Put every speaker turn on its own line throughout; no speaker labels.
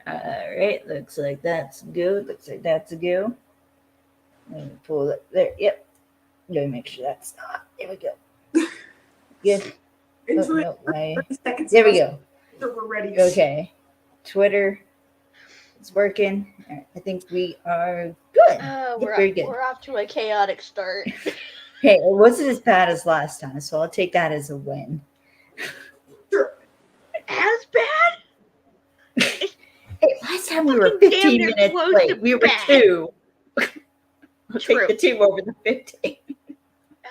Alright, looks like that's good. Looks like that's a go. Let me pull it there. Yep. Let me make sure that's not. There we go. Good. Oh,
Into it.
no, why?
30 seconds.
There we go.
So we're ready.
Okay. Twitter. It's working. Alright, I think we are good. Very good.
We're off to a chaotic start.
Hey, it wasn't as bad as last time, so I'll take that as a win.
Sure.
As bad?
Hey, last time we were
Fucking damn
15
near
minutes
close
late.
to
We were
bad.
2. I'll
True.
take the 2 over the 15.
Oh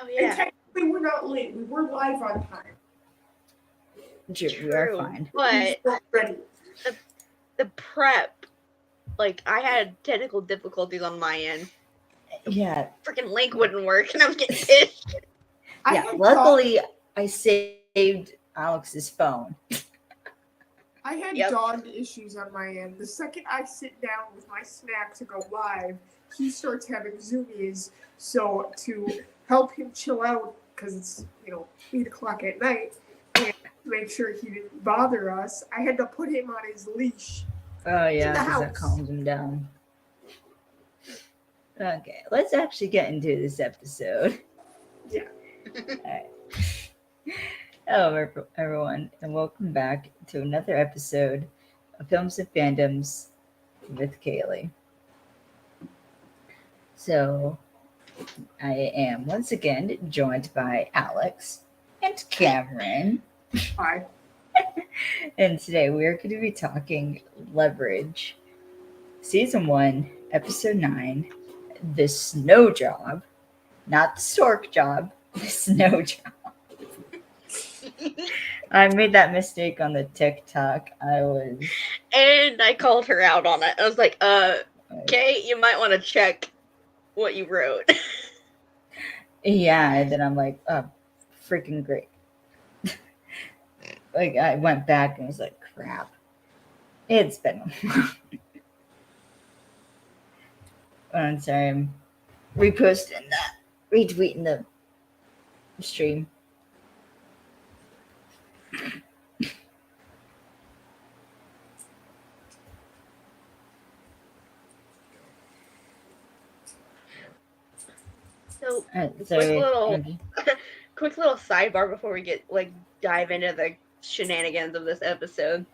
And
yeah.
technically, we're not late. We were live on time.
True, we are
True.
fine.
But
We're ready.
the prep, like I had technical difficulties on my end.
Yeah,
Freaking link wouldn't work, and I was getting pissed.
I
yeah.
had
Luckily, I saved Alex's phone.
I had
Yep.
dog issues on my end. The second I sit down with my snack to go live, he starts having zoomies. So to help him chill out, because it's 8 o'clock at night, and make sure he didn't bother us, I had to put him on his leash.
Oh yeah,
the
because that
house.
calms him down. Okay, let's actually get into this episode.
Yeah.
Alright. Hello, everyone, and welcome back to another episode of Films and Fandoms with Kaylee. So, I am once again joined by Alex and Cameron,
Hi.
and today we are going to be talking Leverage, Season 1, Episode 9, The Snow Job, not the stork job, the snow job. I made that mistake on the TikTok.
And I called her out on it. I was like, Kay, you might want to check what you wrote.
Yeah, and then I'm like, oh, freaking great. Like, I went back and was like, crap. It's been a while. I'm sorry, I'm reposting that, retweeting the stream.
So
Sorry.
quick little sidebar before we get dive into the shenanigans of this episode.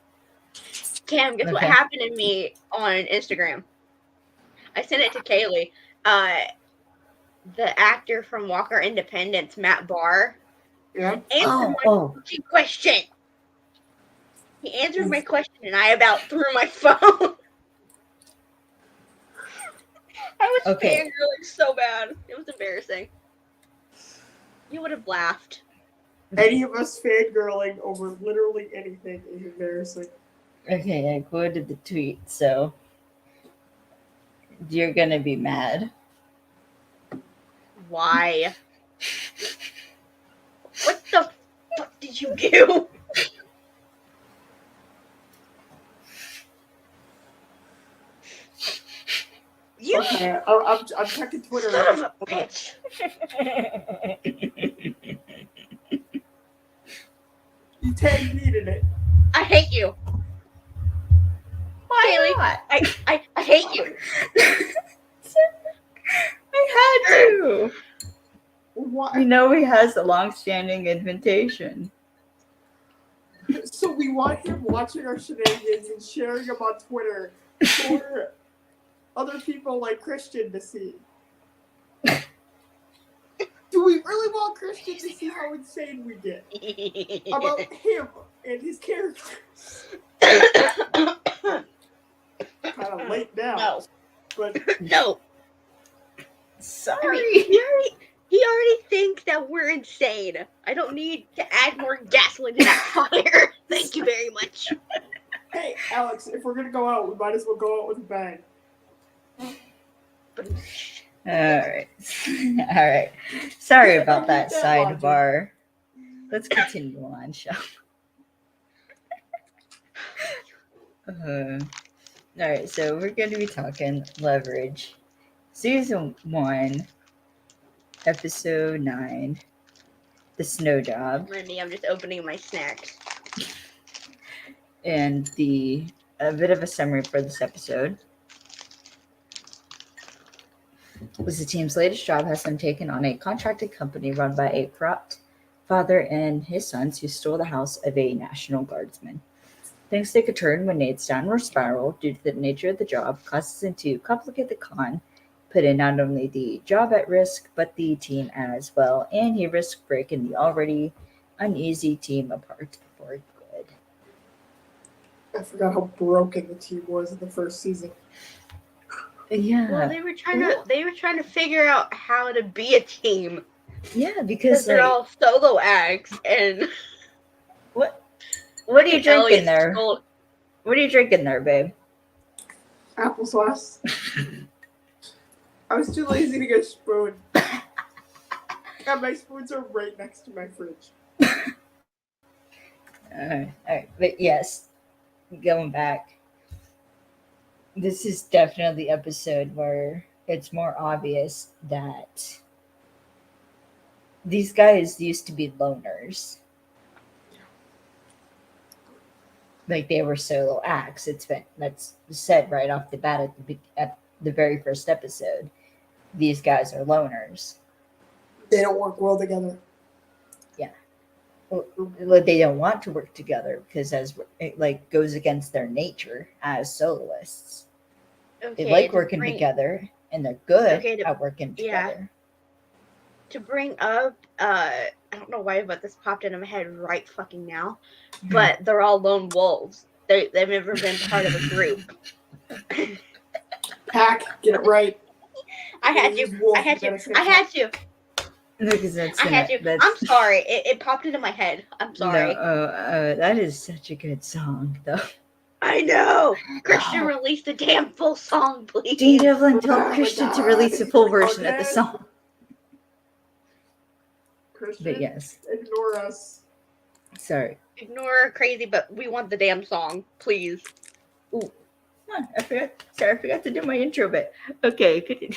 Cam, guess what
Okay.
happened to me on Instagram? I sent it to Kaylee. The actor from Walker Independence, Matt Barr,
Yeah.
answered my question. He answered my question, and I about threw my phone. I was fangirling so bad. It was embarrassing. You would have laughed.
Any of us fangirling over literally anything is embarrassing.
Okay, I quoted the tweet, so you're gonna be mad.
Why? What the fuck did you do? You
Okay, I'm checking Twitter.
son of a bitch.
You tagged me in it.
I hate you.
Why
Kaylee,
not?
I hate you.
I had to.
Why?
You know he has a long-standing invitation.
So we want him watching our shenanigans and sharing them on Twitter for other people like Christian to see. Do we really want Christian to see how insane we get about him and his characters? Kind of late now.
No.
But
No.
Sorry.
I mean, he already thinks that we're insane. I don't need to add more gasoline to that fire. Thank you very much.
hey, Alex, if we're gonna go out, we might as well go out with a bang.
All right. Sorry about that sidebar. Let's continue on, shall we? All right, so we're going to be talking Leverage, Season 1, Episode 9, The Snow Job.
Randy, I'm just opening my snacks.
And the a bit of a summary for this episode. Was the team's latest job has them taken on a contracted company run by a corrupt father and his sons who stole the house of a National Guardsman. Things take a turn when Nate's downward spiral due to the nature of the job causes him to complicate the con, putting not only the job at risk but the team as well, and he risks breaking the already uneasy team apart for good.
I forgot how broken the team was in the first season.
Yeah.
Well, they were trying to figure out how to be a team
Yeah,
because
because
they're
like,
all solo acts and
what are you drinking
Elliot
there?
stole-
What are you drinking there, babe?
Applesauce. I was too lazy to get a spoon. And my spoons are right next to my fridge.
All right, but yes, going back, this is definitely the episode where it's more obvious that these guys used to be loners. Like they were solo acts. That's said right off the bat at the very first episode. These guys are loners.
They don't work well together.
Well, they don't want to work together because it like goes against their nature as soloists. They like working together and they're good at working together.
To bring up, I don't know why, but this popped into my head right fucking now. But they're all lone wolves. They've never been part of a group.
Pack, get it right.
I had to.
Because
I'm sorry. It popped into my head. I'm sorry.
No, that is such a good song, though.
I know. Christian released a damn full song, please.
Dean Devlin told Christian to release a full version of the song.
Christian,
But yes.
Ignore us.
Sorry.
Ignore crazy, but we want the damn song, please.
Ooh. I forgot to do my intro bit. Okay,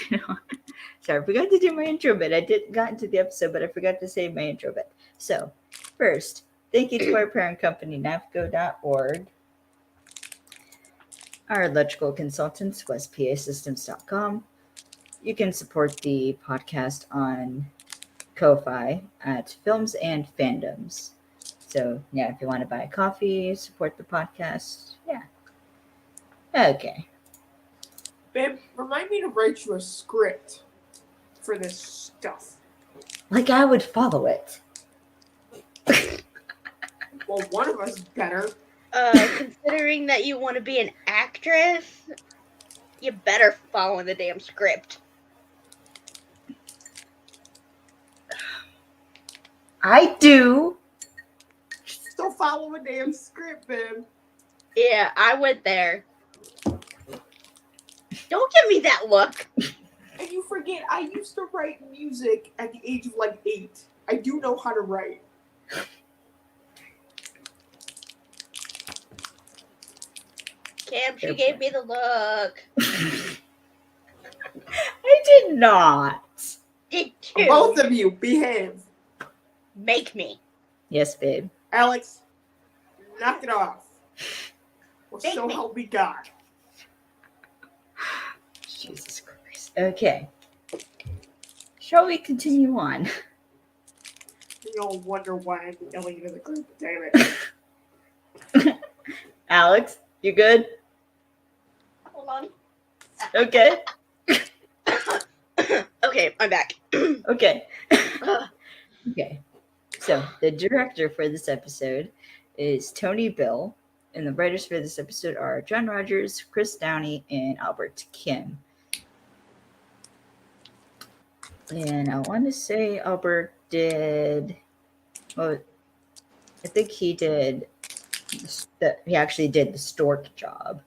sorry, I forgot to do my intro bit. I got into the episode, but I forgot to say my intro bit. So, first, thank you to our parent company, navco.org. Our electrical consultants, westpasystems.com. You can support the podcast on Ko-Fi at Films and Fandoms. So, yeah, if you want to buy a coffee, support the podcast, yeah. Okay.
Babe, remind me to write you a script for this stuff.
Like I would follow it.
Well, one of us better.
Considering that you want to be an actress, you better follow the damn script.
I do.
Still follow a damn script, babe.
Yeah, I went there. Don't give me that look.
And you forget, I used to write music at the age of like 8. I do know how to write.
Cam, she gave me the look.
I did not.
Did too.
Both of you, behave.
Make me.
Yes, babe.
Alex, knock it off. Or
Make
so
me.
help me God.
Jesus Christ. Okay. Shall we continue on?
You'll wonder why I'm yelling into the group. Damn it.
Alex, you good?
Hold on.
Okay.
Okay, I'm back.
Okay. Okay. So the director for this episode is Tony Bill, and the writers for this episode are John Rogers, Chris Downey, and Albert Kim. And I want to say Albert did. Well, I think he did. He actually did the Stork Job.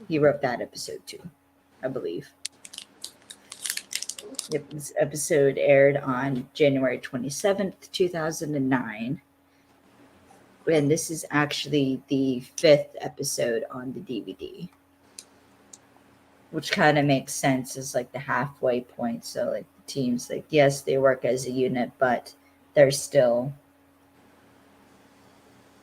He wrote that episode too, I believe. Yep, this episode aired on January 27th, 2009. And this is actually the 5th episode on the DVD. Which kind of makes sense as like the halfway point. So like the teams, like, yes, they work as a unit, but they're still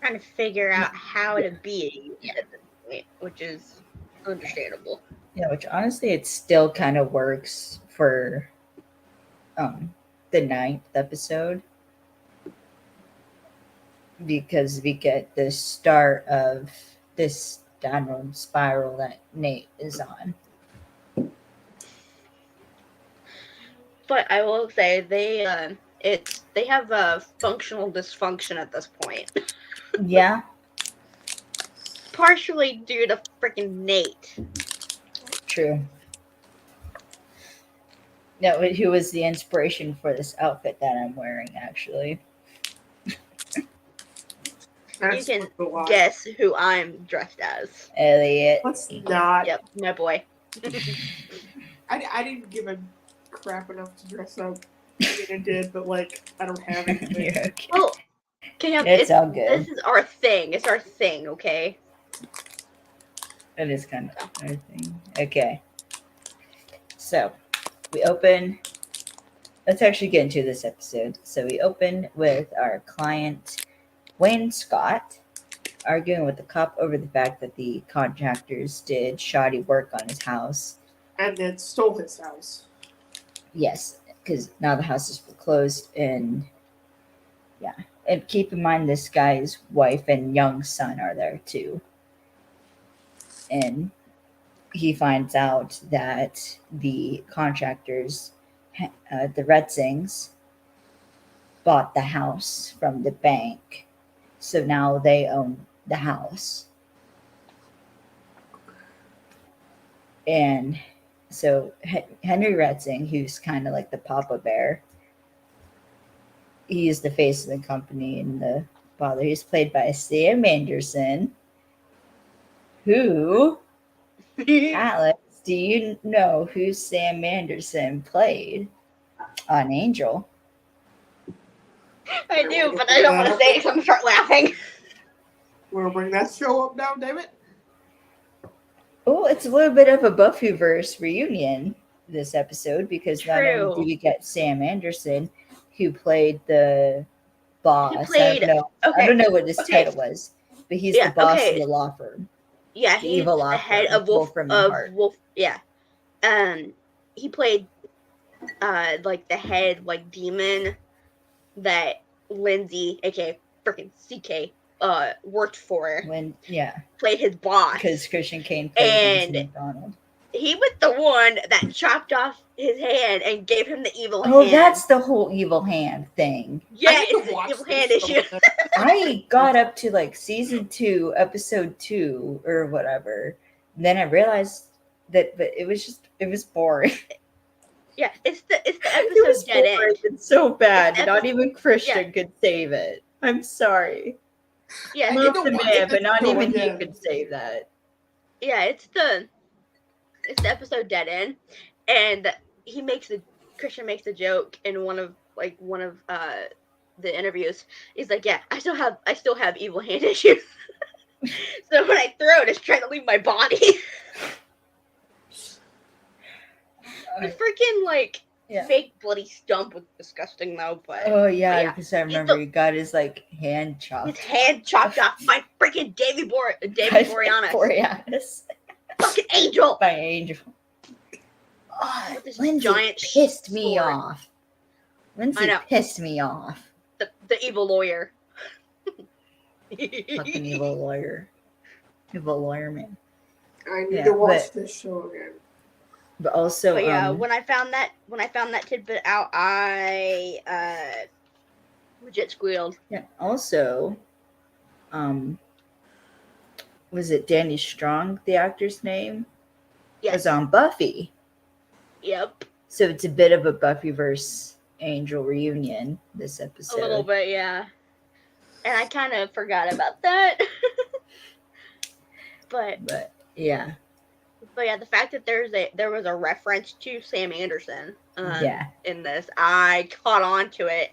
trying to figure out how to be at this point, which is understandable.
Yeah, which honestly, it still kind of works for the 9th episode because we get the start of this downward spiral that Nate is on.
But I will say they have a functional dysfunction at this point,
Yeah,
partially due to freaking Nate.
true. No, who was the inspiration for this outfit that I'm wearing, actually?
That's
You can
a lot.
guess who I'm dressed as.
Elliot.
Let's not.
Yep, my boy.
I didn't give a crap enough to dress up. I mean, I did, but like, I don't have anything.
You're okay.
Well,
It's all good.
This is our thing. It's our thing, okay?
It is kind of our thing. Okay. So, we open. Let's actually get into this episode. So, we open with our client, Wayne Scott, arguing with the cop over the fact that the contractors did shoddy work on his house.
And then stole his house.
Yes, because now the house is foreclosed, and yeah. And keep in mind, this guy's wife and young son are there too. And he finds out that the contractors, the Redsings, bought the house from the bank. So now they own the house. And so Henry Redsing, who's kind of like the Papa Bear, he is the face of the company and the father. He's played by Sam Anderson, who, Alex, do you know who Sam Anderson played on Angel?
I do, but I don't want to say it because I'm going to start laughing.
We'll bring that show up now, damn it.
Oh, it's a little bit of a Buffyverse reunion this episode because not only do we get Sam Anderson, who played the boss. I don't know what his title was, but he's the boss of the law firm.
Yeah, he's
evil law
the head
firm,
of
Wolfram and Hart.
Wolf. Yeah, he played like the head like demon that Lindsay, aka freaking CK, worked for. Played his boss
because Christian Kane played McDonald.
He was the one that chopped off his hand and gave him the evil hand.
Oh, that's the whole evil hand thing.
Yeah, it's the evil hand issue.
I got up to like season 2, episode 2 or whatever. And then I realized that it was boring.
Yeah, it's the episode dead end.
It's so bad. Not even Christian could save it. I'm sorry.
Yeah,
love the man, but not even he could save that.
Yeah, it's the episode dead end, and Christian makes a joke in one of the interviews. He's like, "Yeah, I still have evil hand issues." So when I throw it, it's trying to leave my body. The freaking fake bloody stump was disgusting though. But
because I remember he got his hand chopped.
His hand chopped off by freaking David Boreanaz. Fucking Angel.
By Angel. Oh, Lindsay pissed me off. Lindsay pissed me off.
The evil lawyer.
Fucking evil lawyer. Evil lawyer, man.
I need to watch this show again.
But also,
when I found that tidbit out, I legit squealed.
Yeah. Also, was it Danny Strong, the actor's name?
Yes.
Was on Buffy.
Yep.
So it's a bit of a Buffyverse Angel reunion this episode.
A little bit, yeah. And I kind of forgot about that. But
yeah.
But yeah, the fact that there was a reference to Sam Anderson in this, I caught on to it.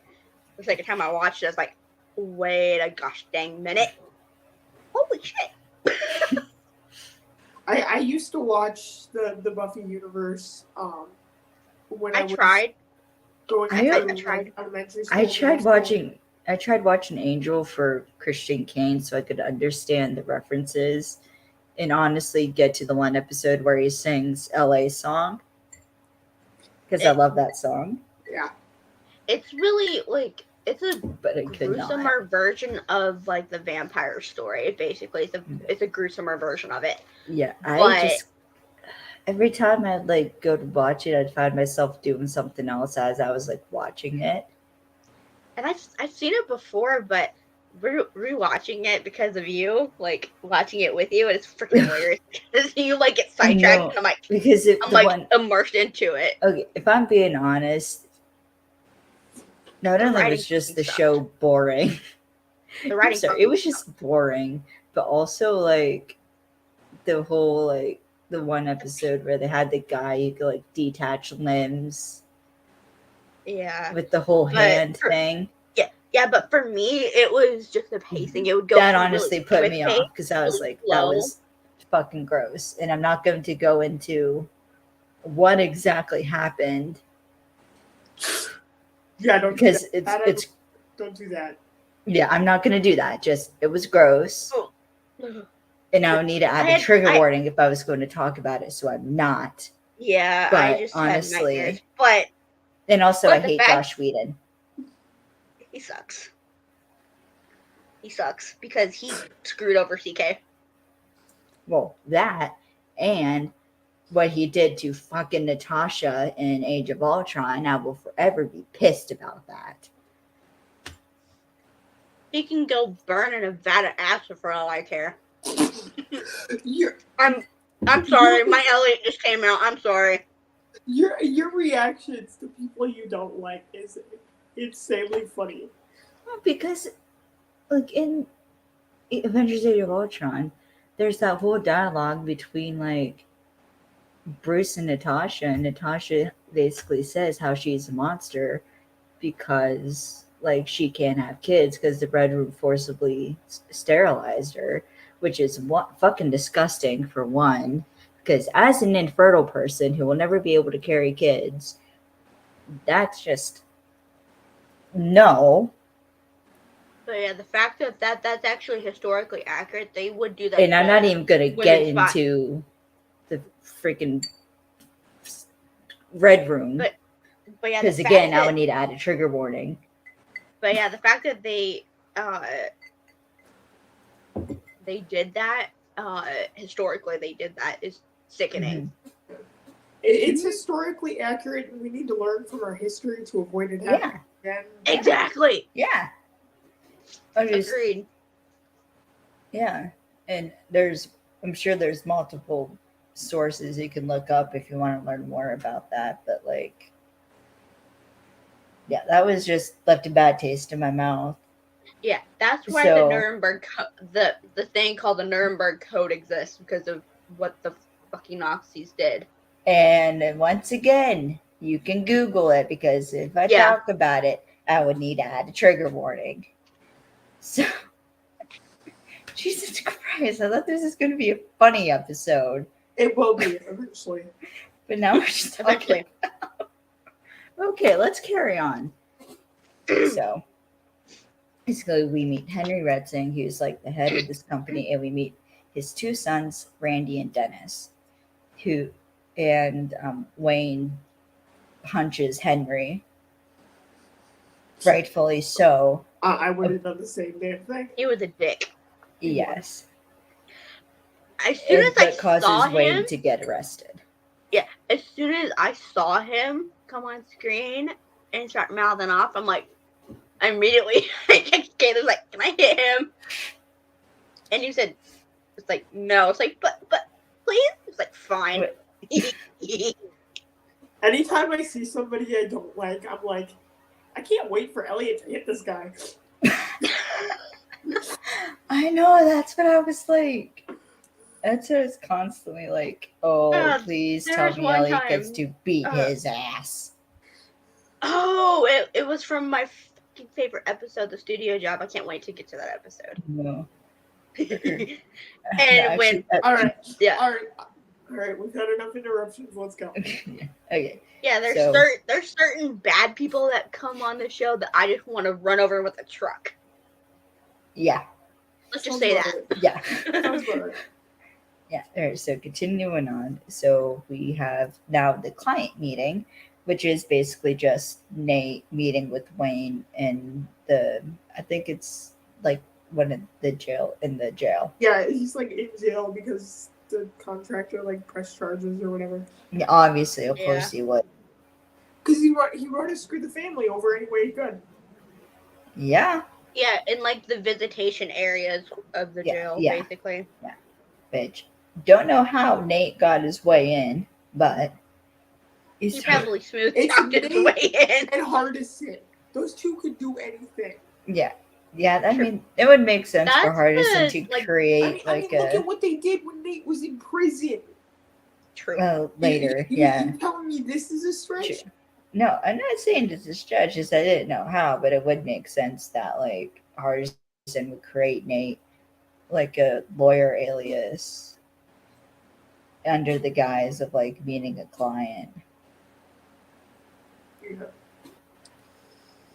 The second time I watched it, I was like, wait a gosh dang minute. Holy shit.
I used to watch the Buffy universe when I was
tried.
going through elementary school.
I tried watching I tried watching Angel for Christian Kane so I could understand the references and honestly get to the one episode where he sings LA song because I love that song,
Yeah.
It's really like it's a
but I could not.
gruesomer version of like the vampire story. Basically, it's a gruesomer version of it.
Yeah, I
But-
just every time I'd like go to watch it, I'd find myself doing something else as I was like watching it.
And I've seen it before, but rewatching it because of you, like watching it with you, it's freaking hilarious because you like get sidetracked,
No,
and I'm like
because if
immersed into it.
Okay, if I'm being honest, not
The
only
writing
was just the
sucked.
show boring,
The writing
sorry, it was just boring, but also like the whole like the one episode where they had the guy who could like detach limbs
Yeah.
with the whole
But
hand
for-
thing.
Yeah, but for me, it was just the pacing. It would go.
That
from
honestly
really
put
quick
me
pace,
off because I was
really
like,
slow.
that was fucking gross. And I'm not going to go into what exactly happened
Yeah, don't
because
do that.
it's
Don't do that.
yeah, I'm not going to do that. Just it was gross.
Oh.
And I would need to add a
I
trigger warning if I was going to talk about it, so I'm not.
Yeah,
But
I just
honestly-
had nightmares. But
And also,
But
I
the
hate
fact-
Josh Whedon.
he sucks. He sucks because he screwed over CK.
Well, that and what he did to fucking Natasha in Age of Ultron, I will forever be pissed about that.
He can go burn in a vat of acid for all I care.
Your
I'm sorry, my Elliot just came out. I'm sorry.
your reactions to people you don't like is insanely funny.
Well, because, like, in Avengers Age of Ultron, there's that whole dialogue between, like, Bruce and Natasha. And Natasha basically says how she's a monster because, like, she can't have kids because the Red Room forcibly sterilized her, which is fucking disgusting, for one. Because as an infertile person who will never be able to carry kids, that's just no.
But yeah, the fact that that's actually historically accurate, they would do that.
And I'm not even gonna get
women's spot.
into the freaking Red Room
But yeah,
because
the
again,
fact
I would need to add a trigger warning.
But yeah, the fact that they did that historically, they did that is sickening.
It's historically accurate, and we need to learn from our history to avoid it happening again.
Exactly.
Yeah.
Agreed.
Yeah. And I'm sure there's multiple sources you can look up if you want to learn more about that. But like, yeah, that was just left a bad taste in my mouth.
Yeah, that's why
So-
the Nuremberg the thing called the Nuremberg Code exists, because of what the fucking Nazis did.
And once again, you can Google it because if I
Yeah.
talk about it, I would need to add a trigger warning. So, Jesus Christ, I thought this was going to be a funny episode.
It will be eventually.
But now we're just talking.
Eventually.
Okay, let's carry on. So, basically, we meet Henry Retzing, who's like the head of this company, and we meet his two sons, Randy and Dennis, and Wayne punches Henry, rightfully so.
I would have done the same damn thing.
He was a dick.
Yes,
As soon as I
that causes
saw
Wayne
him,
to get arrested.
yeah, as soon as I saw him come on screen and start mouthing off, I'm like, I immediately Kayla's like, can I hit him? And you said, it's like, no. It's like, but please. It's like, fine.
Anytime I see somebody I don't like, I'm like, I can't wait for Elliot to hit this guy.
I know, that's what I was like. That's what I was constantly like, oh, please tell
there's
me
one
Elliot
time,
gets to beat his ass.
Oh, it was from my fucking favorite episode, The Studio Job. I can't wait to get to that episode.
No.
And
Actually,
when,
All right,
yeah,
all right. All right, we've had enough interruptions. Let's go.
Okay.
Yeah, there's
So-
certain bad people that come on the show that I just want to run over with a truck.
Yeah.
Let's just
Sounds
say
about
that.
right.
Yeah.
Sounds about right.
Yeah. All right. So continuing on. So we have now the client meeting, which is basically just Nate meeting with Wayne in I think it's like one of the jail in the jail.
Yeah, he's like in jail because the contractor like pressed charges or whatever.
Yeah, obviously, of
Yeah.
course he would.
Because he wanted to screw the family over any way he could.
Yeah.
Yeah, in like the visitation areas of the
Yeah,
jail,
yeah.
basically.
Bitch. Don't know how Nate got his way in, but
He probably smooth
It's
talked his
Nate
way in.
and Hardison. Those two could do anything.
yeah. Yeah, I
Sure.
mean, it would make sense for
That's
Hardison
the,
to
like,
create
I mean, look at what they did when Nate was in prison.
True.
later.
You
Yeah.
telling me this is a stretch?
True. No, I'm not saying it's a stretch, just I didn't know how, but it would make sense that like Hardison would create Nate like a lawyer alias under the guise of like meeting a client.
Yeah.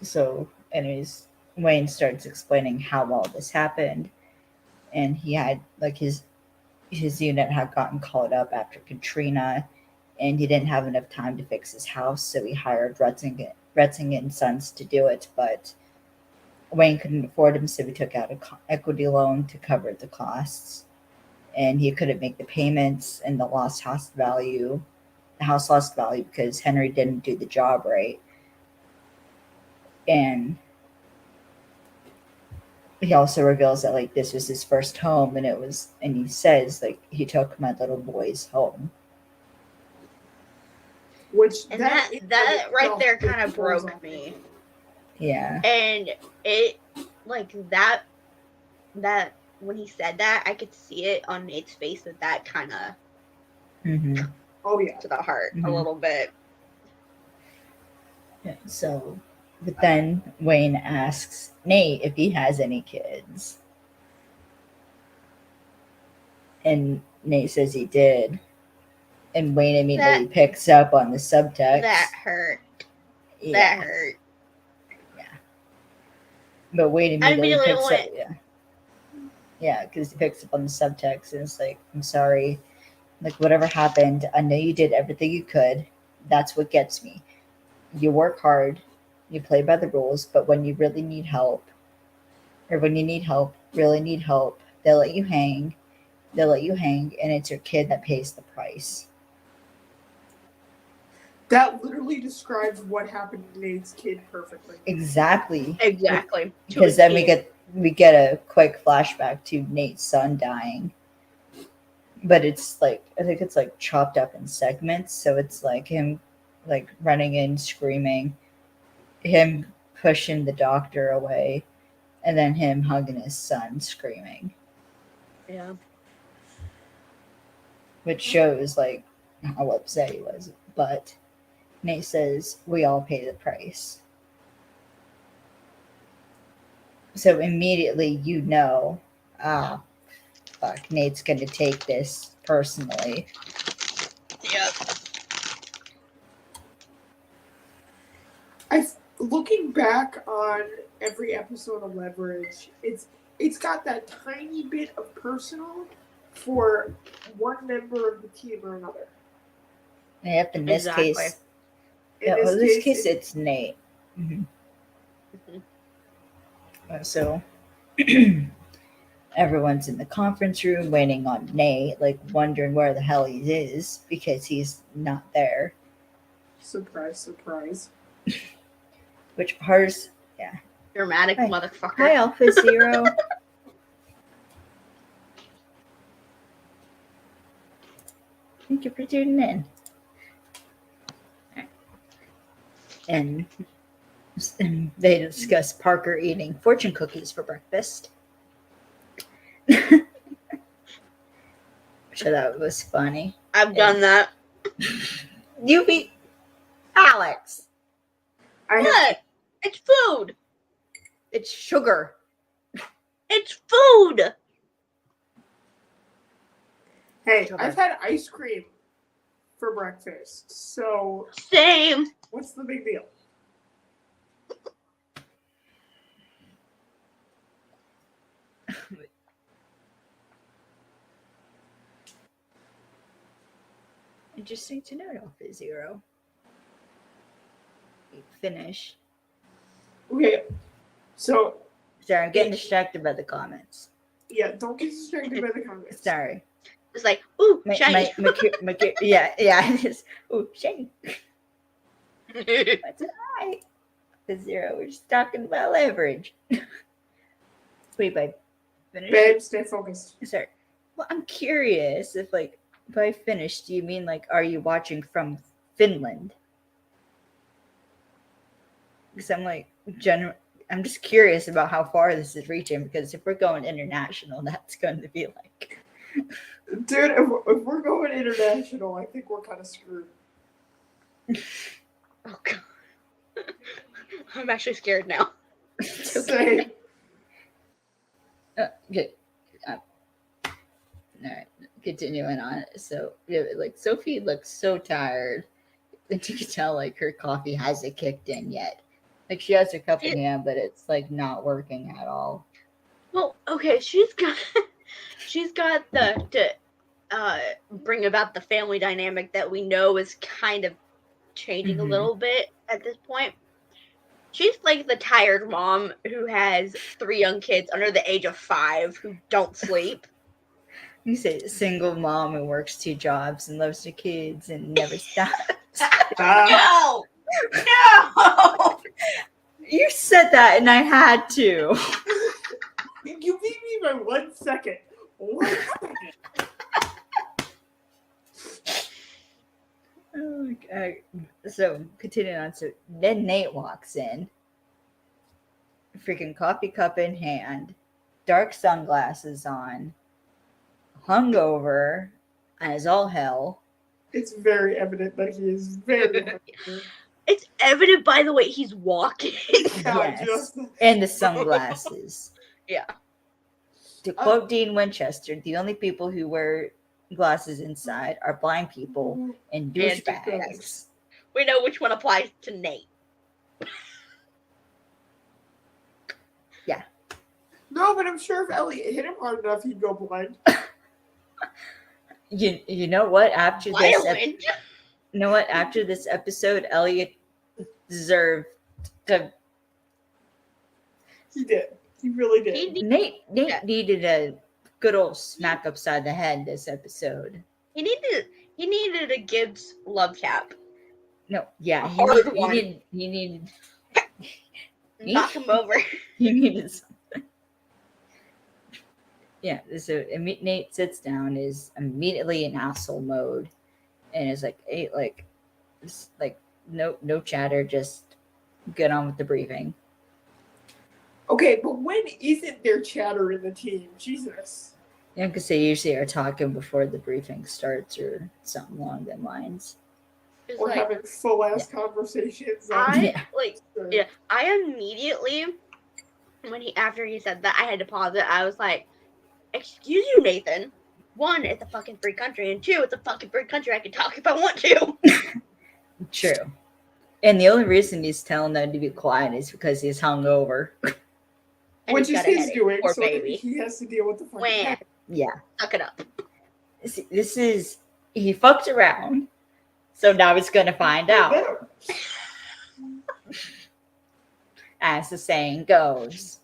So, anyways, Wayne starts explaining how all this happened, and he had like his unit had gotten called up after Katrina, and he didn't have enough time to fix his house, so he hired Retzing and Sons to do it, but Wayne couldn't afford him, so he took out an equity loan to cover the costs, and he couldn't make the payments, and the house lost value because Henry didn't do the job right. And he also reveals that like this was his first home, and he says like he took my little boys home.
Which
And that right there kind of broke me.
Yeah.
And it like that when he said that, I could see it on Nate's face that kind of
Mm-hmm.
Oh yeah.
to the heart a
Mhm.
little bit.
Yeah, so, but then Wayne asks Nate if he has any kids. And Nate says he did. And Wayne immediately picks up on the subtext.
That hurt.
Yeah.
That hurt.
But Wayne immediately
immediately
picks up. Yeah. Yeah, because he picks up on the subtext and it's like, I'm sorry. Like, whatever happened, I know you did everything you could. That's what gets me. You work hard, you play by the rules, but when you really need help, really need help, they'll let you hang, and it's your kid that pays the price.
That literally describes what happened to Nate's kid perfectly.
Exactly.
Exactly.
Because then we get a quick flashback to Nate's son dying. But it's like, I think it's like chopped up in segments, so it's like him like running in screaming, him pushing the doctor away, and then him hugging his son screaming.
Yeah.
Which shows like how upset he was. But Nate says we all pay the price. So immediately you know, fuck, Nate's gonna take this personally.
Yep.
Looking back on every episode of Leverage, it's got that tiny bit of personal for one member of the team or another.
Yep, in this
Exactly.
case,
In
in this
this
case,
case,
it's Nate.
Mhm.
So everyone's in the conference room waiting on Nate, like wondering where the hell he is because he's not there.
surprise, surprise.
Which hers,
Dramatic
Hi.
motherfucker.
hi Alpha Zero. Thank you for tuning in. And they discuss Parker eating fortune cookies for breakfast. Which I thought was funny.
I've done that.
You beat Alex.
What? It's food.
It's sugar.
It's food.
Hey,
Okay.
I've had ice cream for breakfast, so
Same.
what's the big deal?
Interesting to note off at 0. Finish.
Okay, so
Sorry, I'm getting distracted by the comments.
yeah, don't get distracted by the comments.
Sorry.
It's like, ooh,
My
shiny.
yeah, it is. Ooh, shiny. That's right. The 0. We're just talking about leverage. Wait, by finish?
Babe, stay focused.
Sorry. Well, I'm curious if, like, by finished, do you mean, like, are you watching from Finland? Because I'm, like, I'm just curious about how far this is reaching, because if we're going international, that's going to be, like...
Dude, if we're going international, I think we're kind of screwed.
Oh god. I'm actually scared now.
Same.
Good. All right, continuing on. So, yeah, like, Sophie looks so tired. And you can tell, like, her coffee hasn't kicked in yet. Like, she has her cup in hand, but it's, like, not working at all.
Well, okay, she's got to bring about the family dynamic that we know is kind of changing a little bit at this point. She's like the tired mom who has 3 young kids under the age of 5 who don't sleep.
You say single mom who works 2 jobs and loves her kids and never stops.
No! No!
You said that and I had to.
You beat me by 1 second. 1 second.
Oh my god. So, continuing on. So, then Nate walks in. Freaking coffee cup in hand. Dark sunglasses on. Hungover. As all hell.
It's very evident that he is very hungry.
It's evident by the way he's walking.
Yes. And the sunglasses.
Yeah.
To quote Dean Winchester, the only people who wear glasses inside are blind people and douchebags.
We know which one applies to Nate.
Yeah.
No, but I'm sure if Elliot hit him hard enough, he'd go blind.
You know what? After this episode, Elliot deserved to.
He did. He really did.
Nate needed a good old smack upside the head this episode.
He needed a Gibbs love tap.
No, yeah, he needed
knock him over.
He needed something. Yeah, so Nate sits down, is immediately in asshole mode, and is like, hey, no chatter, just get on with the briefing.
Okay, but when isn't there chatter in the team? Jesus.
Yeah, because they usually are talking before the briefing starts or something along them lines.
Or like, having full ass conversations.
I immediately, after he said that, I had to pause it. I was like, excuse you, Nathan. 1, it's a fucking free country, and 2, it's a fucking free country. I can talk if I want to.
True. And the only reason he's telling them to be quiet is because he's hungover.
Which is his doing, so baby. He has to deal with the fucking
Yeah.
Suck it up.
He fucked around, so now he's going to find out. As the saying goes.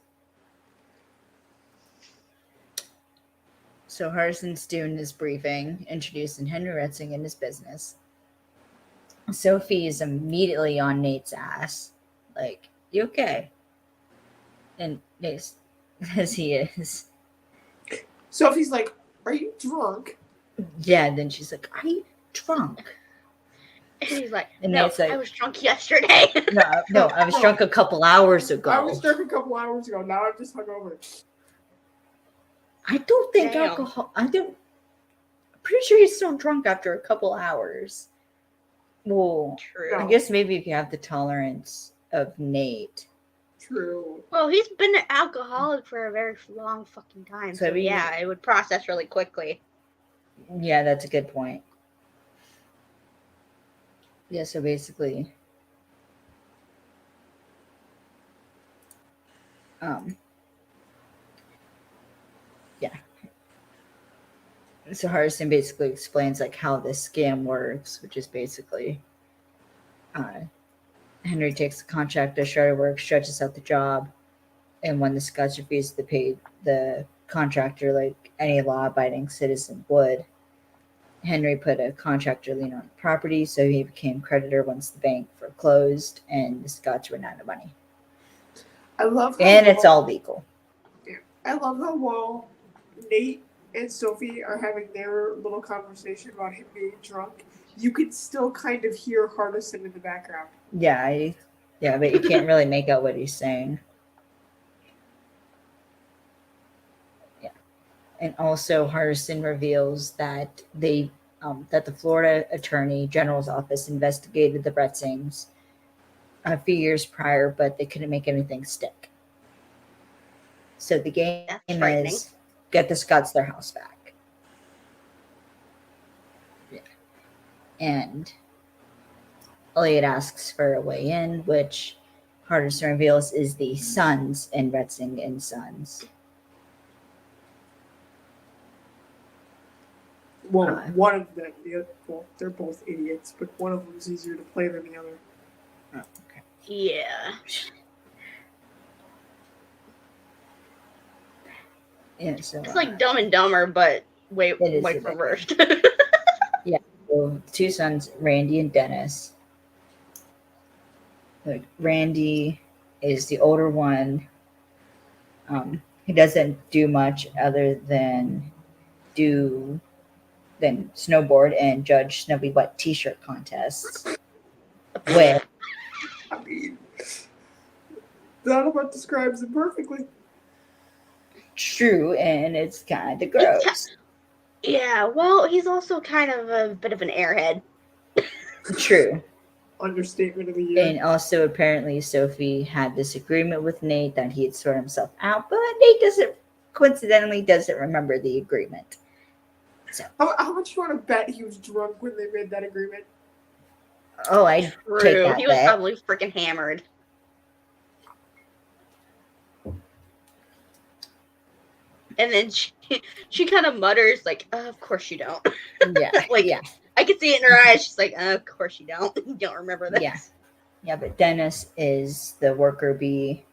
So Hardison's doing his briefing, introducing Henry Retzing and his business. Sophie is immediately on Nate's ass. Like, you okay? And Nate, as he is.
Sophie's like, are you drunk?
Yeah, and then she's like, are you drunk?
And he's like,
and
no,
Nate's like,
I was drunk yesterday.
no, I was drunk a couple hours ago.
I was drunk a couple hours ago. Now I'm just hungover.
I don't think alcohol. I'm pretty sure he's still drunk after a couple hours. Well,
True.
I guess maybe if you have the tolerance of Nate.
True.
Well, he's been an alcoholic for a very long fucking time. So yeah, it would process really quickly.
Yeah, that's a good point. Yeah, so basically, um, yeah. So Hardison basically explains like how this scam works, which is basically uh, Henry takes the contract to start work, stretches out the job, and when the Scots refuse to pay the contractor like any law-abiding citizen would, Henry put a contractor lien on the property, so he became creditor once the bank foreclosed and the Scots ran out of money.
I love how
And it's all legal.
I love how while Nate and Sophie are having their little conversation about him being drunk, you can still kind of hear Hardison in the background.
Yeah, but you can't really make out what he's saying. Yeah, and also Hardison reveals that that the Florida Attorney General's office investigated the Bretzings a few years prior, but they couldn't make anything stick. So the game
That's frightening.
is get the Scots their house back. Yeah. And Elliot asks for a way in, which Hardison reveals is the Sons in Bretzing and Sons.
Well, one of them, well, they're both idiots, but one of them is easier to play than the other.
Oh, okay.
Yeah.
Yeah, so
It's like Dumb and Dumber, but way
It is
like
a bit.
reversed.
So, two sons, Randy and Dennis. Like Randy is the older one. He doesn't do much other than snowboard and judge snowy wet t-shirt contests. With
I mean, that about describes it perfectly.
true, and it's kind of gross.
Yeah, well, he's also kind of a bit of an airhead.
True.
Understatement of the year.
And also, apparently, Sophie had this agreement with Nate that he had sorted himself out, but Nate coincidentally doesn't remember the agreement. So,
How much do you want to bet he was drunk when they made that agreement?
oh, I'd take that
He was
bet.
probably freaking hammered. And then she kind of mutters like, "Of course you don't."
Yeah,
Like,
yeah,
I can see it in her eyes. She's like, "Of course you don't. You don't remember this."
yeah. But Dennis is the worker bee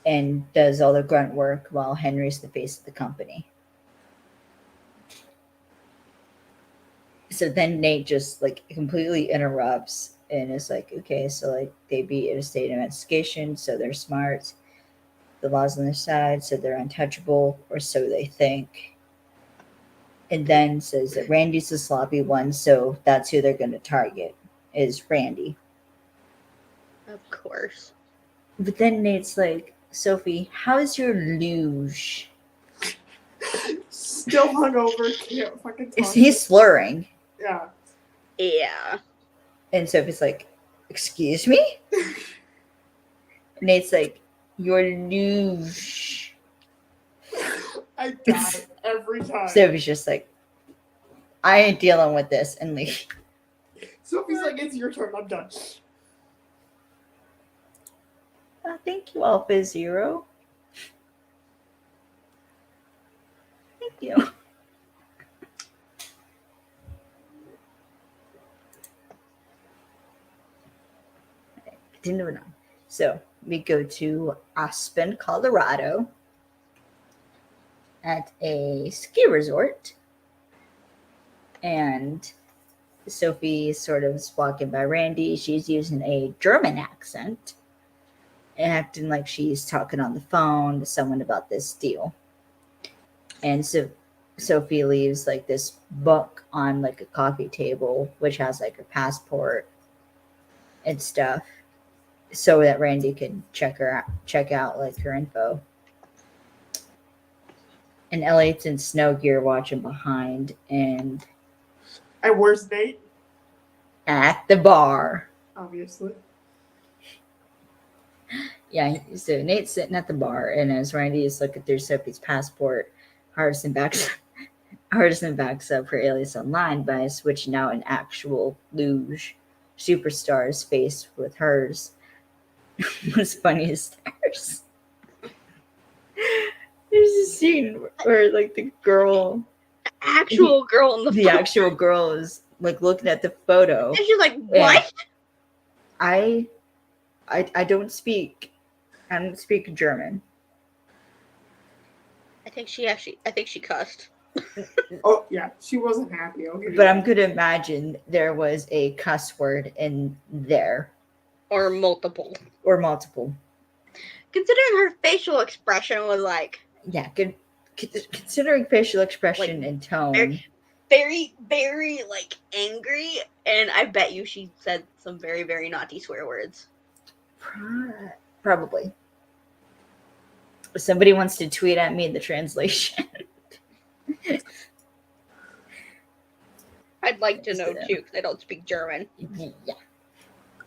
and does all the grunt work while Henry's the face of the company. So then Nate just like completely interrupts and is like, okay, so like they beat a state investigation, so they're smart. The law's on their side, so they're untouchable, or so they think. And then says that Randy's the sloppy one, so that's who they're going to target, is Randy.
Of course.
But then Nate's like, Sophie, how's your luge?
Still hungover, can't fucking talk.
Is he slurring?
Yeah.
Yeah.
And Sophie's like, excuse me? Nate's like, your luge.
I die every time.
Sophie's just like, I ain't dealing with this, and leave.
Sophie's like, it's your turn, I'm done.
Thank you, Alpha Zero. Thank you. Continuing on. So we go to Aspen, Colorado, at a ski resort, and Sophie sort of is walking by Randy. She's using a German accent, acting like she's talking on the phone to someone about this deal. And so Sophie leaves like this book on like a coffee table, which has like her passport and stuff, so that Randy can check out like her info. And Elliot's in snow gear watching behind and
where's Nate?
at the bar.
Obviously.
Yeah, so Nate's sitting at the bar, and as Randy is looking through Sophie's passport, Hardison Hardison backs up her alias online by switching out an actual luge superstar's face with hers. What's funny is there's a scene where like the girl,
Actual girl in the
the
photo.
actual girl is like looking at the photo.
And she's like, what?
I don't speak German.
I think she cussed.
Oh yeah, she wasn't happy. I'll give you
But
that.
I'm gonna imagine there was a cuss word in there.
Or multiple.
Or multiple.
Considering her facial expression was like,
Yeah, good. Considering facial expression and tone.
very, very like angry, and I bet you she said some very, very naughty swear words.
Probably. Somebody wants to tweet at me the translation.
I'd like to know too, because I don't speak German.
Yeah.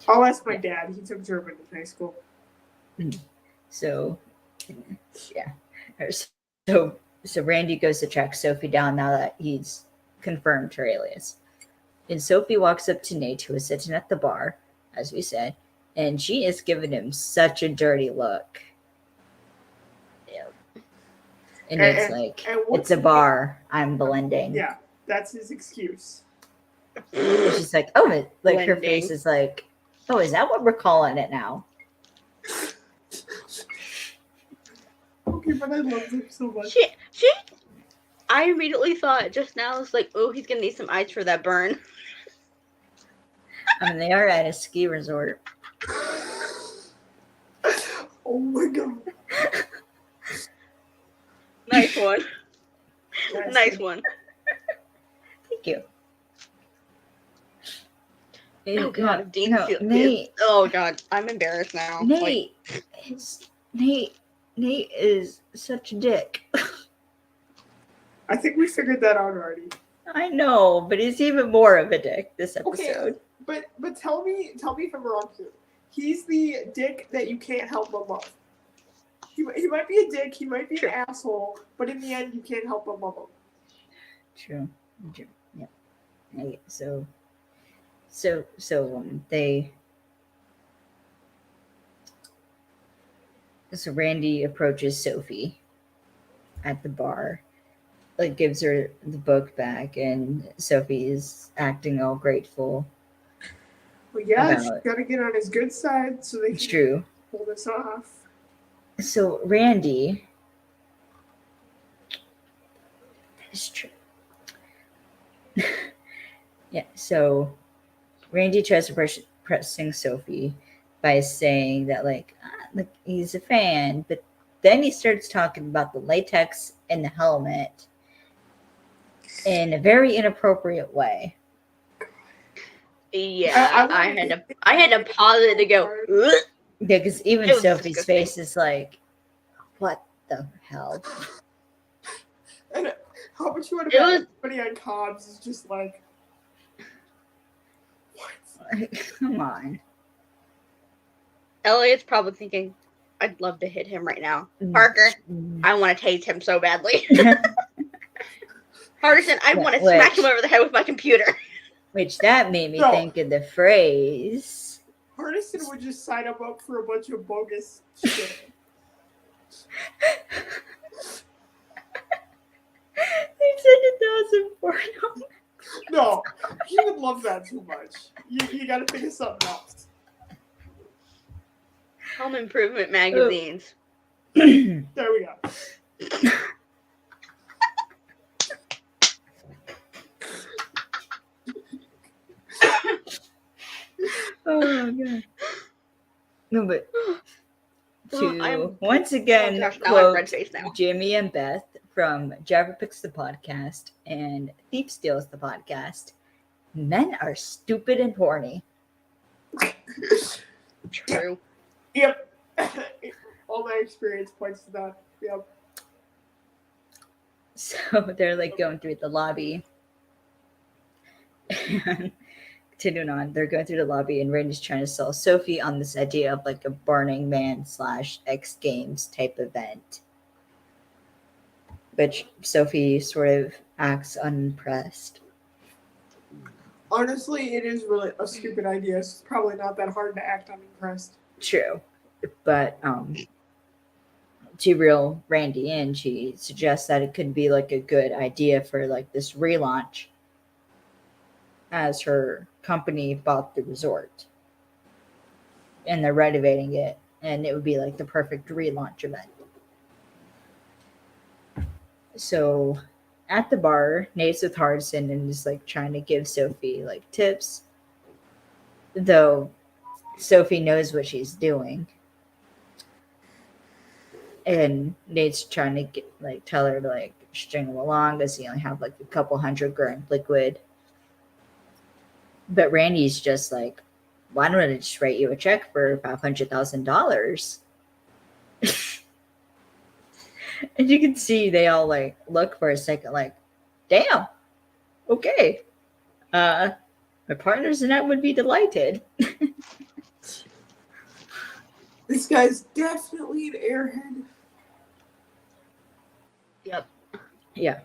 I'll ask my dad. He took German in high school.
So, yeah. So Randy goes to track Sophie down now that he's confirmed her alias. And Sophie walks up to Nate, who is sitting at the bar, as we said, and she is giving him such a dirty look.
Yeah.
And Nate's like, it's a bar. I'm blending.
Yeah, that's his excuse.
And she's like, oh, it, like her
Blending.
face is like, oh, is that what we're calling it now?
Okay, but I love him so much.
I immediately thought just now, it's like, oh, he's gonna need some ice for that burn.
I mean, they are at a ski resort.
Oh my god.
Nice one. Nice one.
Thank you.
Oh god, if Dean
no,
feels
Nate.
oh god, I'm embarrassed now.
Nate is such a dick.
I think we figured that out already.
I know, but he's even more of a dick this
Okay,
episode.
but tell me if I'm wrong here. He's the dick that you can't help but love. He might be a dick, he might be an asshole, but in the end, you can't help but love him.
True. Yeah. Okay, so Randy approaches Sophie at the bar, like gives her the book back, and Sophie is acting all grateful.
Well, yeah, she's got to get on his good side so they
It's
can
true.
pull this off.
So Randy, that is true. Yeah, so Randy tries to pressing Sophie by saying that like he's a fan, but then he starts talking about the latex and the helmet in a very inappropriate way.
Yeah, I had to pause it to go. Ugh.
Yeah, because even
It was
Sophie's
disgusting.
face is like, what the hell?
And how about you want
It
to
was-
everybody on Cobbs is just like, what?
Come on.
Elliot's probably thinking, I'd love to hit him right now. Parker, I want to tase him so badly. Hardison, I want to smack him over the head with my computer.
Which that made me think of the phrase.
Hardison would just sign him up for a bunch of bogus shit.
They said it was important.
No, he would love that too much. You got to think of something else.
Home improvement magazines.
There we go.
Oh god. No, but to once again quote Jimmy and Beth from Jabber Picks the Podcast and Thief Steals the Podcast, men are stupid and horny.
True.
Yep. All my experience points to that. Yep.
So they're like going through the lobby. And continuing on, they're going through the lobby, and Randy's trying to sell Sophie on this idea of like a Burning Man / X Games type event. But Sophie sort of acts unimpressed.
Honestly, it is really a stupid idea. It's probably not that hard to act unimpressed.
True. But to reel Randy in, she suggests that it could be like a good idea for like this relaunch as her company bought the resort and they're renovating it, and it would be like the perfect relaunch event. So at the bar, Nate's with Hardison and is like trying to give Sophie like tips, though Sophie knows what she's doing. And Nate's trying to get like tell her to like string him along because he only have like a couple hundred grand liquid. But Randy's just like, why don't I just write you a check for $500,000? And you can see they all like look for a second, like, damn, okay. My partners in that would be delighted.
This guy's definitely an airhead.
Yep.
Yeah.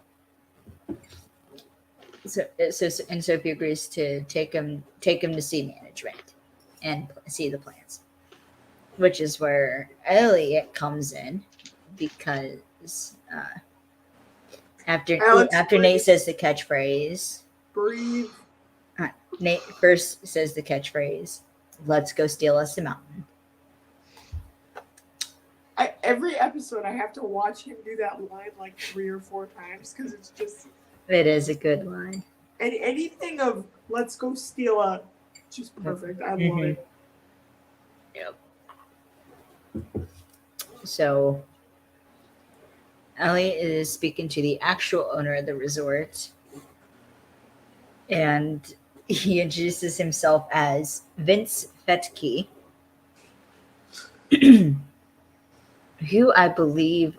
So Sophie agrees to take him to see management and see the plans, which is where Elliot comes in because after Nate says the catchphrase,
Breathe.
Nate first says the catchphrase, "Let's go steal us a mountain."
Every episode, I have to watch him do that line like 3 or 4 times because it's just.
It is a good line.
And anything of "let's go steal a," just perfect. I love it.
Yep.
So Elliot is speaking to the actual owner of the resort, and he introduces himself as Vince Fetke, who I believe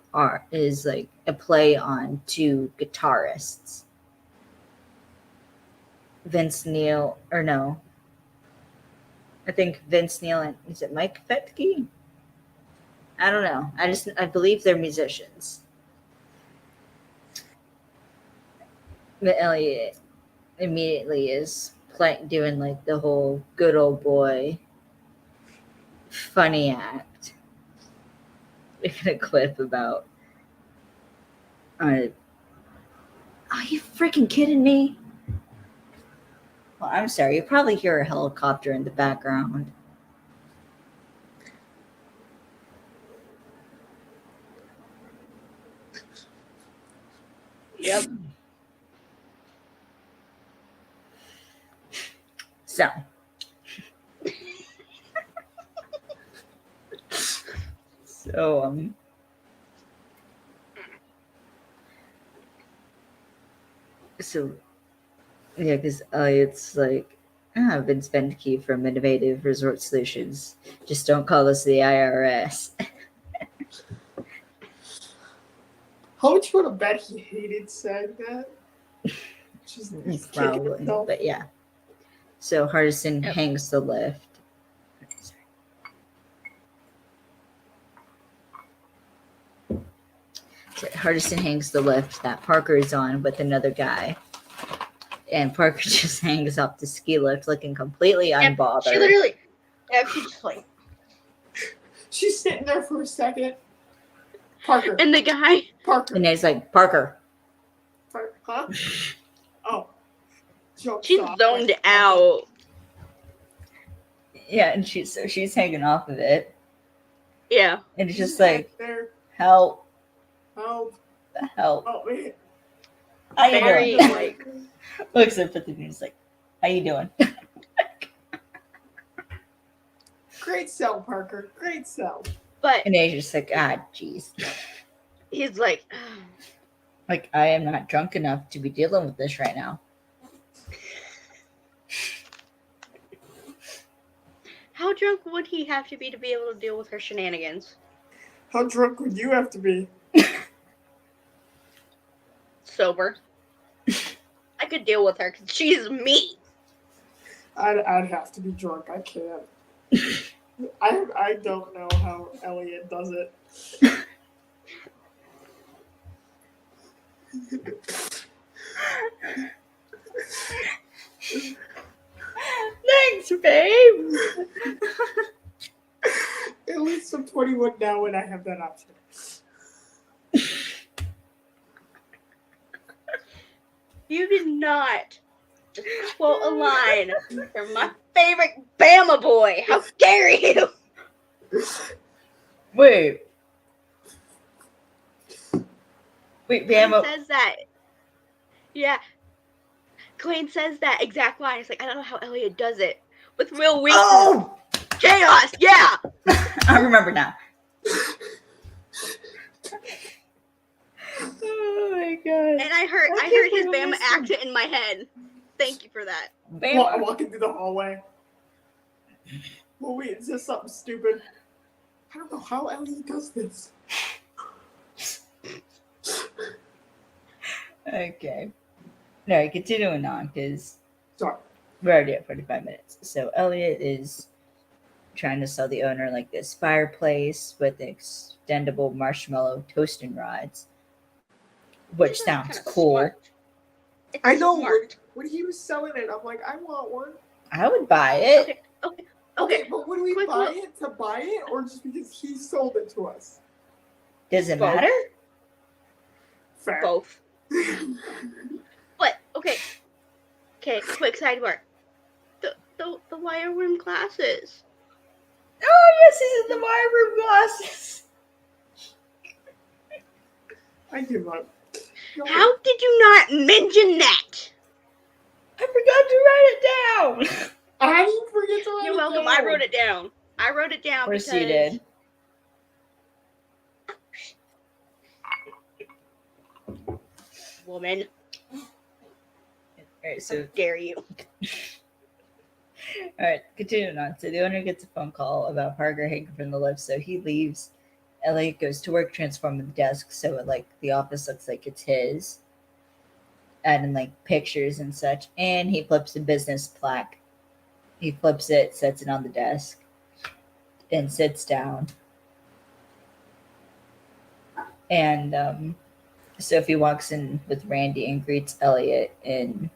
is like a play on 2 guitarists. Vince Neil, or no, I think Vince Neil and is it Mike Fetke? I don't know. I believe they're musicians. But Elliot immediately is doing like the whole good old boy funny act. Making a clip about are you freaking kidding me? Well, I'm sorry, you probably hear a helicopter in the background.
Yep.
So so yeah, because it's like, I've been key from Innovative Resort Solutions. Just don't call us the IRS.
How much would have bet he hated saying that? Just
Probably, but yeah. So Hardison hangs the lift. So Hardison hangs the lift that Parker is on with another guy. And Parker just hangs up the ski lift looking completely unbothered.
She literally, she's just like.
She's sitting there for a second. Parker.
And the guy.
Parker.
And he's like, Parker.
Huh? Oh.
She's zoned out.
Yeah, and she's hanging off of it.
Yeah.
And it's just like,
there.
Help.
Help.
Help.
Oh, man.
How you
Very,
doing?
like,
Looks up at the news like, how you doing?
Great sell, Parker. Great sell.
But
And he's just like, jeez.
he's like,
Like, I am not drunk enough to be dealing with this right now.
how drunk would he have to be able to deal with her shenanigans?
How drunk would you have to be?
Sober. I could deal with her because she's me.
I'd have to be drunk. I can't. I don't know how Elliot does it. 21 now and I have that option.
You did not just quote a line from my favorite Bama boy. How dare you?
Wait,
Queen
Bama.
says that. Yeah. Queen says that exact line. It's like, I don't know how Elliot does it. With real weakness.
Oh,
Chaos, yeah!
I remember now. Oh my god.
And I heard his Bama accent in my head. Thank you for that.
Bama.
Walking through the hallway. Well, wait, is this something stupid? I don't know how Ellie does this.
Okay. No, continuing on, because
Sorry.
we're already at 45 minutes. So Elliot is trying to sell the owner like this fireplace with extendable marshmallow toasting rods, which
Isn't that
sounds
kinda
cool.
smart? It's
I know
smart.
when he was selling it, I'm like, I want one.
I would buy it.
Okay.
But would we
Quick
buy
look.
it to buy it, or just because he sold it to us?
Does it
Both.
matter?
Fair.
Both. But okay, quick sidebar. The wire room glasses.
Oh yes, this is the wire room glasses.
I give up. No,
How did you not mention that?
I forgot to write it down.
I didn't forget to write
You're
it
welcome.
down.
I wrote it down. I wrote it down
Of course
because
you did.
woman,
Alright,
how
so
dare you?
alright, continuing on. So the owner gets a phone call about Parker hanging from the lift, so he leaves. Elliot goes to work transforming the desk so it, like the office looks like it's his. Adding like pictures and such. And he flips a business plaque. He flips it, sets it on the desk, and sits down. And Sophie walks in with Randy and greets Elliot, and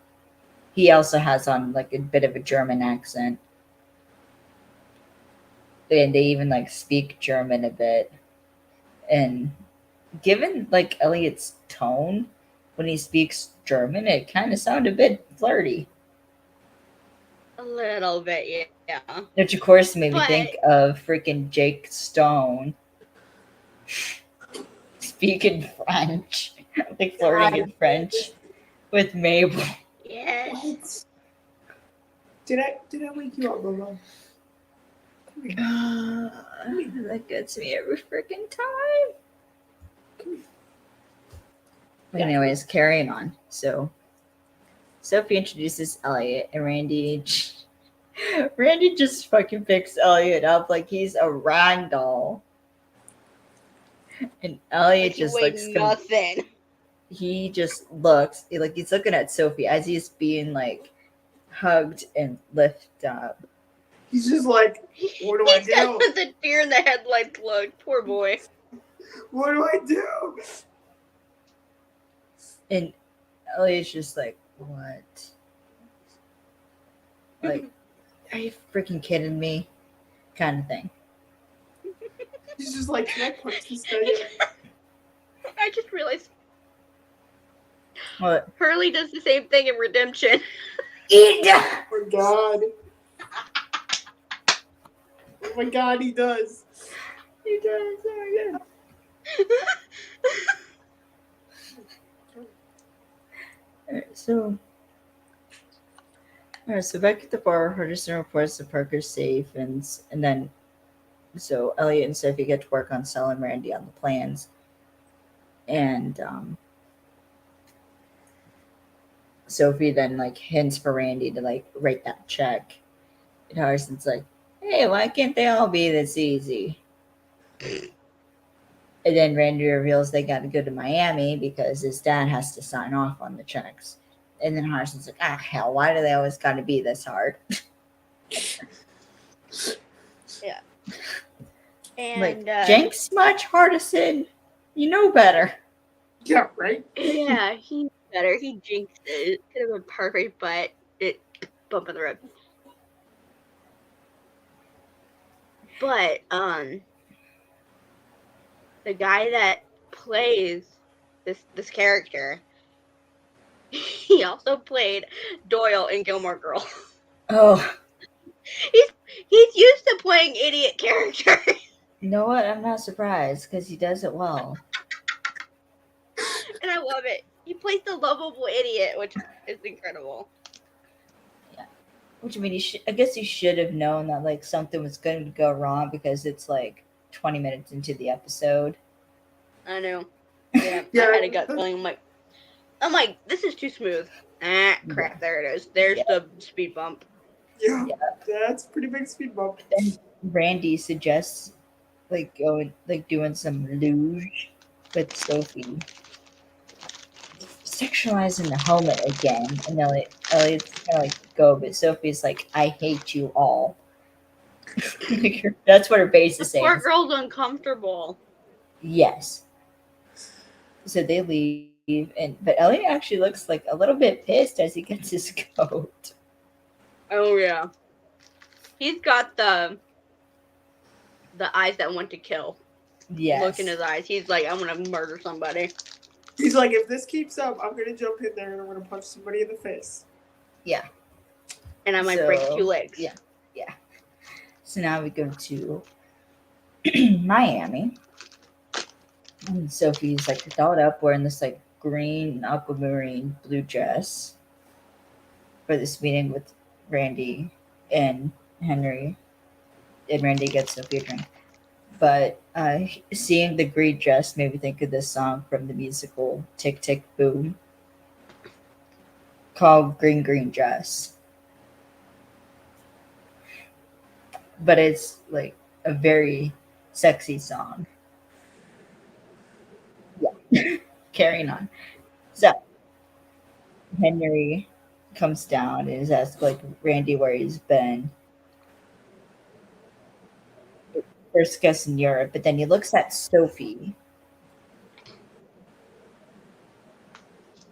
he also has on like a bit of a German accent. And they even like speak German a bit. And given like Elliot's tone when he speaks German, it kind of sounded a bit flirty.
A little bit, yeah.
Which of course made me
But-
think of freaking Jake Stone speaking French, like flirting in French with Mabel.
Yes.
What? Did I wake you up, Mama? Come here.
That gets me every freaking time.
Come here.
But anyways, carrying on. So Sophie introduces Elliot, and Randy just fucking picks Elliot up like he's a rag doll. And Elliot
Like you
just
weigh
looks
nothing.
he just looks like he's looking at Sophie as he's being like hugged and lifted up.
He's just like, what do I
He's got
do?
the deer in the headlights look. Poor boy.
What do I do?
And Elliot's just like, what? Like, are you freaking kidding me? Kind of thing.
He's just like, can I punch this guy?
I just realized
What?
Hurley does the same thing in Redemption.
Oh my god. Oh my god, he does.
He does. Oh my god. Alright, so back at the bar, Hardison reports that Parker's safe, and then so Elliot and Sophie get to work on selling Randy on the plans, and Sophie then like hints for Randy to like write that check, and Hardison's like, "Hey, why can't they all be this easy?" And then Randy reveals they got to go to Miami because his dad has to sign off on the checks. And then Hardison's like, hell, why do they always got to be this hard?
Yeah. And
Like, jinx much, Hardison? You know better.
Yeah, right?
yeah, he better. He jinxed it. Could have been perfect, but it bump in the road. But the guy that plays this character, he also played Doyle in Gilmore Girls.
Oh,
He's used to playing idiot characters.
you know what? I'm not surprised because he does it well.
And I love it. He plays the lovable idiot, which is incredible.
Which I mean, I guess you should have known that like something was going to go wrong because it's like 20 minutes into the episode.
I know. Yeah,
Yeah,
I had a gut feeling. I'm like, this is too smooth. Ah, crap!
Yeah.
There it is. There's
Yeah.
the speed bump.
Yeah, that's a pretty big speed bump.
Then Randy suggests like doing some luge with Sophie, sexualizing the helmet again, and Elliot's kind of like go, but Sophie's like, "I hate you all." That's what her base
The
is saying.
poor girl's uncomfortable.
Yes. So they leave, but Elliot actually looks like a little bit pissed as he gets his coat.
Oh yeah, he's got the eyes that want to kill.
Yes.
Look in his eyes. He's like, I'm gonna murder somebody.
He's like, if this keeps up, I'm gonna jump in there and I'm gonna punch somebody in the face.
Yeah.
And I might break 2 legs.
Yeah. Yeah. So now we go to Miami. And Sophie's like dolled up wearing this like green aquamarine blue dress for this meeting with Randy and Henry. And Randy gets Sophie a drink. But seeing the green dress made me think of this song from the musical Tick Tick Boom called Green Green Dress. But it's like a very sexy song. Yeah. Carrying on. So Henry comes down and is asked like Randy where he's been. First guess in Europe, but then he looks at Sophie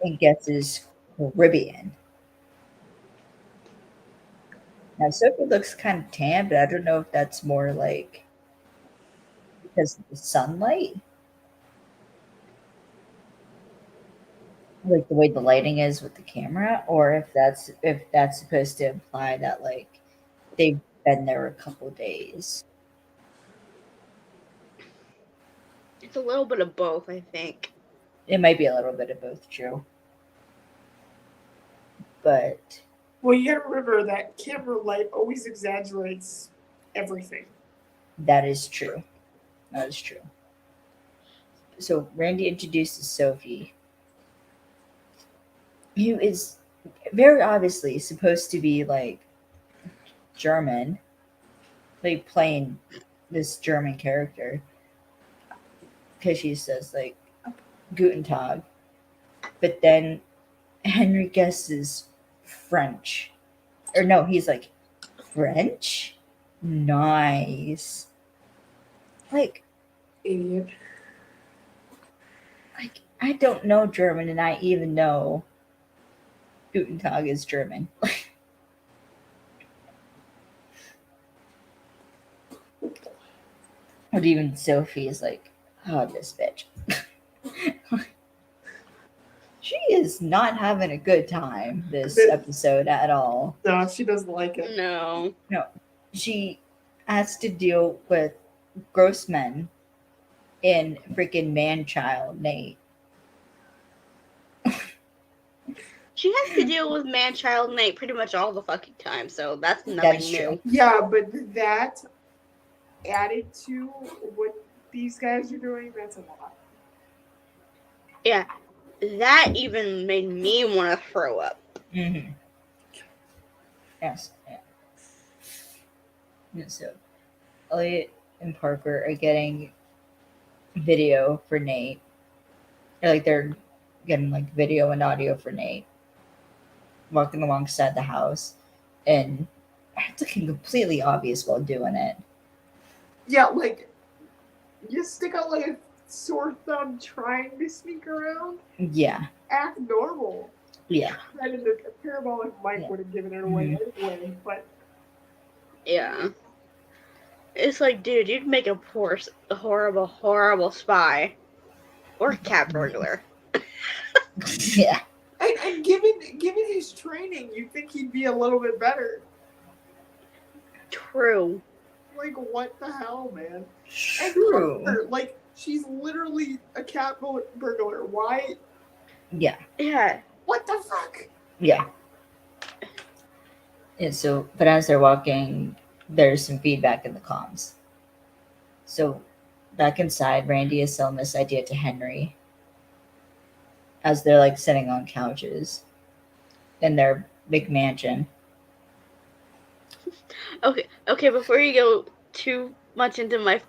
and guesses Caribbean. Now Sophie looks kind of tan, but I don't know if that's more like because of the sunlight, like the way the lighting is with the camera, or if that's supposed to imply that like they've been there a couple days.
It's a little bit of both, I think.
It might be a little bit of both true. But
Well, you gotta remember that camera light always exaggerates everything.
that is true. That is true. So Randy introduces Sophie, who is very obviously supposed to be like German, like playing this German character, because she says like Guten Tag, but then Henry guesses French, or no, he's like French. Nice. Like
Idiot.
I don't know German, and I even know Guten Tag is German. But even Sophie is like, oh, this bitch. She is not having a good time this episode at all.
No, she doesn't like it.
No.
She has to deal with gross men and freaking man-child Nate.
She has to deal with man-child Nate pretty much all the fucking time, so that's nothing
That's
new.
true.
Yeah, but that added to what these guys are doing, that's a lot.
Yeah. That even made me want to throw up.
Mm-hmm. Yes. Yeah. And so Elliot and Parker are getting video for Nate. Or like they're getting like video and audio for Nate. Walking alongside the house. And it's looking completely obvious while doing it.
Yeah, like, you stick out like a sore thumb trying to sneak around.
Yeah.
Act normal.
Yeah.
I mean, a parabolic mic would have given it away anyway, but
Yeah. It's like, dude, you'd make a horrible, horrible spy or cat burglar.
Yeah.
And given his training, you'd think he'd be a little bit better.
True.
Like, what the hell, man? And
True.
her, like, she's literally a cat burglar. Why?
Yeah.
Yeah.
What the fuck?
Yeah. And so, but as they're walking, there's some feedback in the comms. So, back inside, Randy is selling this idea to Henry as they're like sitting on couches in their big mansion.
Okay. Before you go too much into my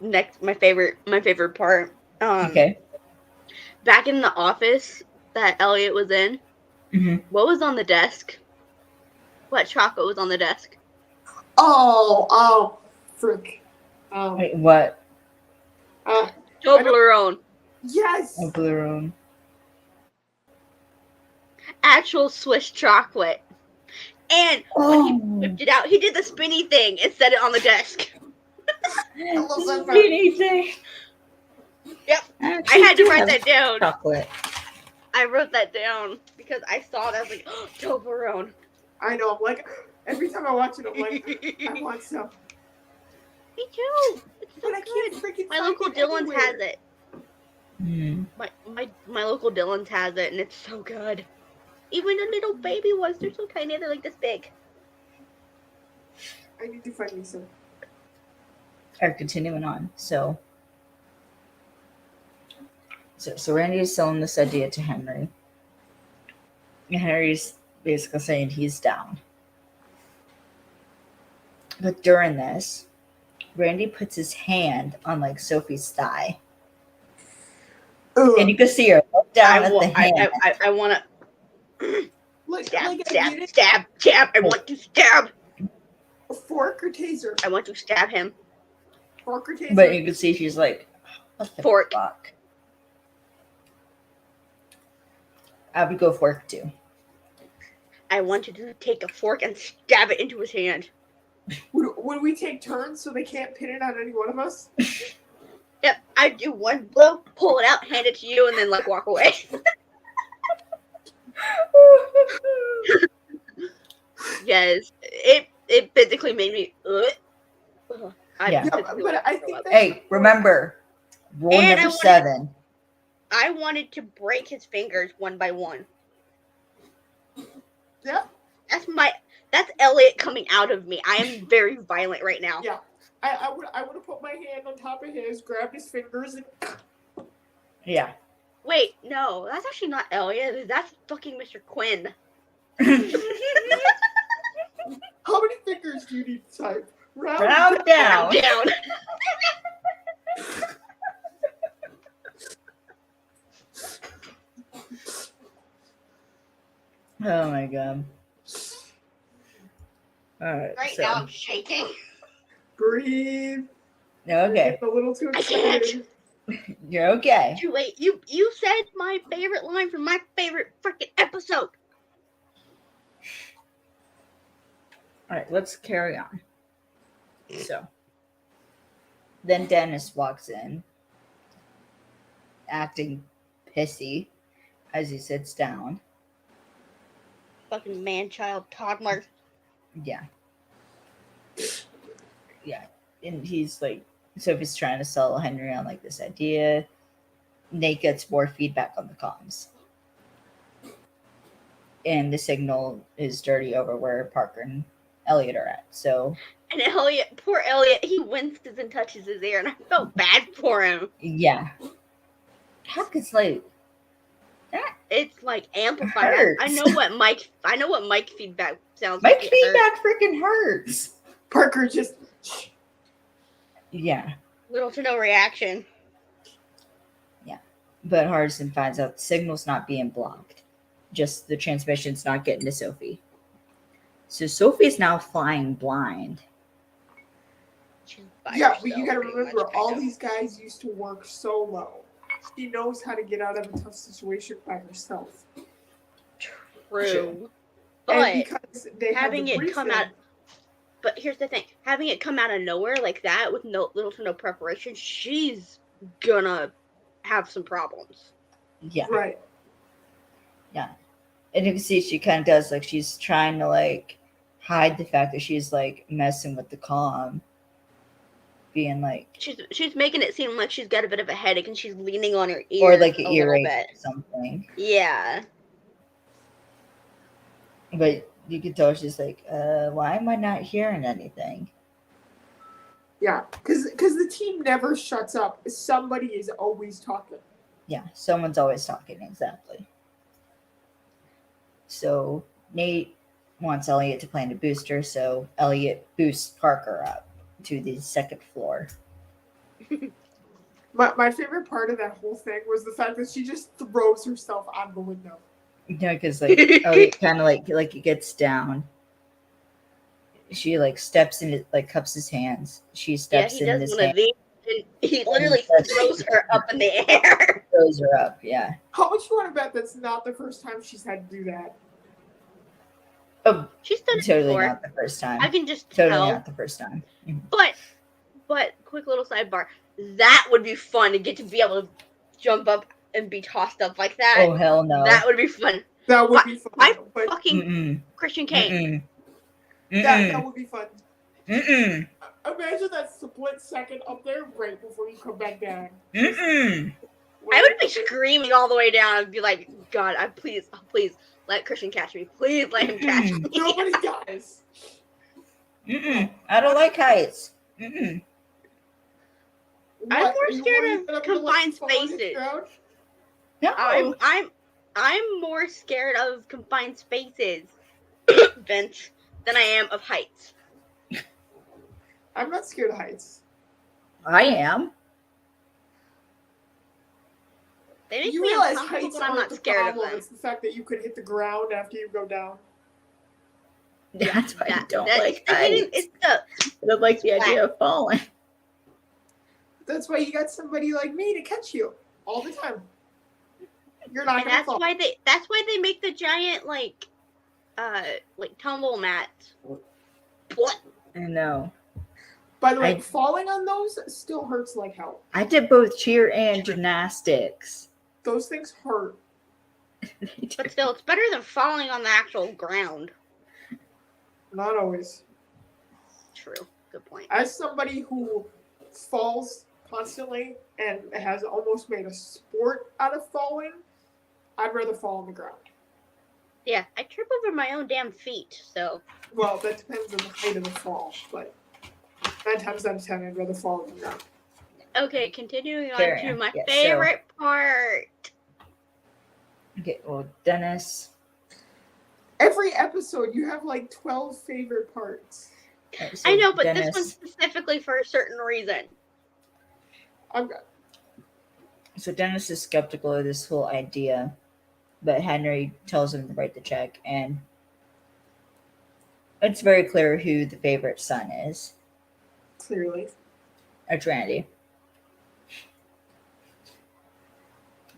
favorite part.
Okay.
Back in the office that Elliot was in,
Mm-hmm.
what was on the desk? What chocolate was on the desk?
Oh, frick.
Wait, what?
Toblerone.
Yes.
Oh, Blue
Actual Swiss chocolate. And when he whipped it out, he did the spinny thing and set it on the desk.
I love that part.
Anything.
Yep.
Actually,
I had to
do
write
have
that down.
Chocolate.
I wrote that down because I saw it. I was like, oh, Toblerone.
I know. I'm like, every time I watch it, I'm like, I want some.
Me too. It's so
But I can't
good.
freaking
My
find
local
it
Dylan's
anywhere.
has it.
Mm.
My local Dylan's has it, and it's so good. Even the little baby ones, they're so tiny. They're like this big.
I need to find me some.
Are continuing on. So Randy is selling this idea to Henry. And Henry's basically saying he's down. But during this, Randy puts his hand on like Sophie's thigh.
Ugh.
And you can see her look down at the hand.
I want to
Like,
stab,
I
stab,
get it.
stab, stab. I want to stab.
A fork or taser?
I want to stab him.
Fork or taser?
But you can see she's like, what the
Fork.
fuck? I would go fork too.
I want you to take a fork and stab it into his hand.
Would we take turns so they can't pin it on any one of us?
Yep, I do one blow, pull it out, hand it to you, and then like walk away. Yes, it physically made me.
Yeah.
But I think that
Hey, remember, rule
And
number 7.
I wanted to break his fingers one by one.
Yeah.
That's Elliot coming out of me. I am very violent right now.
Yeah. I would have put my hand on top of his, grabbed his fingers, and
Yeah.
Wait, no, that's actually not Elliot. That's fucking Mr. Quinn.
how many fingers do you need to type?
Round down.
Down.
Oh my god. Alright.
Right
so,
now I'm shaking.
Breathe.
Okay.
You're getting a little too
I can't.
excited.
You're okay.
Too late. You said my favorite line from my favorite freaking episode.
Alright, let's carry on. So then Dennis walks in, acting pissy as he sits down.
Fucking man-child toddler.
Yeah. Yeah. And he's like, Sophie's trying to sell Henry on like this idea. Nate gets more feedback on the comms. And the signal is dirty over where Parker and Elliot are at. So
And Elliot, poor Elliot, he winces and touches his ear, and I felt bad for him.
yeah. Heck, it's like that.
It's like amplified.
Hurts.
I know what Mike feedback sounds
My
like. It hurts.
feedback freaking hurts.
Parker just.
Yeah.
Little to no reaction.
But Hardison finds out the signal's not being blocked. Just the transmission's not getting to Sophie. So Sophie's now flying blind.
She's by
Yeah, but you
herself,
gotta
pretty
remember,
much, kind
all
of.
these guys used to work solo. She knows how to get out of a tough situation by herself.
True.
And
But
because they had
having
the
it come
briefing-
out, But here's the thing: having it come out of nowhere like that with little to no preparation, she's gonna have some problems.
Yeah.
Right.
Yeah. And you can see she kind of does, like, she's trying to, like, hide the fact that she's, like, messing with the comm. Being, like...
She's making it seem like she's got a bit of a headache and she's leaning on her ear.
Or, like, an
a little
earache
bit.
or something.
Yeah.
But you can tell she's like, why am I not hearing anything?
Yeah, because the team never shuts up. Somebody is always talking.
Yeah, someone's always talking, exactly. So Nate wants Elliot to plant a booster, so Elliot boosts Parker up to the second floor.
My favorite part of that whole thing was the fact that she just throws herself out the window.
Yeah, because, like, Elliot kind of, like, he gets down. She, like, steps in it, like, cups his hands. She steps in his hand.
And he literally throws her up in the air.
Throws her up, yeah.
How much you want to bet that's not the first time she's had to do that?
Oh,
She's done it
totally
before.
not the first time.
I can just
Totally
tell.
not the first time.
But quick little sidebar. That would be fun to get to be able to jump up and be tossed up like that.
Oh, hell no.
That would be fun.
That would be fun. But
Fucking Christian Kane.
that would be fun.
Mm-mm.
Imagine that split second up there right before you come back down.
Mm-mm.
I would be screaming all the way down and be like, God, please let Christian catch me. Please let him catch me.
Nobody dies.
Mm-mm. I don't like heights. Mm-mm.
I'm more scared of confined spaces.
No.
I'm more scared of confined spaces, Vince, than I am of heights.
I'm not scared of heights.
I am.
They make
You
me
realize
uncomfortable,
heights
but I'm
aren't
not
the
scared of
problem.
them.
It's the fact that you could hit the ground after you go down.
That's why I don't like heights.
It's the
I don't like the idea of falling.
That's why you got somebody like me to catch you all the time. You're not
and
gonna
that's
fall.
why they make the giant like tumble mats. What?
I know.
By the way, falling on those still hurts like hell.
I did both cheer and gymnastics.
Those things hurt.
But still, it's better than falling on the actual ground.
Not always.
True. Good point.
As somebody who falls constantly and has almost made a sport out of falling, I'd rather fall on the ground.
Yeah, I trip over my own damn feet, so.
Well, that depends on the height of the fall, but 9 times out of 10, I'd rather fall on the ground.
Okay, continuing on
Carry
to
on.
my
Yeah,
favorite part.
Okay, well, Dennis.
Every episode, you have like 12 favorite parts.
Right, so
I know, but
Dennis,
this one's specifically for a certain reason.
So Dennis is skeptical of this whole idea, but Henry tells him to write the check, and it's very clear who the favorite son is.
Clearly.
It's Randy.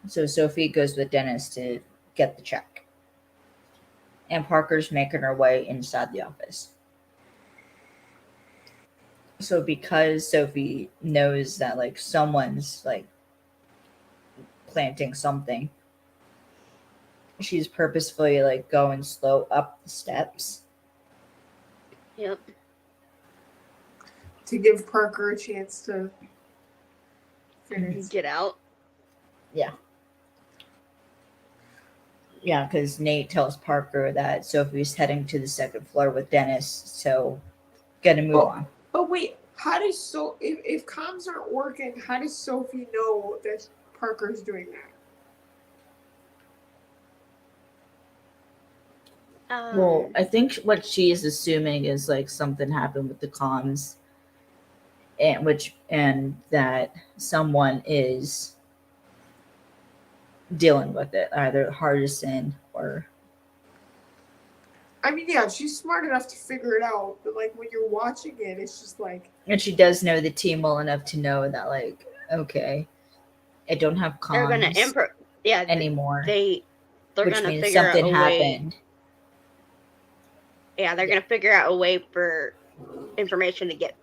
So Sophie goes with Dennis to get the check. And Parker's making her way inside the office. So because Sophie knows that, like, someone's, like, planting something, she's purposefully, like, going slow up the steps.
Yep.
To give Parker a chance to finish.
Get out.
Yeah. Yeah, because Nate tells Parker that Sophie's heading to the second floor with Dennis, so gotta move on.
But wait, how does if comms aren't working, how does Sophie know that Parker's doing that?
Well, I think what she is assuming is, like, something happened with the comms, and that someone is dealing with it, either Hardison or.
I mean, yeah, she's smart enough to figure it out, but like when you're watching it, it's just like.
And she does know the team well enough to know that, like, okay, I don't have comms.
They're gonna
anymore.
They're
which
gonna
means
figure
something
out a way.
happened.
Yeah, they're gonna figure out a way for information to get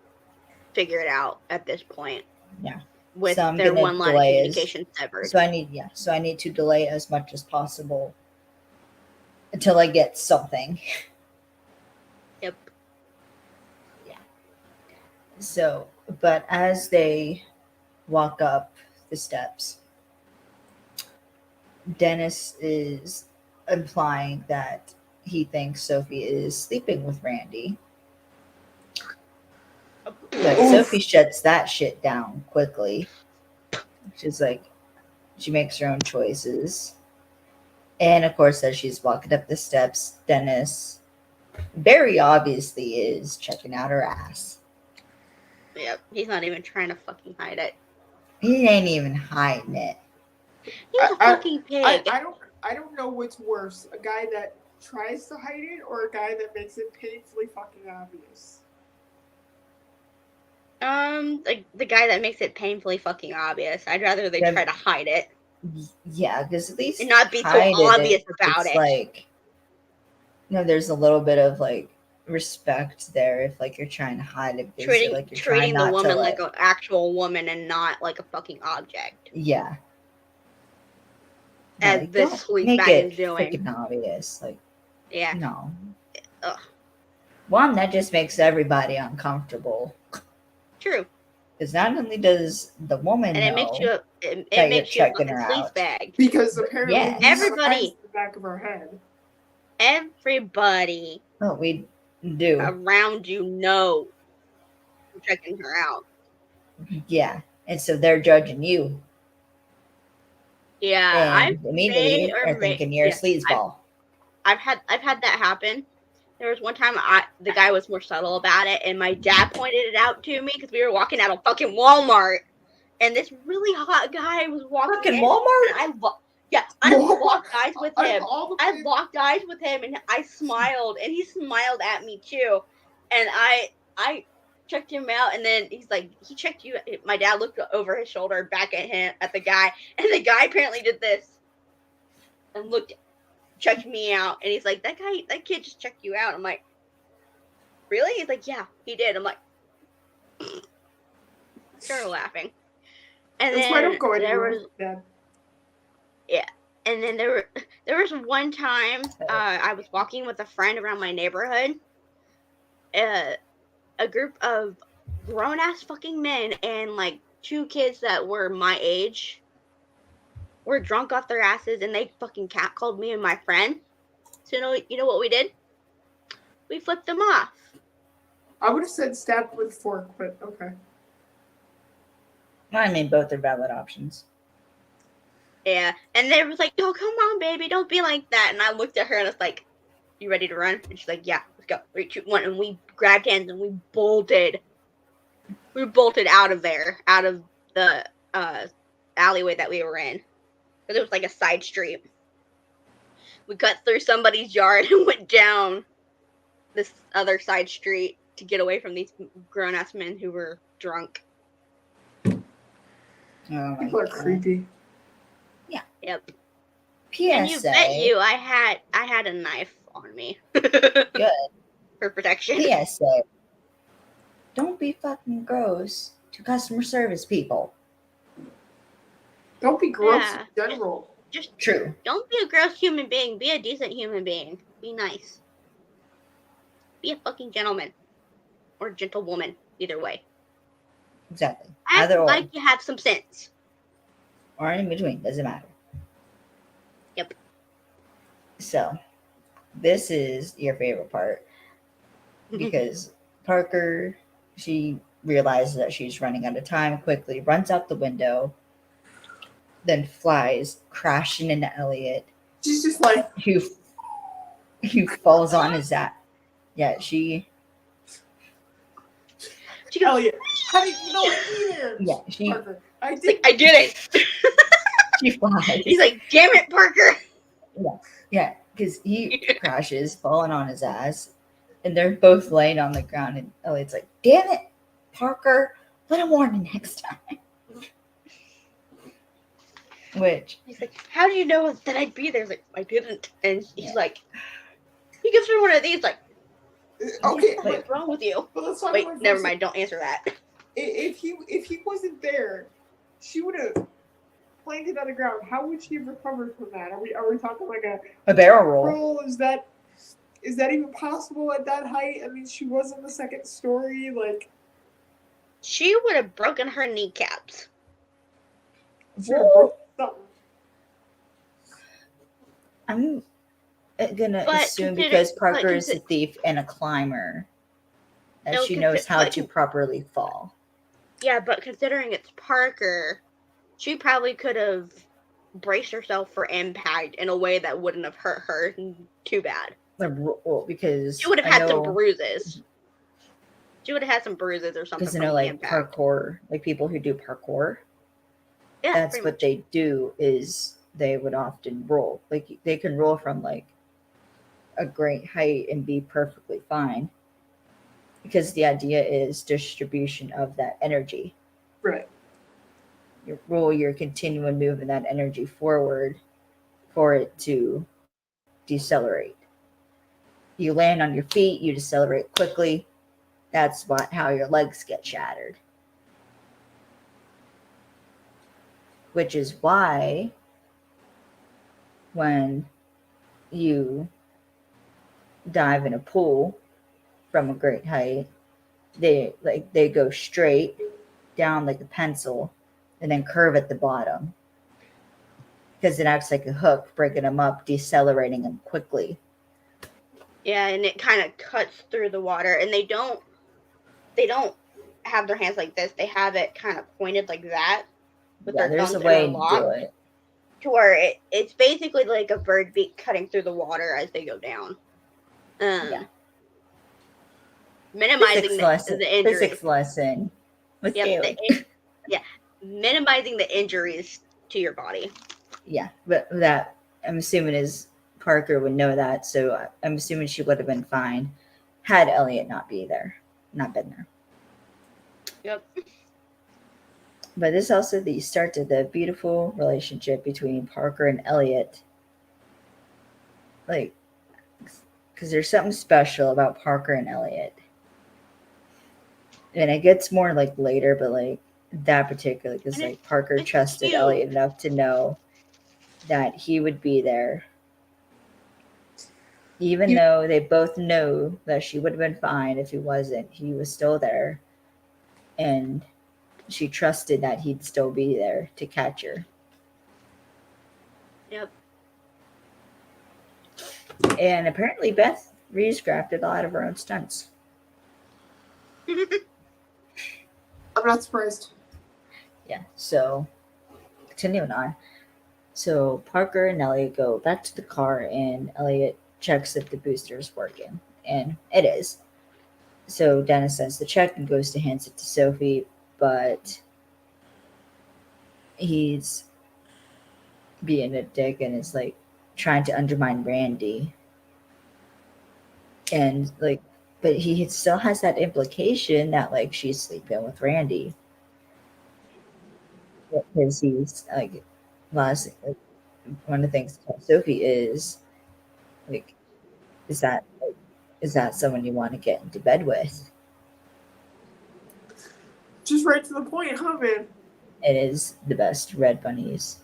figured out at this point.
Yeah.
With
So I'm
their
gonna
one line of
delay
communication severed.
So I need to delay as much as possible until I get something.
Yep.
So, but as they walk up the steps, Dennis is implying that he thinks Sophie is sleeping with Randy. But Sophie shuts that shit down quickly. She's like, she makes her own choices. And of course, as she's walking up the steps, Dennis very obviously is checking out her ass.
Yep. He's not even trying to fucking hide it.
He ain't even hiding it.
He's a fucking pig.
I don't know what's worse, a guy that tries to hide it or a guy that makes it painfully fucking obvious.
The guy that makes it painfully fucking obvious. I'd rather they try to hide it.
Yeah, because at least
and not be so obvious about it.
Like, there's a little bit of like respect there if like you're trying to hide it.
Treating the woman like an actual woman and not like a fucking object.
Yeah.
As
like,
this sleazebag is doing.
Freaking obvious. Like,
yeah.
No.
Ugh.
One, that just makes everybody uncomfortable.
True.
Because not only does the woman
and it
know
makes you a fucking sleazebag.
Because apparently
everybody
the back of her head.
Everybody
we do
around you know you're checking her out.
Yeah. And so they're judging you.
Yeah.
And immediately are thinking you're a sleazeball.
I've had that happen. There was one time the guy was more subtle about it, and my dad pointed it out to me because we were walking out of fucking Walmart, and this really hot guy was walking.
Fucking Walmart?
I locked eyes with him. I locked eyes with him, and I smiled, and he smiled at me too, and I checked him out, and then he's like, he checked you. My dad looked over his shoulder back at him, at the guy, and the guy apparently did this and checked me out, and he's like, that kid just checked you out. I'm like, really? He's like, yeah, he did. I'm like, started laughing. And
That's
then
why I don't go anywhere.
Yeah. And then there was one time I was walking with a friend around my neighborhood. A group of grown ass fucking men and like 2 kids that were my age were drunk off their asses, and they fucking catcalled me and my friend. So you know what we did? We flipped them off.
I would have said stabbed with a fork, but okay.
I mean, both are valid options.
Yeah, and they were like, "Oh, come on, baby, don't be like that." And I looked at her and I was like, "You ready to run?" And she's like, "Yeah, let's go. 3, 2, 1." And we grabbed hands and we bolted. We bolted out of there, out of the alleyway that we were in. Because it was like a side street. We cut through somebody's yard and went down this other side street to get away from these grown-ass men who were drunk.
People are creepy.
Yeah.
Yep.
PSA.
And you bet you I had a knife on me.
Good.
For protection.
PSA. Don't be fucking gross to customer service people.
Don't be gross in general.
Just
true.
Don't be a gross human being. Be a decent human being. Be nice. Be a fucking gentleman. Or gentlewoman. Either way.
Exactly.
Act like you have some sense.
Or in between. Doesn't matter.
Yep.
So, this is your favorite part. Because Parker, she realizes that she's running out of time, quickly runs out the window, then flies crashing into Elliot.
She's just like,
who falls on his ass. Yeah, she
goes,
Elliot, how did you know it?
Yeah,
Parker, I did
it.
She flies.
He's like, damn it, Parker.
Yeah, because he crashes, falling on his ass, and they're both laying on the ground, and Elliot's like, damn it, Parker, let him warn you next time. Which
he's like, how do you know that I'd be there? He's like, I didn't. And he's like, he gives her one of these, like,
Okay,
What's wrong with you?
but let's talk
Wait,
about
never mind. Don't answer that.
If he wasn't there, she would have planted on the ground. How would she have recovered from that? Are we talking like
A barrel roll.
roll? Is that even possible at that height? I mean, she was in the second story. Like,
She would have broken her kneecaps.
she would have broken something.
I'm gonna
But
assume
consider-
because
but
Parker is a
consi-
thief and a climber, that
No,
she
consi-
knows how
but
to
con-
properly fall.
Yeah, but considering it's Parker, she probably could have braced herself for impact in a way that wouldn't have hurt her too bad.
Well, because
She would have
I
had some
know-
bruises. She would have had some bruises or something
Because
from
you know,
the
like
impact.
parkour, like people who do parkour,
Yeah,
that's
pretty
what
much.
they do. Is they would often roll. Like they can roll from like a great height and be perfectly fine. Because the idea is distribution of that energy.
Right.
You roll, you're continuing moving that energy forward for it to decelerate. You land on your feet, you decelerate quickly. That's how your legs get shattered. Which is why when you dive in a pool from a great height, they go straight down like a pencil and then curve at the bottom because it acts like a hook, breaking them up, decelerating them quickly.
Yeah, and it kind of cuts through the water, and they don't have their hands like this. They have it kind of pointed like that with their
there's
thumbs
a way to do
interlocked,
it.
to where it's basically like a bird beak cutting through the water as they go down.
Yeah.
Minimizing the injuries.
Physics lesson with Kaylee.
Minimizing the injuries to your body.
Yeah, but that I'm assuming is Parker would know that, so I'm assuming she would have been fine had Elliot not been there.
Yep.
But this is also the start to the beautiful relationship between Parker and Elliot. Like, because there's something special about Parker and Elliot. And it gets more like later, but like that particular, because like Parker
it's
trusted
cute.
Elliot enough to know that he would be there. Even though they both know that she would have been fine if he wasn't, he was still there. And she trusted that he'd still be there to catch her.
Yep.
And apparently Beth re-scrapped a lot of her own stunts.
I'm not surprised.
Yeah, so continuing on. So Parker and Elliot go back to the car and Elliot checks if the booster is working. And it is. So Dennis sends the check and goes to hands it to Sophie, but he's being a dick and is like trying to undermine Randy. And like, but he still has that implication that like she's sleeping with Randy. Because he's like, one of the things Sophie is like, is that someone you want to get into bed with?
Just right to the point, huh, man?
It is the best red bunnies.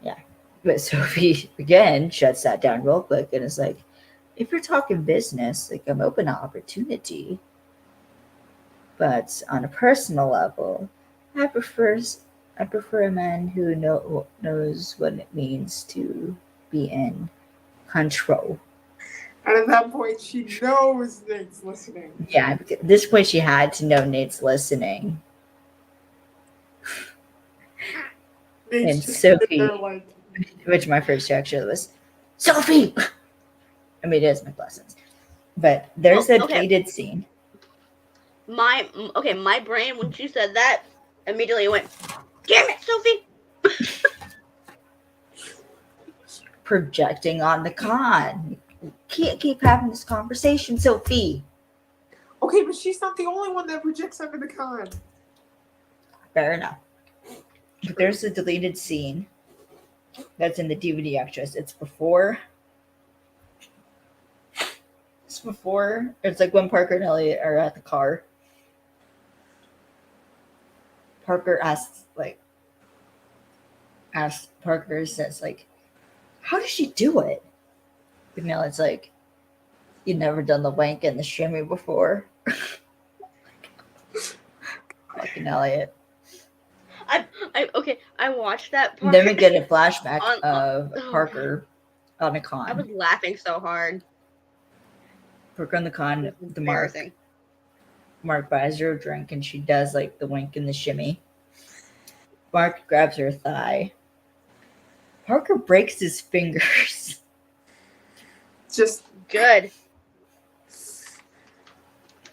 Yeah. But Sophie again shuts that down real quick and is like, if you're talking business, like I'm open to opportunity. But on a personal level, I prefer a man who knows what it means to be in control.
And at that point, she knows Nate's listening.
Yeah, at this point she had to know Nate's listening.
Nate's
And
just
Sophie,
sitting there like,
which my first reaction was, Sophie! I mean, it is my lessons. But there's a deleted scene.
My brain, when she said that, immediately went, damn it, Sophie!
Projecting on the con. You can't keep having this conversation, Sophie.
okay, but she's not the only one that projects under the con.
Fair enough. But there's a deleted scene that's in the DVD extras. It's before It's before. It's like when Parker and Elliot are at the car. Parker asks Parker says like, how does she do it? And Elliot's like, you never done the wank and the shimmy before. Fucking Elliot.
I watched that part.
Then we get a flashback
On-
of
oh,
Parker on a con.
I was laughing so hard.
Parker on the con,
It was
the Mark.
embarrassing.
Mark buys her a drink and she does like the wink and the shimmy. Mark grabs her thigh. Parker breaks his fingers.
Just
Good.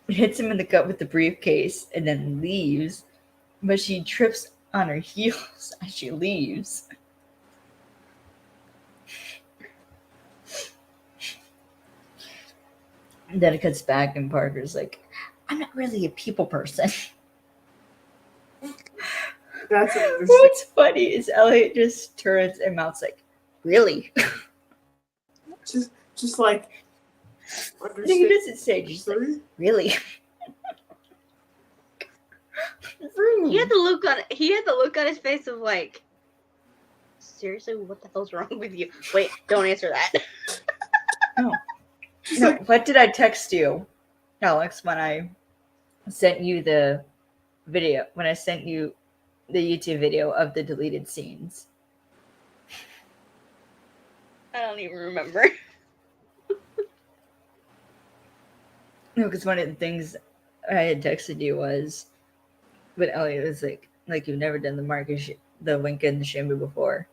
Hits him in the gut with the briefcase and then leaves. But she trips on her heels as she leaves. And then it cuts back and Parker's like, I'm not really a people person.
that's interesting.
What's funny is Elliot just turns and mouths like, really?
Just like
I think he doesn't say, just like,
Sorry?
really?
He had the look on his face of like, seriously, what the hell's wrong with you? Wait, don't answer that.
Just
No,
like,
what did I text you, Alex, when I sent you the video, when I sent you the YouTube video of the deleted scenes?
I don't even remember.
No, because one of the things I had texted you was, but Elliot was like you've never done the wink and the shimmy before,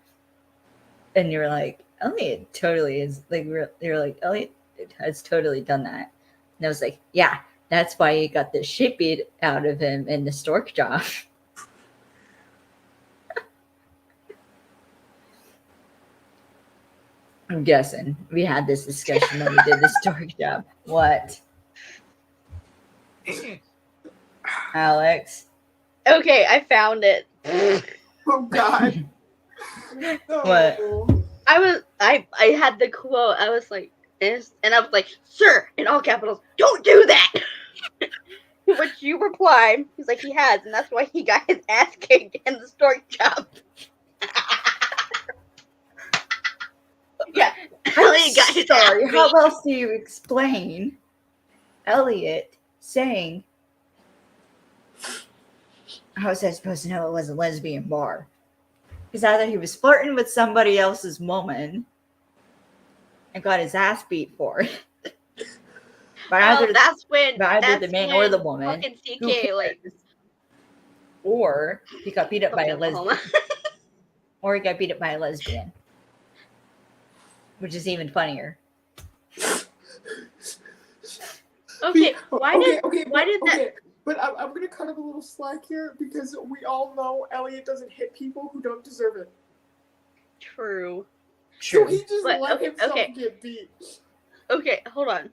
and you were like, Elliot totally is like, you're like, Elliot has totally done that, and I was like, yeah, that's why he got the shit beat out of him in the stork job. I'm guessing we had this discussion when we did the stork job. What, Alex?
Okay, I found it.
oh God.
What?
No.
I had the quote. I was like, and I was like, sir, in all capitals, don't do that. Which you replied, he's like, he has, and that's why he got his ass kicked in the stork job. Yeah, Elliot got his ass
Sorry,
beat.
how else do you explain Elliot saying, how was I supposed to know it was a lesbian bar? Because either he was flirting with somebody else's woman and got his ass beat for it. By either,
That's when
the man or the woman.
fucking
Who
CK
cares?
like
Or he got beat up by a
fucking
lesbian.
Oklahoma.
Or he got beat up by a lesbian. Which is even funnier.
Okay, why did that?
Okay. But I'm gonna cut him a little slack here because we all know Elliot doesn't hit people who don't deserve it.
True.
So he just
But,
let
okay,
himself
okay.
get beat.
Okay, hold on.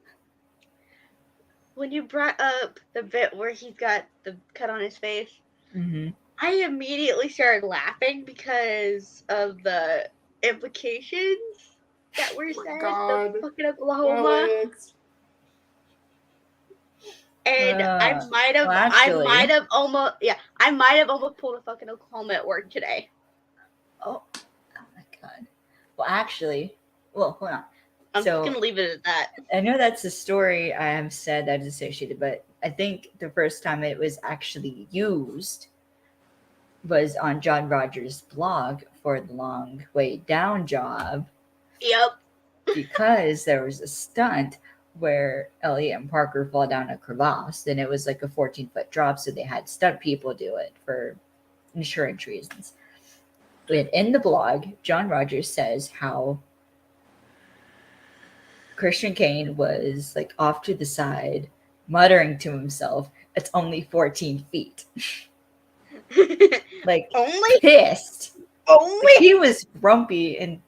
When you brought up the bit where he's got the cut on his face,
Mm-hmm.
I immediately started laughing because of the implications that were
Oh my
said.
God.
The fucking Oklahoma.
Alex.
And I might have almost pulled a fucking Oklahoma at work today.
Oh my God. Well, actually, hold on.
I'm just gonna leave it at that.
I know that's a story I have said that is associated, but I think the first time it was actually used was on John Rogers' blog for the Long Way Down job.
Yep.
Because there was a stunt where Elliot and Parker fall down a crevasse, and it was like a 14-foot drop, so they had stunt people do it for insurance reasons. And in the blog, John Rogers says how Christian Kane was like off to the side, muttering to himself, "It's only 14 feet." Like
Only?
pissed.
Only?
He was grumpy and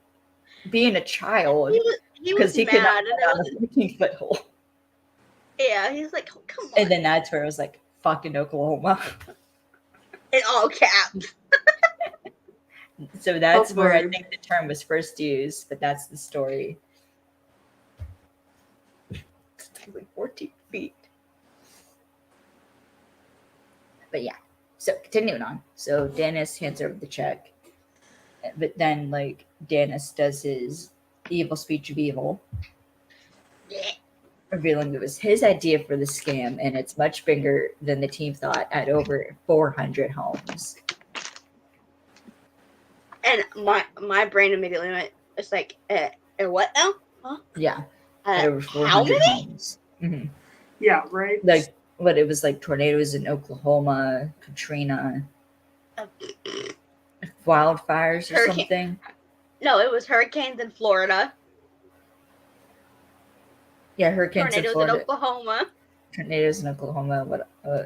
being a child
He was
he could not
mad.
get out of a 14-foot hole.
Yeah, he was like, oh, come on.
And then that's where it was like, fucking Oklahoma.
In all caps.
So that's where I
fine.
think the term was first used, but that's the story. He's like 14 feet. But yeah. So continuing on. So Dennis hands over the check. But then like Dennis does his evil speech of evil,
Yeah.
revealing it was his idea for the scam, and it's much bigger than the team thought at over 400 homes.
And my brain immediately went, it's like, what now? Huh?
Yeah, at over
How
400
many?
homes. Mm-hmm.
Yeah, right.
Like what it was like tornadoes in Oklahoma, Katrina, wildfires or
Hurricane.
something.
No, it was hurricanes in Florida.
Yeah, hurricanes in
Tornadoes in
Florida,
Oklahoma.
tornadoes in Oklahoma. What?
I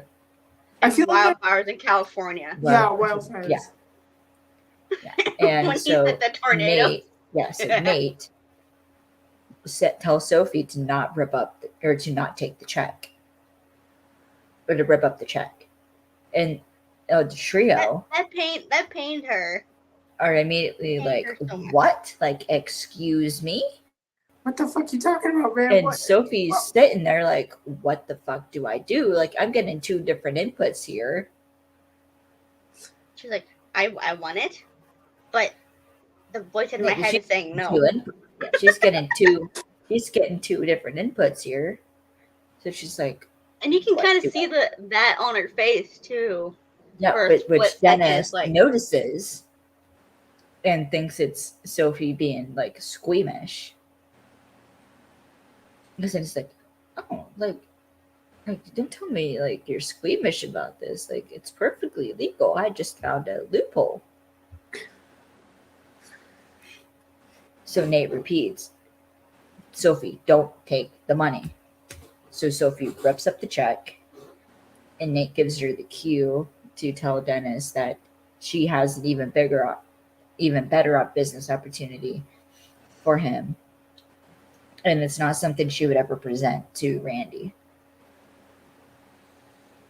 And
feel like
wildfires in California.
wildfires.
Yeah. And
When he
so
said the tornado.
Nate tell Sophie to not rip up or to not take the check, or to rip up the check, and the trio
that pained her.
are immediately like,
her so much.
"What? Like, excuse me?"
What the fuck you talking about, man?
And
What?
Sophie's sitting there like, "What the fuck do I do? Like, I'm getting two different inputs here."
She's like, I want it, but the voice in my
Yeah,
head is saying no.
Yeah, she's getting two. She's getting two different inputs here. So she's like,
And you can
what
kind
do
of see that on her face too.
yeah,
for a
which
split second,
Dennis
it's like-
notices and thinks it's Sophie being like squeamish. Because it's like, oh, like don't tell me like you're squeamish about this. Like, it's perfectly legal. I just found a loophole. So Nate repeats, Sophie, don't take the money. So Sophie rips up the check, and Nate gives her the cue to tell Dennis that she has an even better business opportunity for him. And it's not something she would ever present to Randy.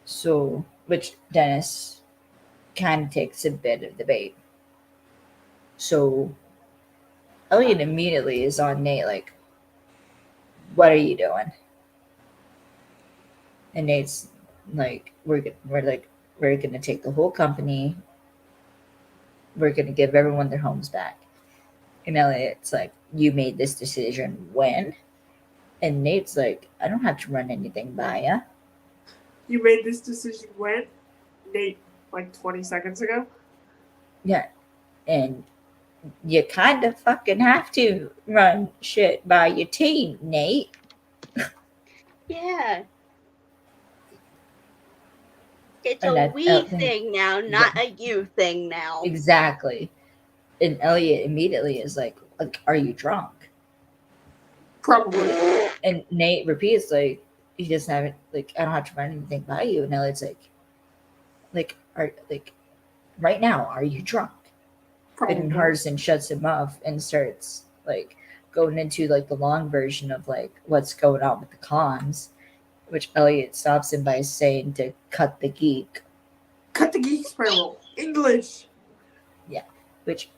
So, which Dennis kind of takes a bit of the bait. So Elliot immediately is on Nate like, what are you doing? And Nate's like, we're gonna take the whole company. We're gonna give everyone their homes back. And Elliot's like, you made this decision when? And Nate's like, I don't have to run anything by ya.
You made this decision when? Nate, like 20 seconds ago?
Yeah. And you kind of fucking have to run shit by your team, Nate.
Yeah. It's
And
a
that-
we thing now, not a you thing now.
Exactly. And Elliot immediately is like, are you drunk?
Probably.
And Nate repeats, like, he doesn't have it, like, I don't have to run anything by you. And Elliot's like, right now, are you drunk?
Probably.
And Hardison shuts him off and starts, like, going into, like, the long version of, like, what's going on with the cons, which Elliot stops him by saying to cut the geek.
Cut the geek spiral. English.
Which,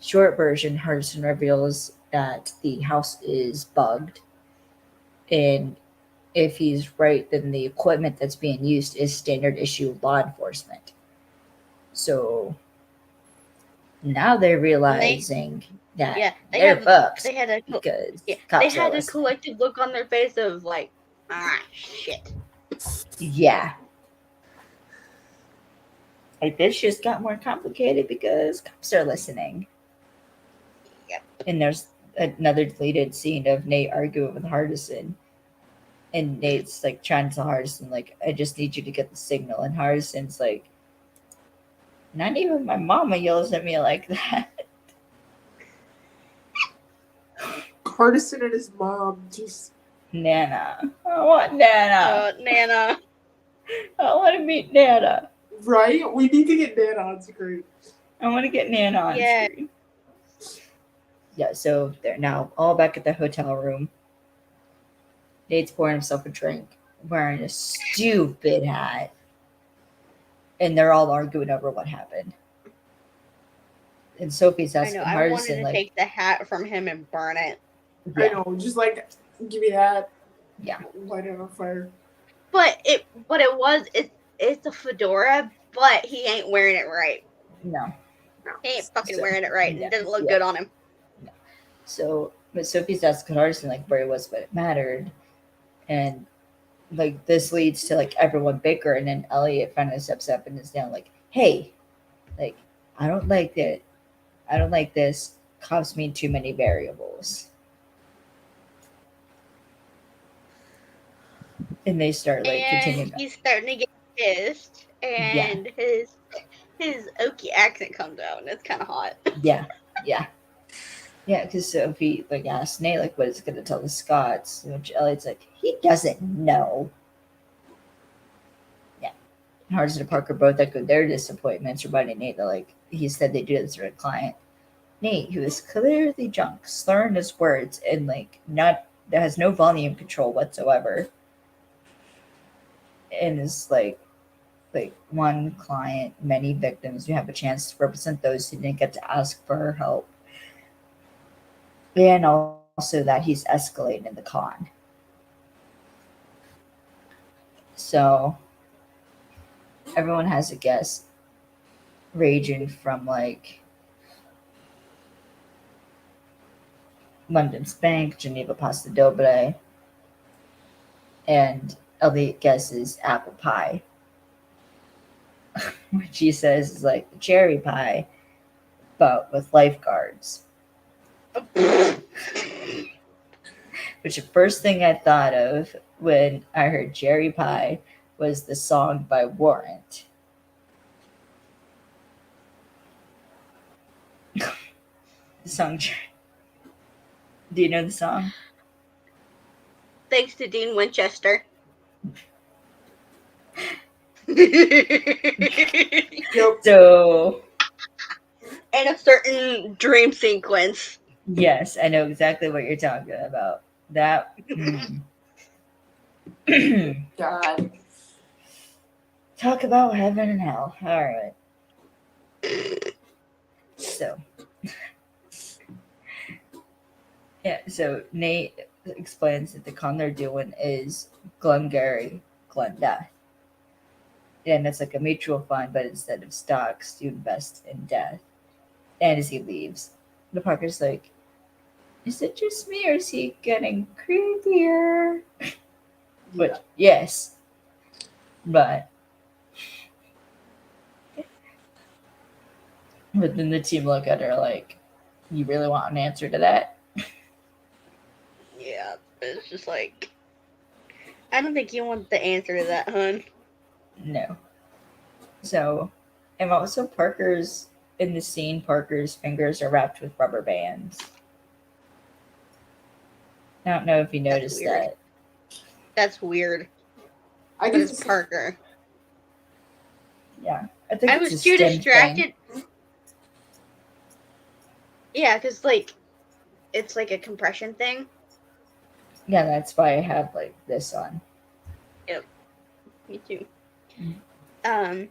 short version, Hardison reveals that the house is bugged. And if he's right, then the equipment that's being used is standard issue law enforcement. So now they're realizing that they're fucked.
They had a
because
they
cops
had
are
a
listening.
collective look on their face of like, shit.
Yeah. Like, this just got more complicated because cops are listening.
Yep.
And there's another deleted scene of Nate arguing with Hardison. And Nate's like trying to tell Hardison, like, I just need you to get the signal. And Hardison's like, not even my mama yells at me like that.
Hardison and his mom just.
Nana. I want Nana.
Nana.
I want to meet Nana.
Right? We need to get Nana on screen.
I want to get Nana on screen. Yeah, so they're now all back at the hotel room. Nate's pouring himself a drink, wearing a stupid hat. And they're all arguing over what happened. And Sophie's asking
I wanted
Hardison,
to
like,
take the hat from him and burn it.
yeah.
I know, just like, give me that.
Yeah.
light it on fire.
But it's a fedora, but he ain't wearing it right.
No.
He ain't fucking
So,
wearing it right, and
yeah,
it doesn't look
yeah.
good on him.
So, but Sophie's asking Hardison like where he was, but it mattered, and like this leads to like everyone bicker, and then Elliot finally steps up and is down like, "Hey, like I don't like that. I don't like this. Cops mean too many variables." And they start like
And
continuing.
he's starting to get pissed,
Yeah,
and his Okie accent comes out, and it's kind of hot.
yeah, yeah. Yeah, because Sophie like asked Nate like what is he gonna tell the Scots, which Elliot's like he doesn't know. Yeah, and Hardison and Parker both echoed their disappointments, reminding Nate that like he said they do this to a client. Nate, who is clearly drunk, slurring his words and like not that has no volume control whatsoever, and is like one client, many victims. You have a chance to represent those who didn't get to ask for help, and also that he's escalating the con. So everyone has a guess ranging from like London's Bank, Geneva Pasta Doble, and Elliot guesses apple pie, which he says is like the cherry pie, but with lifeguards. Which the first thing I thought of when I heard cherry pie was the song by Warrant. The song. Do you know the song?
Thanks to Dean Winchester.
Yep.
So
And a certain dream sequence.
yes, I know exactly what you're talking about. That.
God.
Talk about heaven and hell. All right. So. Yeah, so Nate explains that the con they're doing is Glengarry Death. And it's like a mutual fund, but instead of stocks, you invest in death. And as he leaves, the Parker's like, is it just me or is he getting creepier? Which, yes. But then the team look at her like, you really want an answer to that?
Yeah, it's just like, I don't think you want the answer to that, hun.
No. So, and also Parker's, in the scene, Parker's fingers are wrapped with rubber bands. I don't know if you noticed that.
That's weird.
I
But
did
it's Parker.
Yeah. I think
I
it's
was
a
too
STEM
distracted.
thing.
Yeah, because, like, it's like a compression thing.
Yeah, that's why I have like this on.
Yep. Me too.
Mm.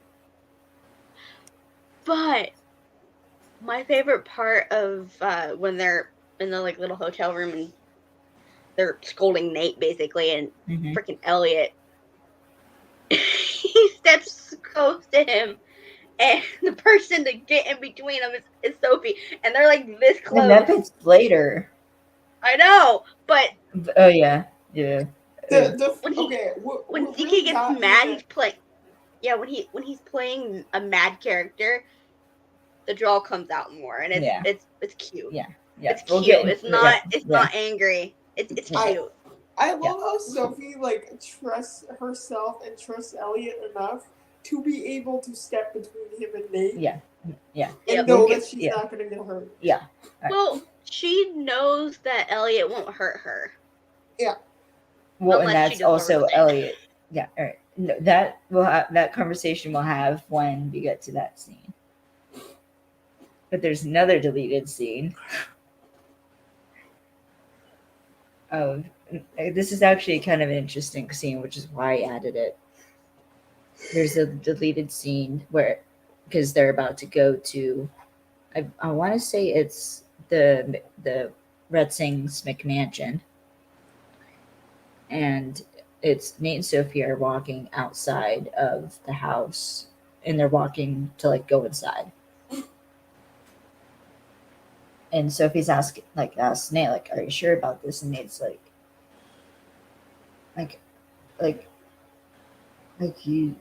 But my favorite part of when they're in the like little hotel room and they're scolding Nate basically, and freaking Elliot, he steps close to him, and the person to get in between them is Sophie, and they're like this close.
And that bit's later.
I know, but
oh yeah.
When DK gets mad, he's playing. Yeah, when he's playing a mad character, the draw comes out more, and it's cute.
Yeah.
It's cute. It's not angry. It's cute.
I love how Sophie like trusts herself and trusts Elliot enough to be able to step between him and Nate.
Yeah.
And know that she's not gonna get hurt.
Yeah.
Right. Well, she knows that Elliot won't hurt her.
Yeah.
Well, and that's also Elliot. Yeah. All right. No, that conversation we'll have when we get to that scene. But there's another deleted scene of this is actually kind of an interesting scene, which is why I added it. There's a deleted scene where, because they're about to go to, I want to say it's the Red Sings McMansion, and it's Nate and Sophie are walking outside of the house, and they're walking to like go inside. And Sophie's asks Nate, like, "Are you sure about this?" And Nate's like, like, like, you,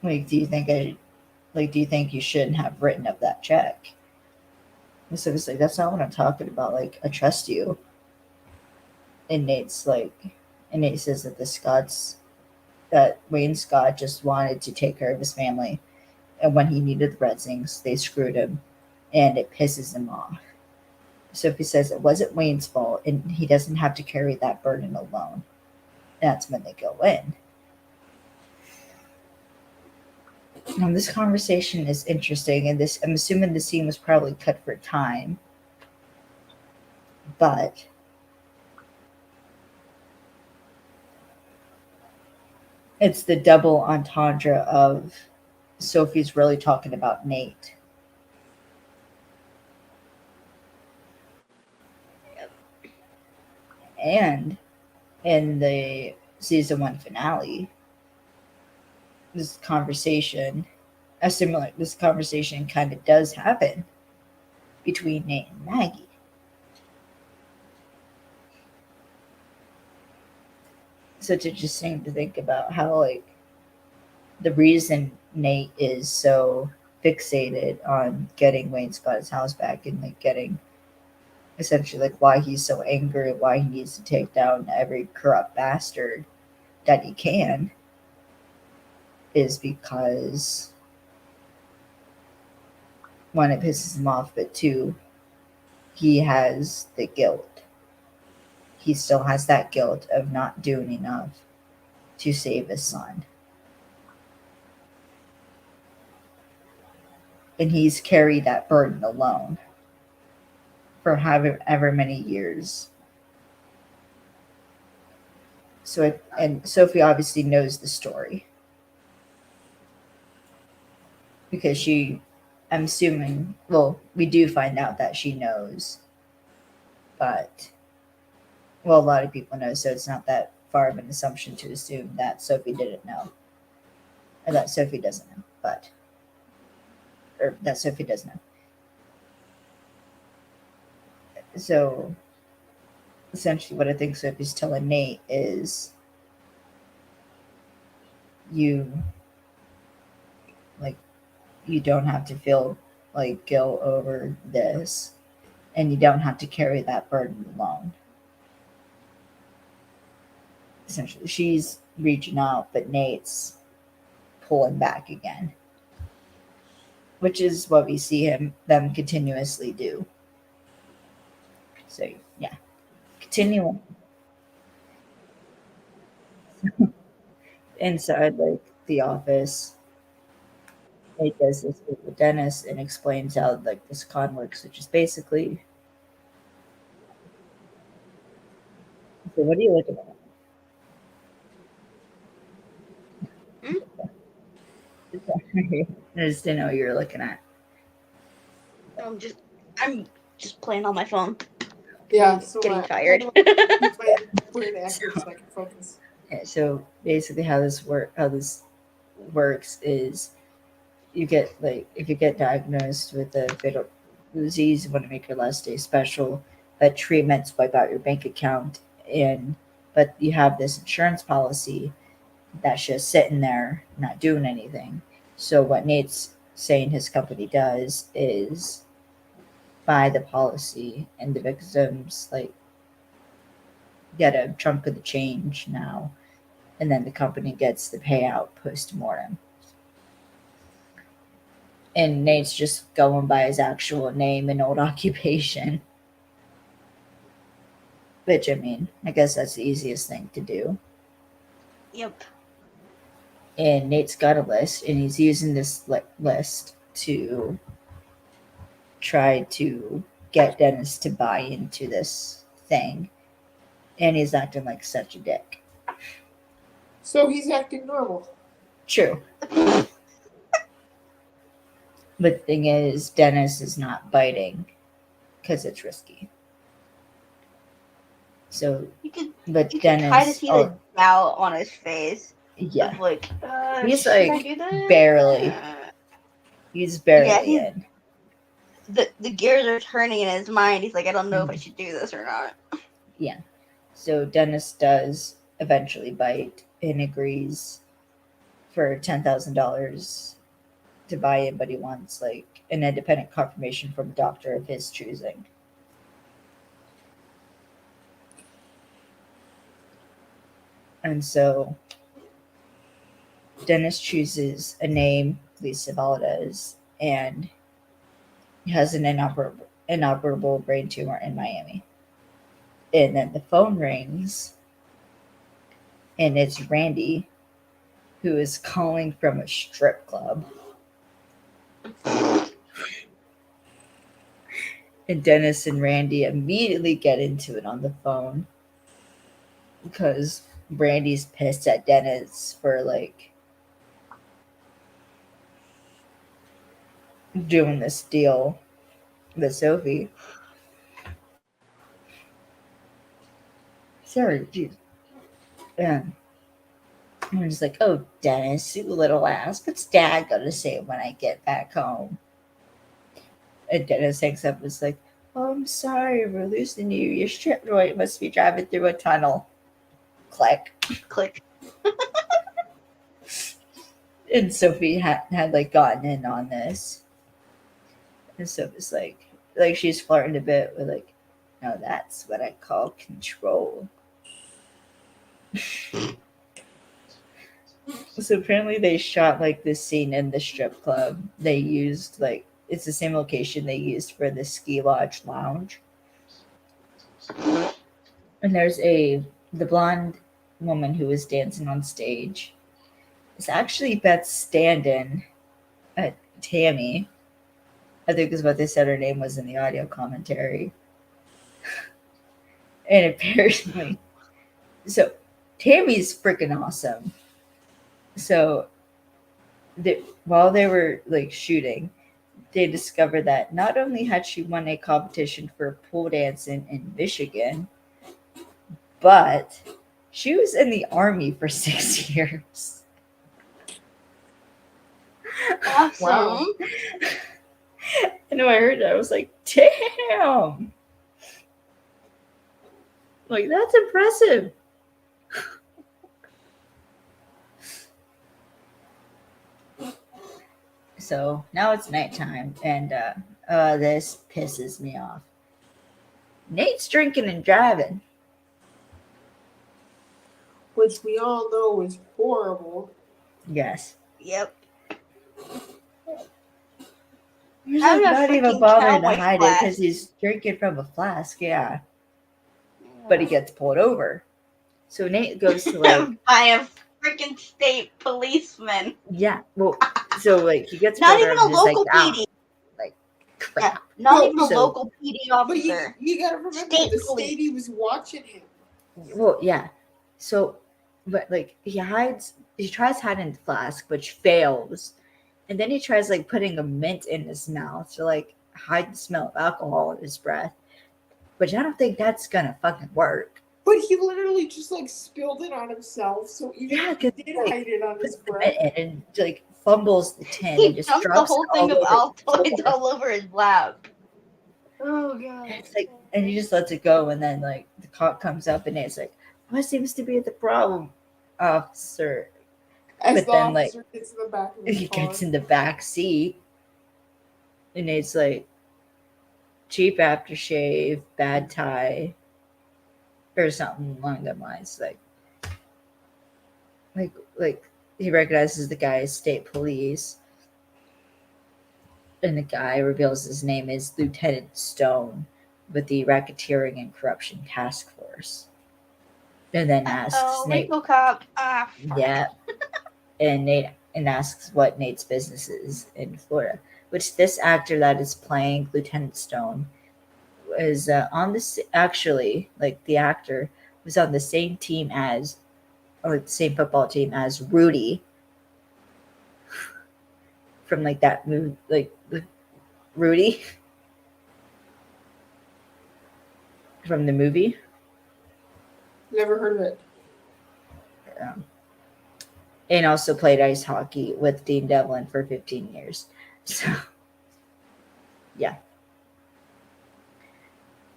like, do you think you shouldn't have written up that check? And Sophie's like, "That's not what I'm talking about. Like, I trust you." And Nate says that Wayne Scott just wanted to take care of his family, and when he needed the Redsings, they screwed him, and it pisses him off. Sophie says it wasn't Wayne's fault, and he doesn't have to carry that burden alone. That's when they go in. Now, this conversation is interesting, and I'm assuming the scene was probably cut for time, but it's the double entendre of Sophie's really talking about Nate. And in the season 1 finale, this conversation kind of does happen between Nate and Maggie. So it's interesting to think about how, like, the reason Nate is so fixated on getting Wayne Scott's house back, and like getting essentially like why he's so angry, why he needs to take down every corrupt bastard that he can, is because one, it pisses him off, but two, he has the guilt. He still has that guilt of not doing enough to save his son. And he's carried that burden alone for however many years. And Sophie obviously knows the story, because I'm assuming, well, we do find out that she knows, but, well, a lot of people know, so it's not that far of an assumption to assume that Sophie didn't know, or that Sophie doesn't know, or that Sophie does know. So essentially what I think Sophie's telling Nate is, you don't have to feel like guilt over this, and you don't have to carry that burden alone. Essentially, she's reaching out, but Nate's pulling back again, which is what we see them continuously do. So yeah, continuing inside like the office, Nate does this with Dennis and explains how like this con works, which is basically. So what are you looking at? I just didn't know what you were looking at.
I'm just playing on my phone.
Yeah, so
Getting tired.
Playing active so I can focus.
Yeah, so basically how this works is, you get like, if you get diagnosed with a fatal disease, you want to make your last day special, but treatments wipe out your bank account, but you have this insurance policy that's just sitting there not doing anything. So what Nate's saying his company does is buy the policy, and the victims like get a chunk of the change now, and then the company gets the payout post-mortem. And Nate's just going by his actual name and old occupation, which, I mean, I guess that's the easiest thing to do.
Yep.
And Nate's got a list, and he's using this list to try to get Dennis to buy into this thing, and he's acting like such a dick.
So he's acting normal.
True. But the thing is, Dennis is not biting because it's risky. So,
You could
but
you could kind of
Dennis,
see the doubt on his face
yeah,
of like,
he's
should I
like
do this?
barely, he's barely
Yeah,
in.
the gears are turning in his mind. He's like, I don't know if I
Mhm.
should do this or not.
Yeah. So Dennis does eventually bite and agrees for $10,000 to buy in, but he wants like an independent confirmation from a doctor of his choosing. And so Dennis chooses a name, Lisa Valdez, and he has an inoperable brain tumor in Miami. And then the phone rings, and it's Randy, who is calling from a strip club. And Dennis and Randy immediately get into it on the phone because Randy's pissed at Dennis for like doing this deal with Sophie. Sorry, geez. And I'm just like, oh, Dennis, you little ass. What's Dad gonna say when I get back home? And Dennis hangs up and is like, oh, I'm sorry, we're losing you. Your strip joint must be driving through a tunnel. Click.
Click.
And Sophie had like gotten in on this. And Sophie's like she's flirting a bit with like, no, that's what I call control. So apparently they shot like this scene in the strip club. They used like it's the same location they used for the ski lodge lounge. And there's the blonde woman who was dancing on stage. It's actually Beth Standen, Tammy. I think is what they said her name was in the audio commentary. And apparently, so Tammy's freaking awesome. So while they were like shooting, they discovered that not only had she won a competition for pole dancing in Michigan, but she was in the army for 6 years.
Awesome.
Wow.
I know I heard that. I was like, damn. Like, that's impressive. So now it's nighttime, and this pisses me off. Nate's drinking and driving.
Which we all know is horrible.
Yes.
Yep.
He's
I'm
like
a
not even
freaking
bothering to
cowboy
hide it because
flask.
he's drinking from a flask, yeah. But he gets pulled over. So Nate goes to like
by a freaking state policeman.
yeah, well, so like he gets
Not
pulled
even
over
a
and just like
local PD.
like
Yeah,
crap.
not
No,
even a
so-
local PD
But
officer.
you gotta remember
State
the
police.
state he was watching him.
Well, yeah. So, but like he tries hiding the flask, which fails, and then he tries like putting a mint in his mouth to like hide the smell of alcohol in his breath, which I don't think that's gonna fucking work.
But he literally just like spilled it on himself, so even
Yeah,
if he
'cause,
did
like,
hide it on his
Puts the
breath.
mint in and like fumbles the tin
He
and just
dumped the
drops
whole
it
thing of
all over the
Altoids
floor.
all over his lap. Oh god.
And it's like, and he just lets it go, and then like the cop comes up, and it's like, "What seems to be the problem, officer?"
As
But
the
then, like,
officer gets in the back of his
he
car.
gets in the back seat, and it's like cheap aftershave, bad tie, or something along that lines. Like he recognizes the guy as state police, and the guy reveals his name is Lieutenant Stone with the Racketeering and Corruption Task Force. And then asks Nate,
Rico cop. Ah, fuck.
yeah, and asks what Nate's business is in Florida. Which this actor that is playing Lieutenant Stone was on this actually like the actor was on the same team as or the same football team as Rudy from like that movie, like Rudy from the movie.
Never heard of it.
And also played ice hockey with Dean Devlin for 15 years. So, yeah.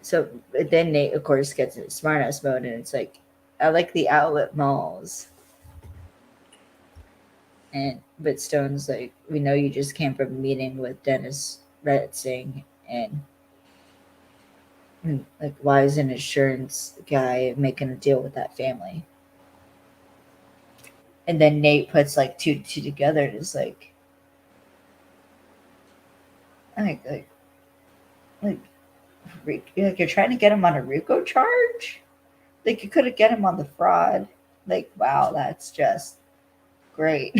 So then Nate, of course, gets in smartass mode, and it's like, I like the outlet malls. But Stone's like, we know you just came from a meeting with Dennis Retzing, and like, why is an insurance guy making a deal with that family? And then Nate puts like two together, and is like you're trying to get him on a RICO charge? Like, you could have get him on the fraud. Like, wow, that's just great.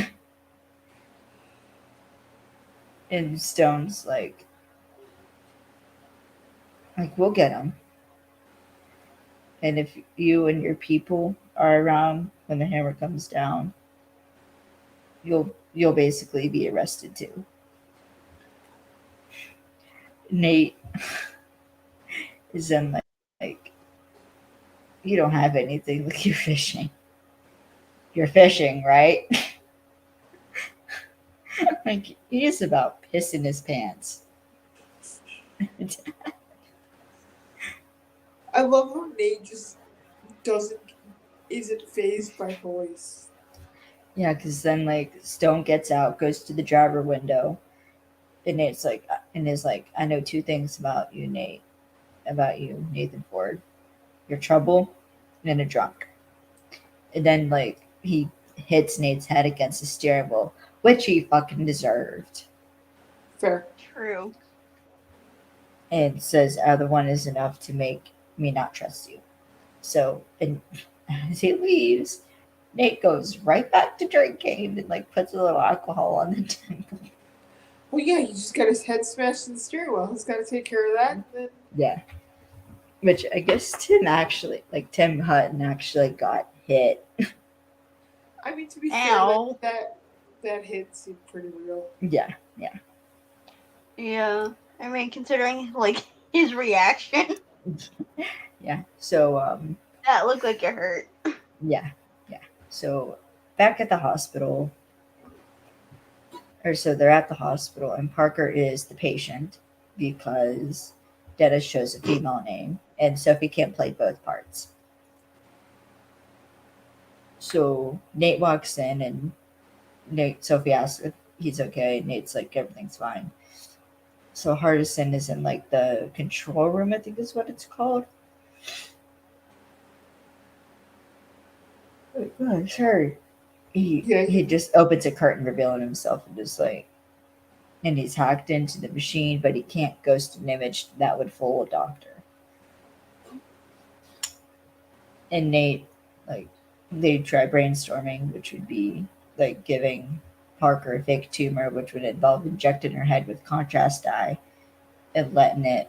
And Stone's like, we'll get him. And if you and your people are around when the hammer comes down, you'll basically be arrested too. Nate is then like, you don't have anything, like, you're fishing. You're fishing, right? Like, he's about pissing his pants.
I love how Nate just isn't fazed by police.
Yeah, because then like Stone gets out, goes to the driver window, and Nate's like, I know two things about you, Nate. About you, Nathan Ford. You're trouble and a drunk. And then like he hits Nate's head against the steering wheel, which he fucking deserved.
Fair.
True.
And says either one is enough to make me not trust you. So, and as he leaves, Nate goes right back to drinking and like puts a little alcohol on the table.
Well, yeah, he just got his head smashed in the steering wheel. He's got to take care of that. Then...
Yeah. Which I guess Tim Hutton actually got hit.
I mean, to be
Ow.
fair, that hit seemed pretty real.
Yeah.
Yeah. I mean, considering like his reaction,
Yeah. So
that looked like it hurt.
yeah. So back at the hospital, so they're at the hospital, and Parker is the patient because Dennis chose a female name, and Sophie can't play both parts. So Nate walks in, and Sophie asks if he's okay. Nate's like, everything's fine. So Hardison is in like the control room, I think is what it's called. Oh, sorry. He just opens a curtain, revealing himself, and just like, and he's hacked into the machine, but he can't ghost an image that would fool a doctor. And Nate, like, they try brainstorming, which would be like giving Parker a fake tumor, which would involve injecting her head with contrast dye and letting it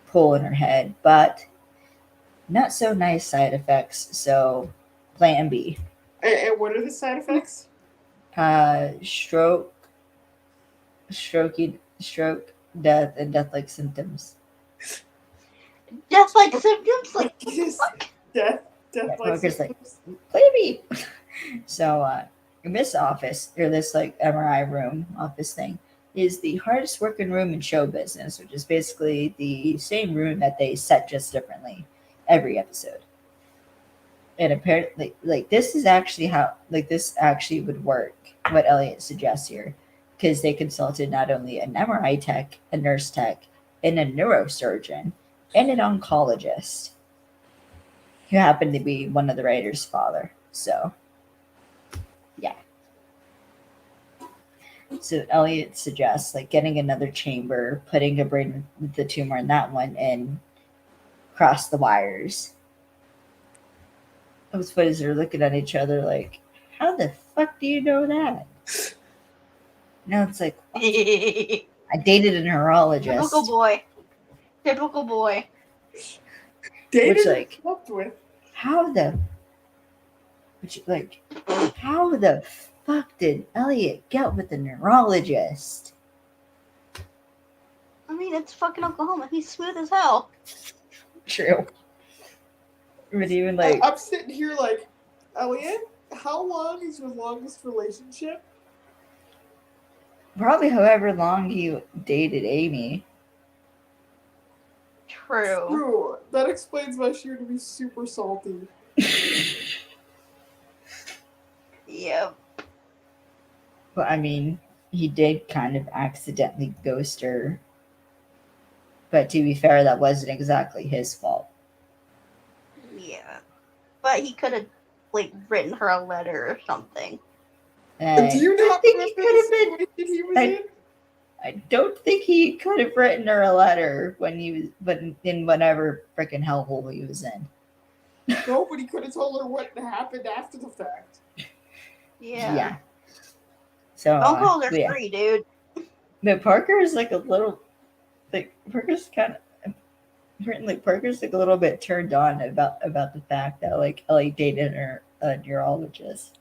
pull in her head, but not so nice side effects. So, plan B.
And what are the side effects?
Stroke, death, and death-like symptoms.
Death-like symptoms? Like,
death-like symptoms?
Plan B. So, in this office, or this like MRI room office thing, is the hardest working room in show business, which is basically the same room that they set just differently every episode. And apparently, like, this is actually how, like, this actually would work, what Elliot suggests here, because they consulted not only an MRI tech, a nurse tech, and a neurosurgeon, and an oncologist, who happened to be one of the writer's father. So, yeah. So Elliot suggests like getting another chamber, putting the tumor in that one, and cross the wires. Those boys are looking at each other like, how the fuck do you know that? Now it's like, I dated a neurologist.
Typical boy.
Dated
Which, like,
slept with.
How the fuck did Elliot get with a neurologist?
I mean, it's fucking Oklahoma. He's smooth as hell.
True. But even like,
I'm sitting here like, Elliot, how long is your longest relationship?
probably however long he dated Amy.
True.
True. That explains why she would be super salty.
Yep.
But I mean, he did kind of accidentally ghost her. But to be fair, that wasn't exactly his fault.
Yeah. But he could have like written her a letter or something.
Do you
I
not
think
remember
he could have
the
been.
situation he was in?
I don't think he could have written her a letter when he was, but in whatever freaking hellhole he was in.
No, but he could have told her what happened after the fact.
Yeah.
So
Phone calls are
yeah.
free, dude.
But Parker is like a little, like Parker's kind of, like Parker's like a little bit turned on about the fact that like Ellie dated a neurologist.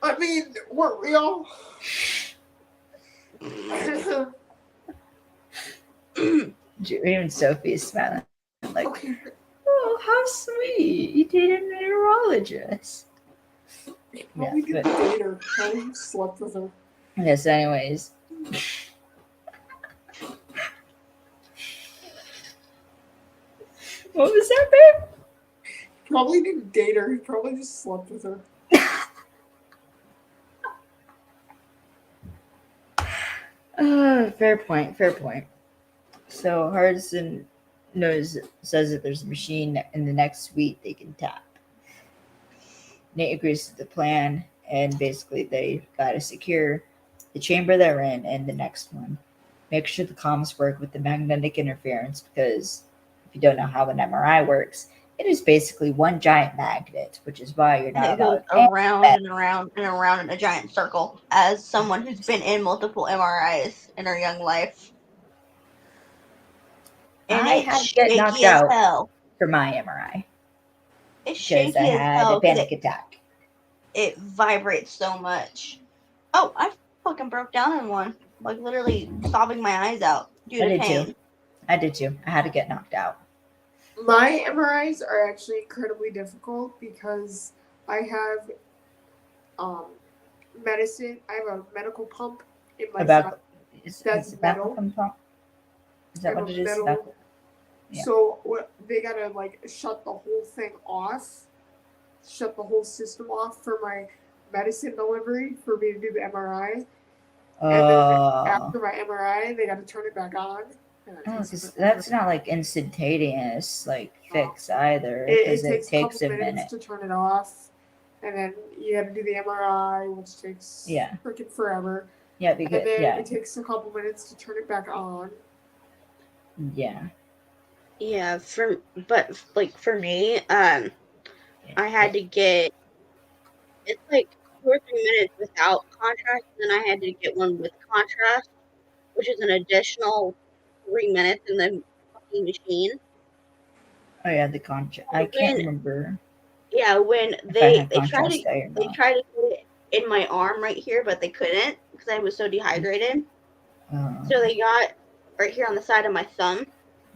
I mean, weren't we all?
Even Sophie's smiling like,
Okay.
oh, how sweet! You dated a neurologist.
Probably
Yeah,
didn't date her. Probably slept with her.
Yes. Anyways. What was that, babe?
Probably didn't date her. He probably just slept with her.
Fair point. Fair point. So Hardison says that there's a machine in the next suite they can tap. Nate agrees to the plan, and basically they gotta secure the chamber they're in and the next one. Make sure the comms work with the magnetic interference, because if you don't know how an MRI works, it is basically one giant magnet, which is why you're
And
not
it goes
allowed
around and around and around in a giant circle. As someone who's been in multiple MRIs in her young life. And
I
it's
had to get knocked
shaky as
out
hell.
for my MRI
It's
because I
shaky as
had a
hell. 'Cause
panic attack.
it vibrates so much. Oh, I fucking broke down in one. Like literally sobbing my eyes out due
I
to
did
pain.
too. I did too. I had to get knocked out.
My MRIs are actually incredibly difficult because I have medicine. I have a medical pump in my side. That's
Is
metal.
pump? Is that
I have
what
a
it is?
metal.
Yeah.
So they gotta like shut the whole thing off, shut the whole system off for my medicine delivery for me to do the MRI. And then after my MRI, they gotta turn it back on.
Because that's not like instantaneous like fix either, because
It takes a couple
a
minutes
minute.
to turn it off, and then you gotta do the MRI, which takes freaking forever.
Yeah, because
and then it takes a couple minutes to turn it back on.
Yeah.
Yeah, for me, I had to get it's like 2 or 3 minutes without contrast, and then I had to get one with contrast, which is an additional 3 minutes in the fucking machine.
Oh yeah, the contrast. I can't remember.
Yeah, when they tried to get it in my arm right here, but they couldn't because I was so dehydrated. So they got right here on the side of my thumb.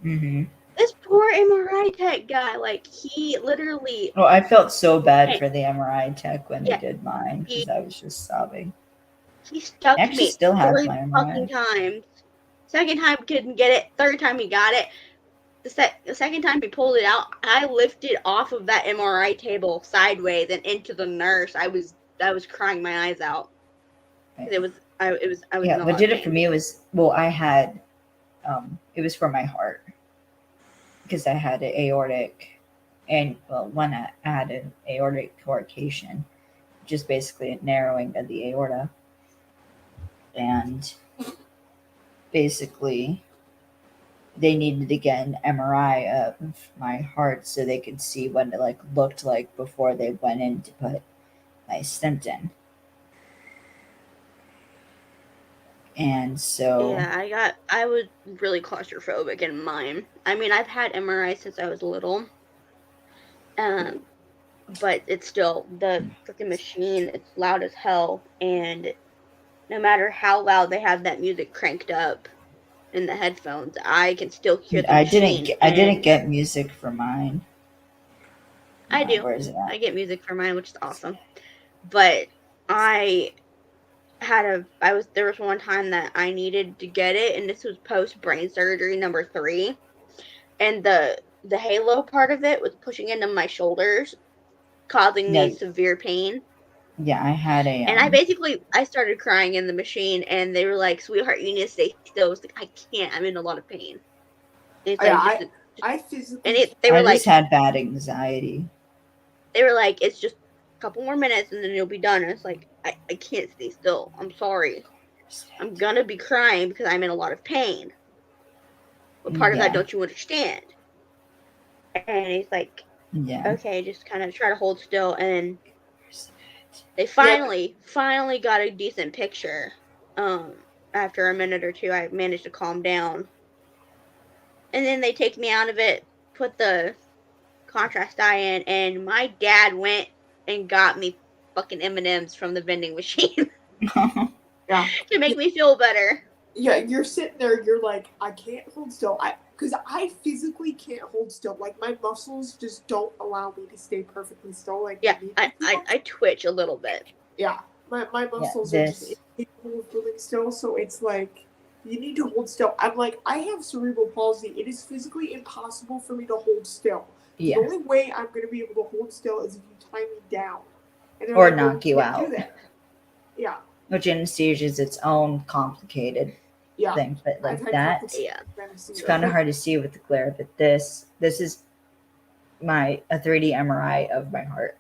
Mm-hmm.
This poor MRI tech guy, like he literally.
Well, I felt so bad for the MRI tech when they did mine because I was just sobbing.
He stuck me
still have
3
my
fucking times. Second time couldn't get it. Third time he got it. The second time he pulled it out, I lifted off of that MRI table sideways and into the nurse. I was crying my eyes out. I was
what did it for me was, well, I had it was for my heart because I had an aortic, and one I had an aortic corrucation, which is basically a narrowing of the aorta, and basically they needed to get an MRI of my heart so they could see what it like looked like before they went in to put my stent in. And so
yeah, I was really claustrophobic in mine. I mean, I've had MRI since I was little, but it's still the freaking machine. It's loud as hell, and no matter how loud they have that music cranked up in the headphones, I can still hear the machine.
I didn't get music for mine.
I do.
Where is it at?
I get music for mine, which is awesome. But I there was one time that I needed to get it, and this was post brain surgery number 3, and the halo part of it was pushing into my shoulders, causing me
Yeah,
severe pain.
yeah. I had a
And I started crying in the machine, and they were like, "Sweetheart, you need to stay still." I was like, "I can't. I'm in a lot of pain." And it's
Yeah,
like just,
I
and
physically
they
I
were
just
like,
had bad anxiety.
"It's just a couple more minutes, and then you'll be done." And it's like, I can't stay still. I'm sorry. I'm gonna be crying because I'm in a lot of pain. What part of that
Yeah,
don't you understand? And he's like,
yeah.
okay, just kind of try to hold still. And they
yeah.
finally got a decent picture. After a minute or two, I managed to calm down. And then they take me out of it, put the contrast dye in, and my dad went and got me fucking M&Ms from the vending machine
Yeah.
to make me feel better.
Yeah, you're sitting there, you're like, I can't hold still. Because I physically can't hold still. Like, my muscles just don't allow me to stay perfectly still. Like,
Yeah,
they need me to.
I twitch a little bit.
Yeah, my
Yeah,
muscles are just
this.
incapable of holding still. So it's like, you need to hold still. I'm like, I have cerebral palsy. It is physically impossible for me to hold still.
Yeah,
The only way I'm going to be able to hold still is if you tie me down. And they're
or
like, well,
knock
you
you
can't do
out.
that. Yeah,
Which anesthesia is its own complicated
yeah.
thing, but
I've
like
had
that,
complicated
Yeah.
it's kind of
anesthesia.
hard to see with the glare. But this is a 3D MRI of my heart,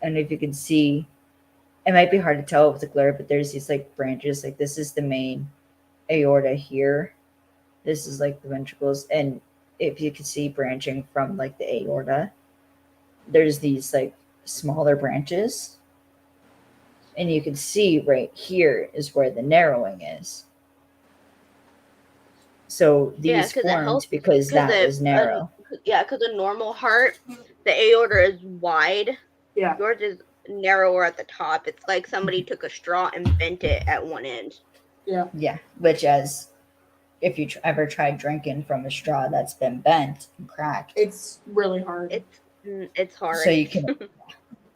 and if you can see, it might be hard to tell with the glare, but there's these like branches. Like this is the main aorta here. This is like the ventricles, and if you can see branching from like the aorta, there's these like smaller branches, and you can see right here is where the narrowing is. So
Yeah,
these
because it
formed
helps.
because
Because
that was narrow.
because a normal heart, the aorta is wide.
Yeah.
Yours is narrower at the top. It's like somebody took a straw and bent it at one end.
Yeah.
Yeah, which as if you ever tried drinking from a straw that's been bent and cracked,
It's really hard.
It's
so
hard.
you can.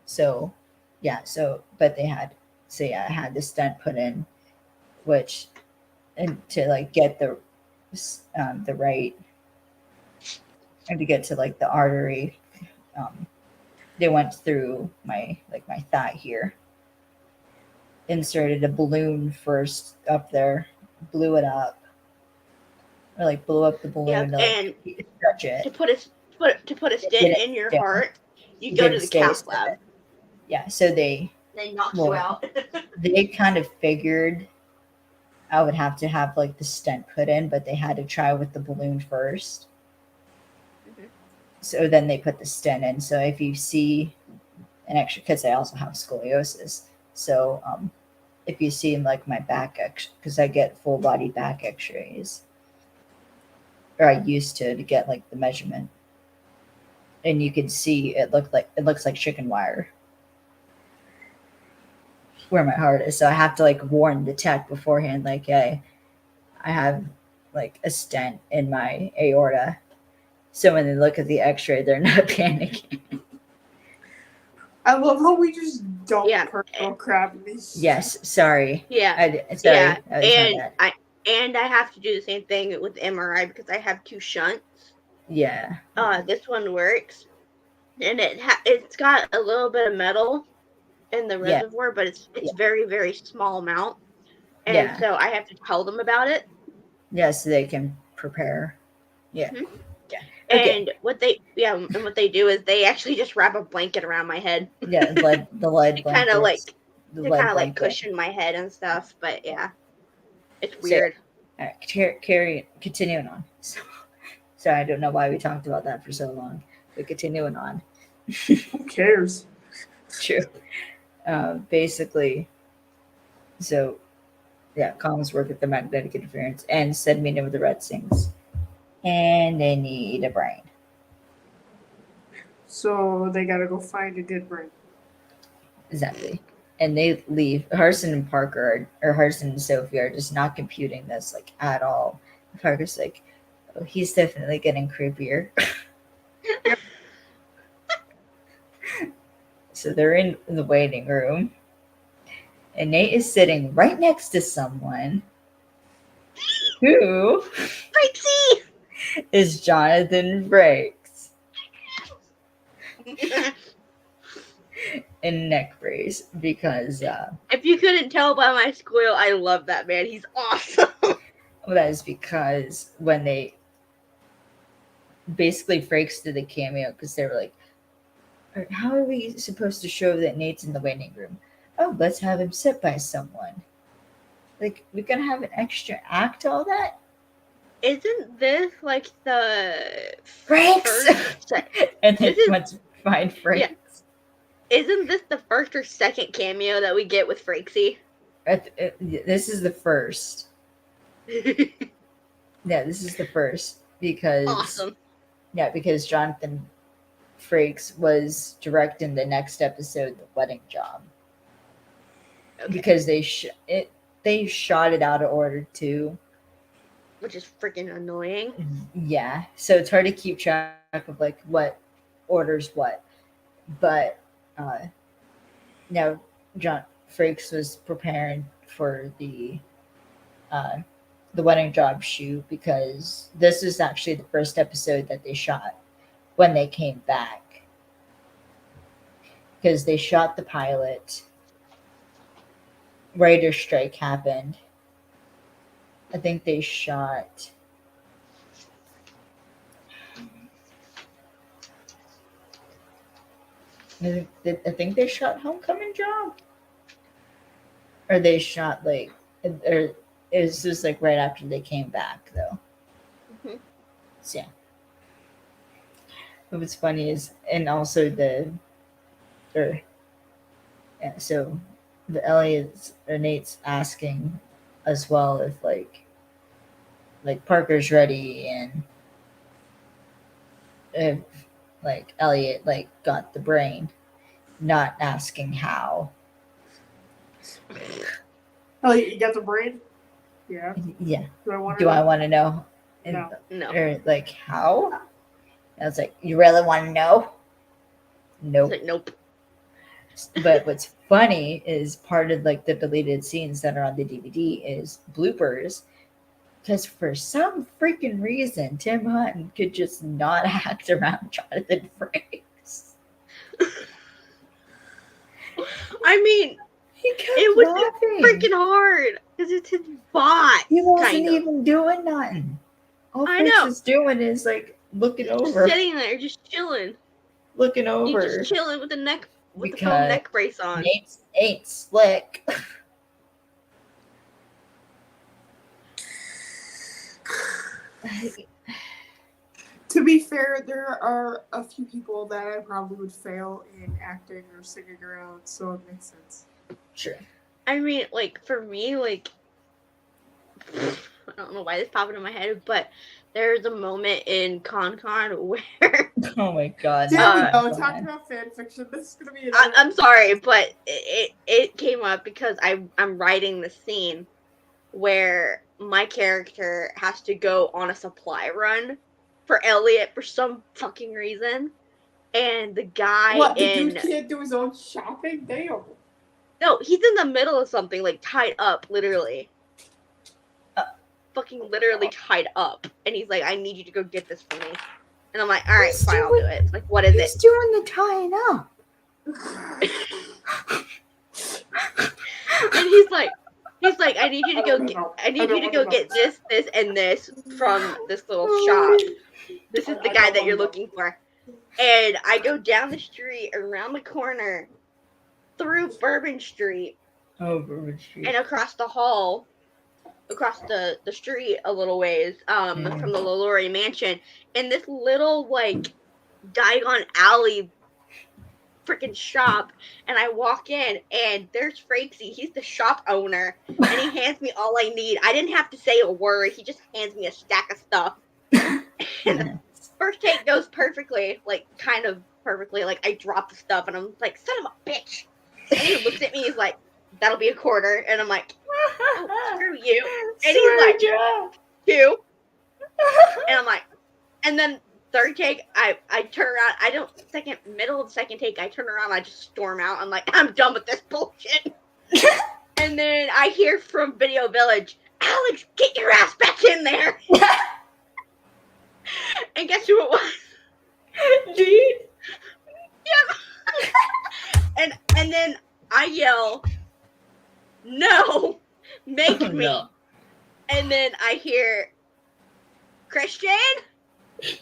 So, yeah. So, but they had. So yeah, I had the stent put in, which and to like get the right and to get to like the artery, um, they went through my thigh here, inserted a balloon first up there, blew it up, or like blew up the balloon
Yep,
to like
and
stretch it.
to put a
It
stent
didn't
in your
still.
heart, you
It
go to
didn't
the
stay.
cath
So
lab.
yeah, so they
They knock you
well
out.
they kind of figured I would have to have like the stent put in, but they had to try with the balloon first.
Mhm.
So then they put the stent in. So if you see an extra, because I also have scoliosis, so if you see like my back because I get full body back X-rays, or I used to get like the measurement, and you can see it looks like chicken wire where my heart is. So I have to like warn the tech beforehand, like, hey, I have like a stent in my aorta. So when they look at the X-ray, they're not panicking.
I love how we just dump
Yeah,
personal crap in these.
Yes, sorry.
yeah, yeah,
Sorry, that was my bad.
I have to do the same thing with MRI because I have 2 shunts.
Yeah,
This one works, and it's got a little bit of metal in the
yeah,
reservoir, but it's
yeah,
very small amount, and
yeah,
so I have to tell them about it.
yeah. So they can prepare. Yeah,
Hmm.
yeah. Okay.
And what they do is they actually just wrap a blanket around my head.
Yeah, the lead
to kind of
blankets, the
to kind
lead
of like
blanket.
cushion my head and stuff. But yeah, it's
So,
weird.
all right, continuing on. So I don't know why we talked about that for so long, but continuing on.
Who cares?
True. Basically, so yeah, comms work with the magnetic interference and send me with the red things, and they need a brain.
So they gotta go find a dead brain.
Exactly. And they leave. Hardison and Parker or Hardison and Sophie are just not computing this like at all. Parker's like, oh, he's definitely getting creepier. So they're in the waiting room, and Nate is sitting right next to someone who
Trixie!
is Jonathan Frakes in neck brace because
If you couldn't tell by my squeal, I love that man. He's awesome.
well, that is because when they basically Frakes did a cameo because they were like, how are we supposed to show that Nate's in the waiting room? Oh, let's have him sit by someone. Like, we're gonna have an extra act, all that?
Isn't this like the
Frakes!
first
And then
This is-
let's find Frakes.
Yeah. Isn't this the first or second cameo that we get with Frakesy?
This is the first. Yeah, this is the first because
Awesome.
yeah, because Jonathan Frakes was directing the next episode, The Wedding Job,
Okay.
because they shot it out of order too.
Which is freaking annoying.
Yeah, so it's hard to keep track of like what orders what. But now John Frakes was preparing for the Wedding Job shoot because this is actually the first episode that they shot when they came back. Because they shot the pilot, writer's strike happened. I think they shot. I think they shot Homecoming Job, or they shot like, or it was just like right after they came back though.
Mhm.
So yeah. But what's funny is, and also so the Elliot's or Nate's asking as well if like Parker's ready and if like Elliot like got the brain, not asking how.
Oh, you got the brain? Yeah.
Yeah.
Do I want
Do I want to know?
No.
No.
Or like how? And I was like, you really want to know?
It's
Nope.
like, nope.
But what's funny is part of like the deleted scenes that are on the DVD is bloopers. Because for some freaking reason, Tim Hutton could just not act around Jonathan Frakes.
I mean,
He kept
it would
laughing.
be freaking hard because it's his bot.
He wasn't
kind of.
even doing nothing. All
I
Frakes
know.
is doing is like looking
Just
over,
sitting there, just chilling.
looking
He's
over.
just chilling with the foam
Because
neck brace on.
Nate ain't slick.
To be fair, there are a few people that I probably would fail in acting or singing around, so it makes sense.
Sure.
I mean, like, for me, like, I don't know why this popped into my head, but there's a moment in Con where
Oh my god.
There we go.
Go
Talking
on.
about fan fiction. This is gonna be.
I'm sorry, but it came up because I'm writing the scene where my character has to go on a supply run for Elliot for some fucking reason, and the guy
What? The
in
dude can't do his own shopping? Damn.
no, he's in the middle of something, like tied up, literally. Fucking literally tied up, and he's like, "I need you to go get this for me," and I'm like, "All right,
He's
fine, I'll do
doing-
it." It's like, what is
He's
it?
doing the tying up.
And he's like, I need you to go get this, and this from this little shop. This is the guy that you're looking for. And I go down the street, around the corner, through Bourbon Street,
Over
and across the hall, across the street a little ways, from the Lolori mansion, in this little like Diagon alley freaking shop, and I walk in and there's Frakesy. He's the shop owner, and he hands me all I need. I didn't have to say a word. He just hands me a stack of stuff. And first take goes perfectly, like kind of perfectly. Like I drop the stuff and I'm like, son of a bitch. And he looks at me, he's like, that'll be a quarter. And I'm like, oh, screw you. And he's like, 2. And I'm like, and then Third take, I turn around. I don't middle of the second take. I turn around. I just storm out. I'm like, I'm done with this bullshit. And then I hear from Video Village, Alex, get your ass back in there. And guess who it was?
Dude.
Yep. and then I yell, no, make
Oh,
me.
no.
And then I hear Christian, and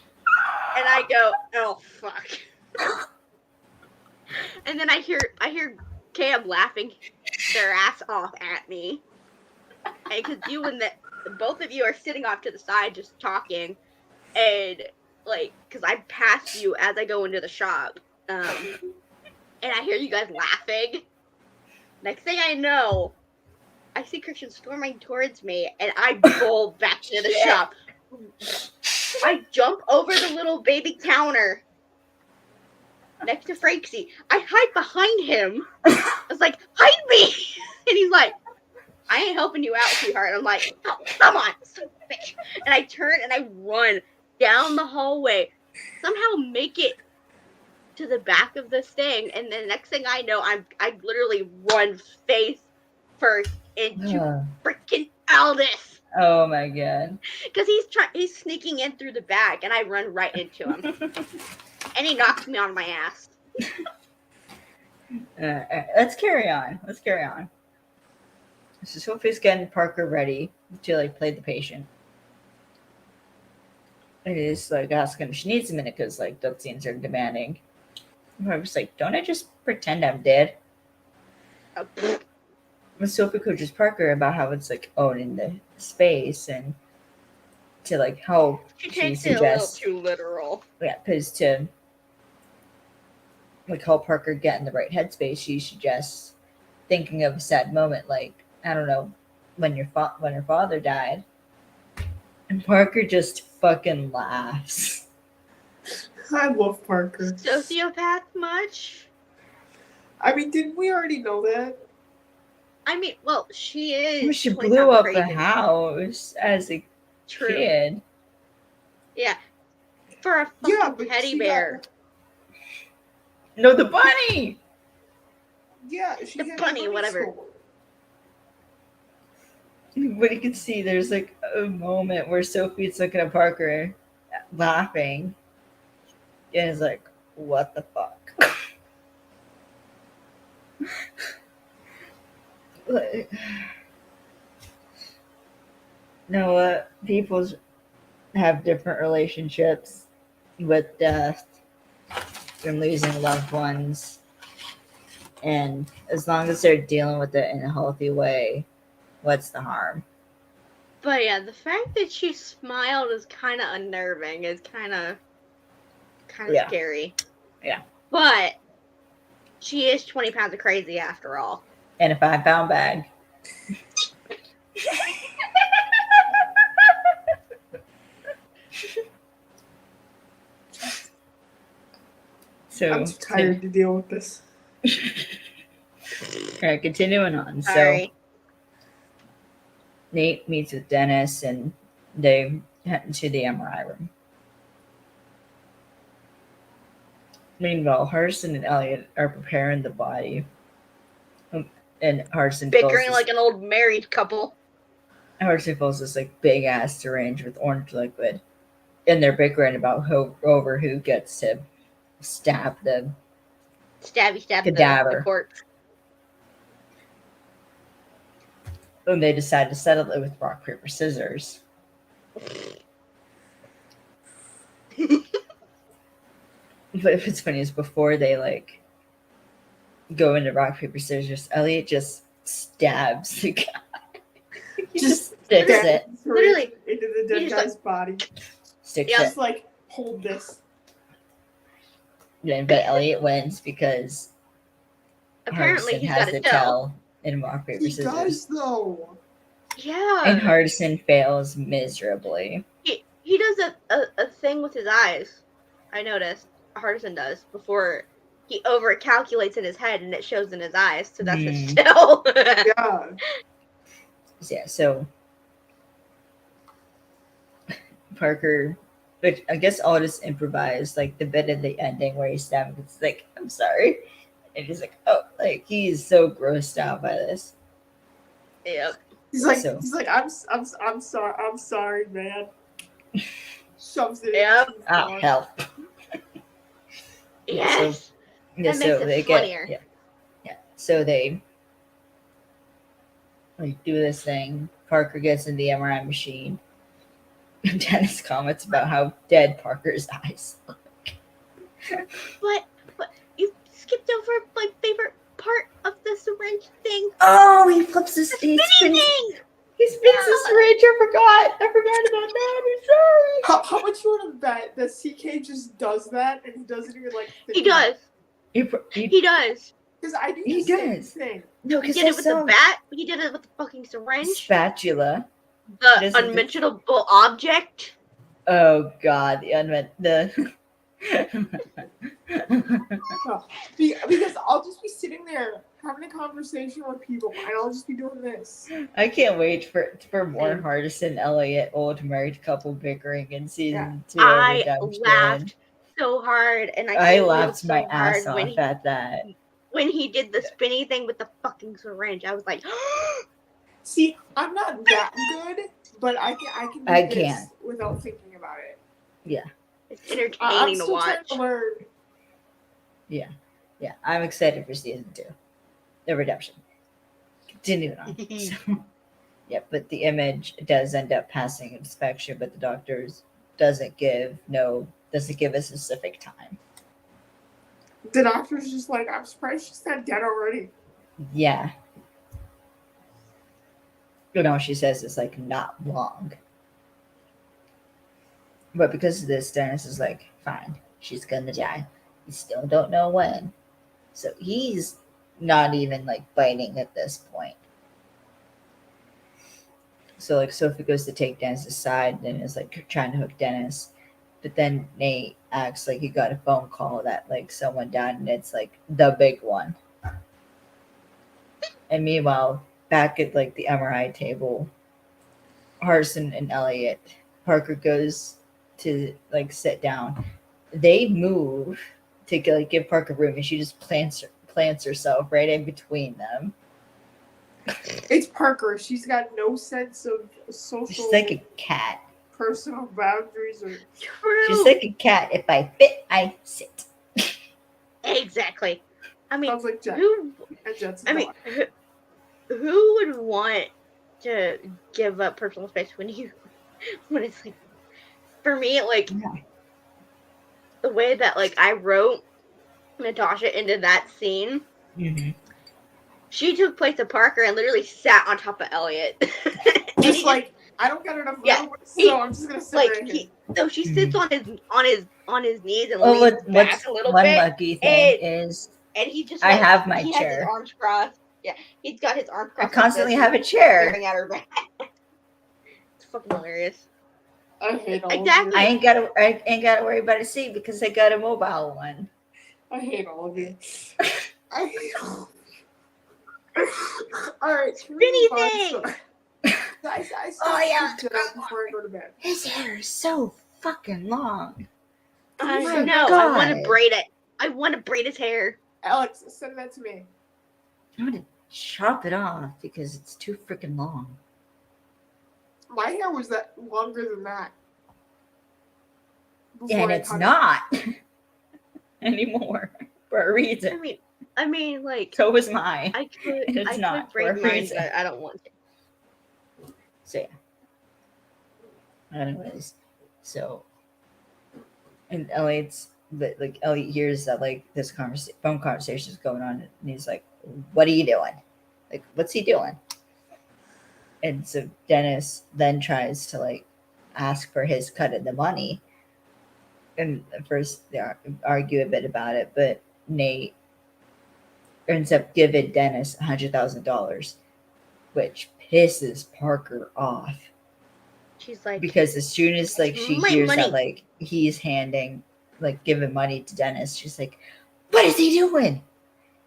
I go, oh fuck. And then I hear Cam laughing their ass off at me, and because both of you are sitting off to the side just talking, and like because I pass you as I go into the shop, and I hear you guys laughing. Next thing I know, I see Christian storming towards me, and I bolt back into the shop. I jump over the little baby counter next to Franksy. I hide behind him. I was like, hide me! And he's like, I ain't helping you out, sweetheart. I'm like, oh, come on, son of a bitch. And I turn and I run down the hallway. Somehow make it to the back of this thing, and the next thing I know, I literally run face first into freaking Aldous.
Oh my god.
Because he's sneaking in through the back, and I run right into him. And he knocks me on my ass.
Let's carry on. So Sophie's getting Parker ready to like play the patient. And he's like asking if she needs a minute because like those scenes are demanding. And I was like, don't I just pretend I'm dead? When Sophie coaches Parker about how it's like owning the space and to like how
she takes it a little too literal.
Yeah, because to like help Parker get in the right headspace, she suggests thinking of a sad moment, like I don't know, when her father died, and Parker just fucking laughs.
I love Parker.
Sociopath much?
I mean, didn't we already know that?
I mean, well, she is.
She blew up the house as a kid.
Yeah. For a fucking teddy bear.
No, the bunny!
Yeah, she
the bunny, whatever.
But you can see there's like a moment where Sophie's looking at Parker laughing. And is like, what the fuck? No, people have different relationships with death and losing loved ones. And as long as they're dealing with it in a healthy way, what's the harm?
But yeah, the fact that she smiled is kind of unnerving. It's kind of scary.
Yeah.
But she is 20 pounds of crazy after all.
And a 5-pound bag. So
I'm too tired to deal with this.
All right, continuing on.
Sorry.
So Nate meets with Dennis and they head into the MRI room. Meanwhile, Hardison and Elliot are preparing the body. And Hardison
bickering like an old married couple.
Hardison fills this like big ass syringe with orange liquid. And they're bickering about who gets to stab the cadaver.
The corpse.
And they decide to settle it with rock, paper, scissors. But what's funny is before they like go into rock, paper, scissors, Elliot just stabs the guy. Just sticks it.
Literally.
Into the dead guy's body.
Sticks it.
Just like, hold this.
But Elliot wins because
apparently
Hardison
he's
has
got
to
a
tell in rock, paper, scissors.
He does, though.
Yeah.
And Hardison fails miserably.
He does a thing with his eyes. I noticed. Hardison does before he over calculates in his head and it shows in his eyes. So that's a still.
Yeah.
Yeah, so Parker But I guess I'll just improvise like the bit at the ending where he's stabbing. It's like, I'm sorry. And he's like, oh, like he's so grossed out by this.
Yep.
He's like,
So-
I'm sorry, man. Shoves it.
Yep.
into his
Oh,
mouth.
hell.
Yes.
Yeah,
That
so
makes it
they
funnier.
get yeah. So they like do this thing. Parker gets in the MRI machine. And Dennis comments about how dead Parker's eyes look.
But you skipped over my favorite part of the syringe thing.
Oh, he flips his
The
he
spinning
spins,
thing.
he spins the syringe. I forgot about that. I'm sorry.
How much you want to bet that CK just does that and he doesn't even like think
He does. He does.
Because I do
He
the same
does.
thing.
No,
He
because
did it with the bat. He did it with the fucking syringe.
spatula.
The
Doesn't do-
unmentionable object.
Oh God, the
Because I'll just be sitting there having a conversation with people and I'll just be doing this.
I can't wait for more
Same.
Hardison, Elliot, old married couple bickering in season 2.
I
Redemption.
laughed so hard, and
I
giggled
laughed
so
my
hard
ass off at that.
when he did the spinny thing with the fucking syringe. I was like,
See, I'm not that good, but I can do
I
this
can.
without thinking about it.
it's
I'm
entertaining to
still trying
watch.
to learn.
Yeah, I'm excited for season 2, the redemption. Continuing on. So, yeah, but the image does end up passing inspection, but the doctors doesn't give a specific time.
The doctor's just like, I'm surprised she's not dead already.
Yeah. You know, she says it's like not long. But because of this, Dennis is like, fine, she's gonna die. We still don't know when. So he's not even like biting at this point. So like Sophie goes to take Dennis aside and is like trying to hook Dennis. But then Nate acts like he got a phone call that like someone died and it's like the big one. And meanwhile, back at like the MRI table, Hardison and Elliot, Parker goes to like sit down. They move to like give Parker room and she just plants herself right in between them.
It's Parker. She's got no sense of social,
She's like a cat.
personal boundaries or.
True.
She's like a cat. If I fit, I sit.
Exactly. I mean,
Sounds like Jet
who?
and Jet's
I mean,
dog.
who would want to give up personal space when it's like, for me, like
Yeah.
the way that like I wrote Natasha into that scene,
Mm-hmm.
she took place of Parker and literally sat on top of Elliot. And
Just
he
like, I don't got enough
Yeah,
room,
he-
so I'm just gonna sit
like
right here.
so she sits on his knees and
Oh,
leans back a little
one
bit,
lucky thing is
and he just
I
like,
have my
he has his
chair.
arms crossed. Yeah, he's got his arms
I
crossed. like
constantly
this,
have a chair.
staring at her back. It's fucking hilarious.
I hate all
Exactly.
of
I
you.
ain't gotta worry about a seat because I got a mobile one.
I hate all of you. I hate all of you. Alright,
Spinny thing!
I
Oh, yeah.
before I go to bed.
His hair is so fucking long.
I
my
know. I want to
God.
braid it. I want to braid his hair.
Alex, send that to me.
I'm gonna chop it off because it's too freaking long.
My hair was that longer than that. Before
And
I
it's
cut it.
not anymore for a reason.
I mean, like
So was mine.
I could,
It's
I
not
could braid
for a
mine,
reason.
but I don't want to.
So yeah. Anyways, so and Elliot hears that like this phone conversation is going on, and he's like, "What are you doing? Like, what's he doing?" And so Dennis then tries to like ask for his cut of the money, and at first they argue a bit about it, but Nate ends up giving Dennis $100,000, which pisses Parker off.
She's like,
Because as soon as like she
My
hears
money.
that like he's giving money to Dennis, she's like, "What is he doing?"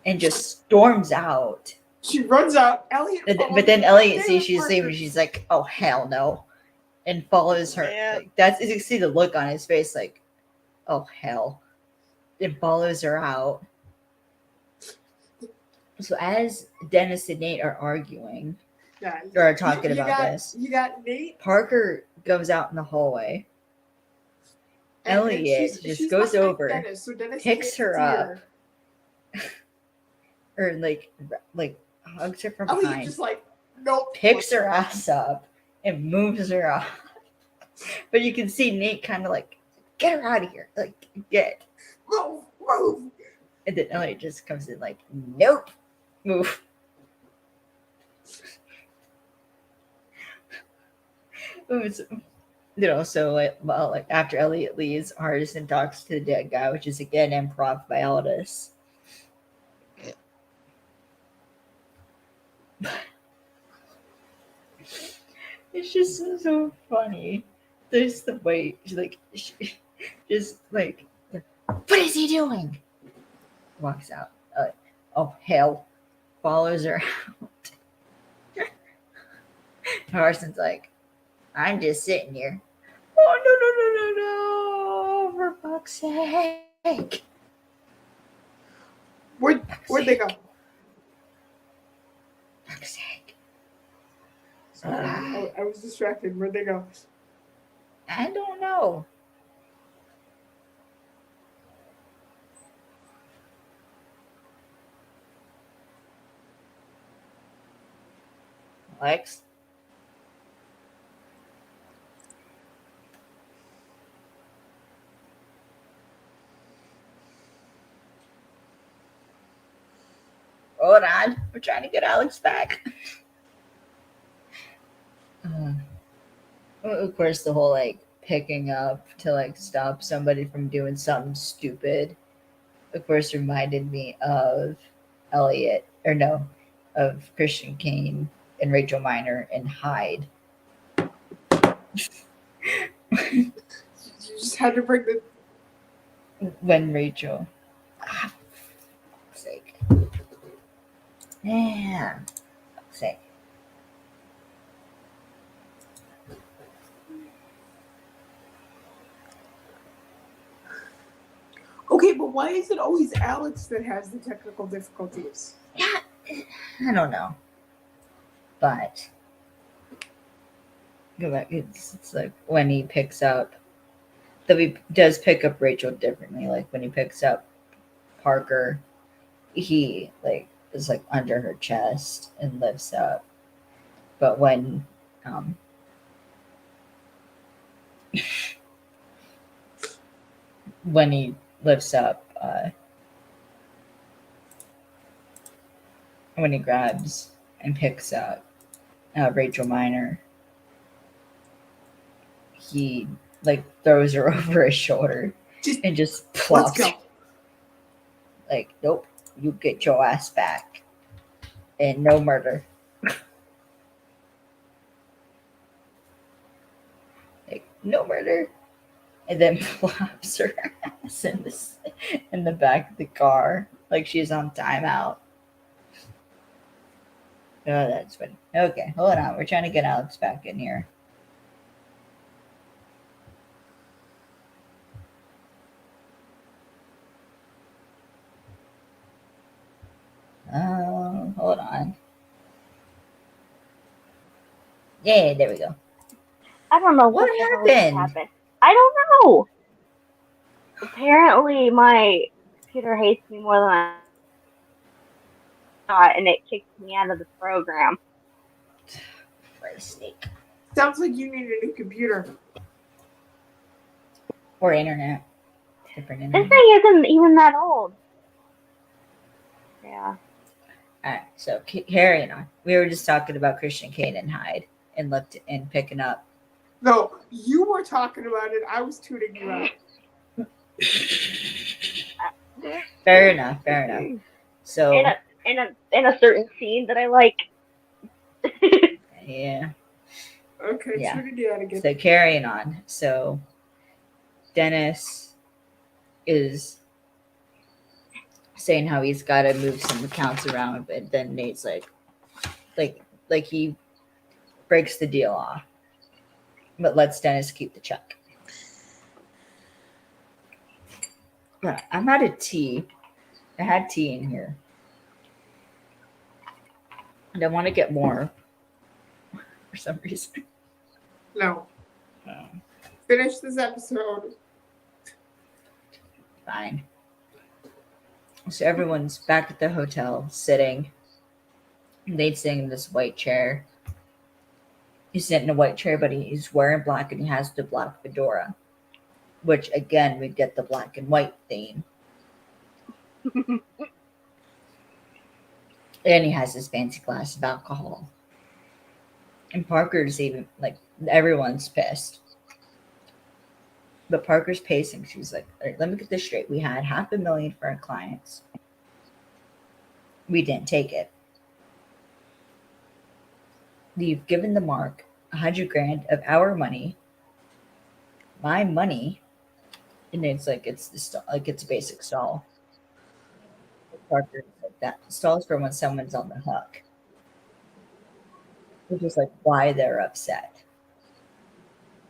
And just storms out.
She runs out. Elliot.
But then Elliot sees she's leaving. She's like, "Oh hell no!" and follows her.
Yeah.
Like, that's, you can see the look on his face, like, oh hell. And follows her out. So as Dennis and Nate are arguing,
Yeah,
or talking about this,
You got Nate.
Parker goes out in the hallway.
And
Elliot just goes
behind
over,
Dennis, so Dennis
picks
can't
her
see
up, or like hugs her from
Elliot
behind,
just like, nope.
picks her ass up, and moves her off. But you can see Nate kind of like, get her out of here, like, get.
Move.
And then Elliot just comes in like, nope, move. So like after Elliot leaves, Hardison talks to the dead guy, which is again improv by Aldous. It's just so funny. There's the way just like, what is he doing? Walks out. Oh hell! Follows her out. Harson's like, I'm just sitting here. Oh no! For fuck's sake!
Where'd they go?
Fuck's sake!
Sorry, I was distracted. Where'd they go?
I don't know. Lex? Hold on. We're trying to get Alex back. Of course, the whole like picking up to like stop somebody from doing something stupid, of course, reminded me of Elliot, or no, of Christian Kane and Rachel Miner and Hyde.
You just had to bring the.
When Rachel. For fuck's sake. Yeah. Fuck's sake.
Okay, but why is it always Alex that has the technical difficulties?
Yeah, I don't know. But go back. It's like when he picks up, though he does pick up Rachel differently. Like when he picks up Parker, he like is like under her chest and lifts up. But when when he lifts up, when he grabs and picks up Rachel Miner, he like throws her over his shoulder and just plops.
Let's go.
Like, nope, you get your ass back. And no murder. Like, no murder. And then plops her ass in the back of the car. Like she's on timeout. Oh, that's funny. Okay, hold on. We're trying to get Alex back in here. Hold on. Yeah, there we go.
I don't know
What
the hell
happened?
happened. I don't know. Apparently, my computer hates me more than I thought, and it kicked me out of the program.
Snake.
Sounds like you need a new computer.
Or internet. Different
This
internet.
thing isn't even that old. Yeah.
Alright, so carrying on. We were just talking about Christian Kane and Hyde and picking up.
No, you were talking about it. I was tuning you out.
Fair enough. So
In a certain scene that I like.
yeah.
Okay,
Yeah.
tuning you out again.
So carrying on. So Dennis is saying how he's got to move some accounts around, but then Nate's like he breaks the deal off. but lets Dennis keep the check. Yeah, I'm out of tea. I had tea in here. And I want to get more for some reason.
No.
Um,
Finish this episode.
Fine. So everyone's back at the hotel, sitting. Nate's sitting in this white chair. He's sitting in a white chair, but he's wearing black and he has the black fedora. Which, again, we get the black and white theme. And he has this fancy glass of alcohol. And Parker's even, like, everyone's pissed. But Parker's pacing. She's like, all right, let me get this straight. We had $500,000 for our clients. We didn't take it. You've given the mark $100,000 of our money, my money, and it's like it's the stall, like it's a basic stall. Parker's like that stalls for when someone's on the hook. Which is like why they're upset.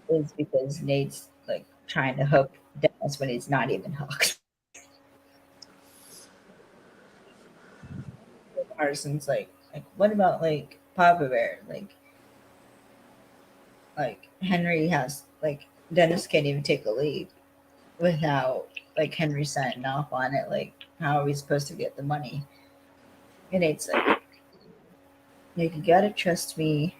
Is because Nate's like trying to hook Dennis when he's not even hooked. Hardison's like, what about like Papa Bear? Like Henry has like Dennis can't even take a leave without like Henry signing off on it. Like, how are we supposed to get the money? And it's like, you gotta trust me.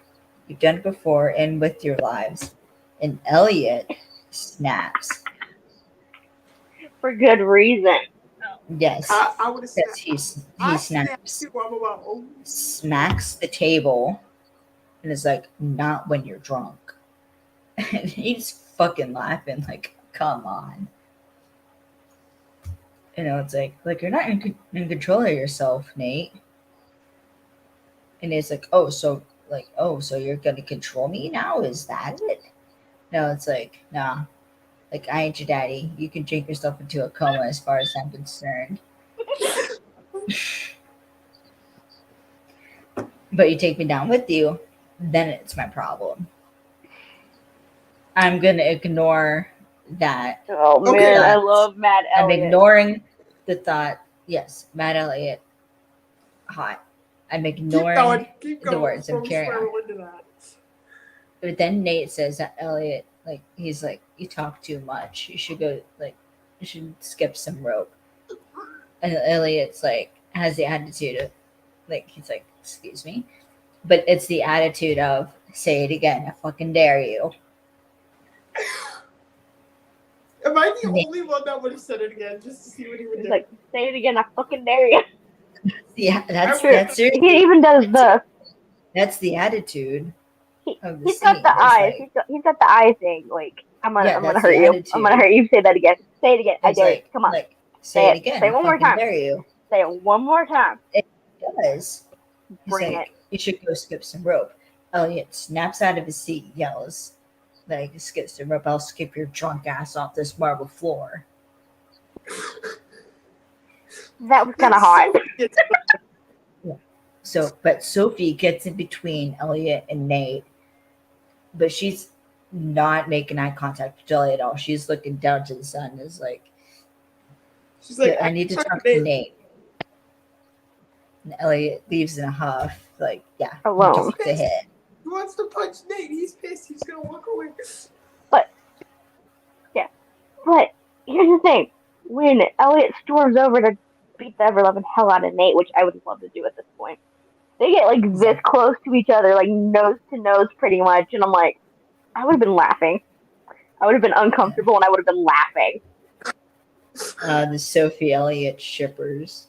You've done it before and with your lives. And Elliot snaps.
For good reason.
Yes.
I would have
Yes,
snapped.
he snaps.
Too, I'm about, oh.
Smacks the table and is like, not when you're drunk. And he's fucking laughing, like, come on. You know, it's like you're not in control of yourself, Nate. And it's like, so you're gonna control me now? Is that it? No, it's like, nah. Like, I ain't your daddy. You can drink yourself into a coma as far as I'm concerned. But you take me down with you, then it's my problem. I'm gonna ignore that.
Oh
Okay.
man, I love Mad
I'm
Elliot.
ignoring the thought. Yes, Matt Elliott, hot. I'm ignoring
Keep
the
going.
words. I'm
Before we
carrying on.
spiral into that.
But then Nate says that Elliot, like, he's like, you talk too much. You should go, like, you should skip some rope. And Elliot's like, has the attitude of, like, he's like, excuse me. But it's the attitude of, say it again, I fucking dare you.
Am I the
Nate.
only one that would have said it again just to see what he would
He's
do?
like, say it again, I fucking dare you.
Yeah, that's
He even does the.
That's the attitude of the
He's
scene.
got the
It's
eyes.
like,
He's got the eye thing. Like, I'm gonna
that's
hurt
the
you.
attitude.
I'm gonna hurt you. Say that again. Say it again. I
it's
dare you.
like,
Come on.
like, say it again.
Say it
I
one more
fucking
time.
dare you.
Say it one more time.
It does. He's
Bring
like,
it.
you should go skip some rope. Elliot snaps out of his seat, yells, like, skip some rope. I'll skip your drunk ass off this marble floor.
That was kind of hot.
So, but Sophie gets in between Elliot and Nate, but she's not making eye contact with Elliot at all. She's looking down to the sun. Is like,
She's like,
I need to talk to Nate. And Elliot leaves in a huff. Like, yeah,
Alone.
talk to him.
He wants to punch Nate. He's pissed. He's gonna walk away.
But here's the thing: when Elliot storms over to beat the ever-loving hell out of Nate, which I would love to do at this point, they get like this close to each other, like nose to nose, pretty much, and I'm like, I would have been laughing. I would have been uncomfortable, and I would have been laughing.
The Sophie Elliott shippers.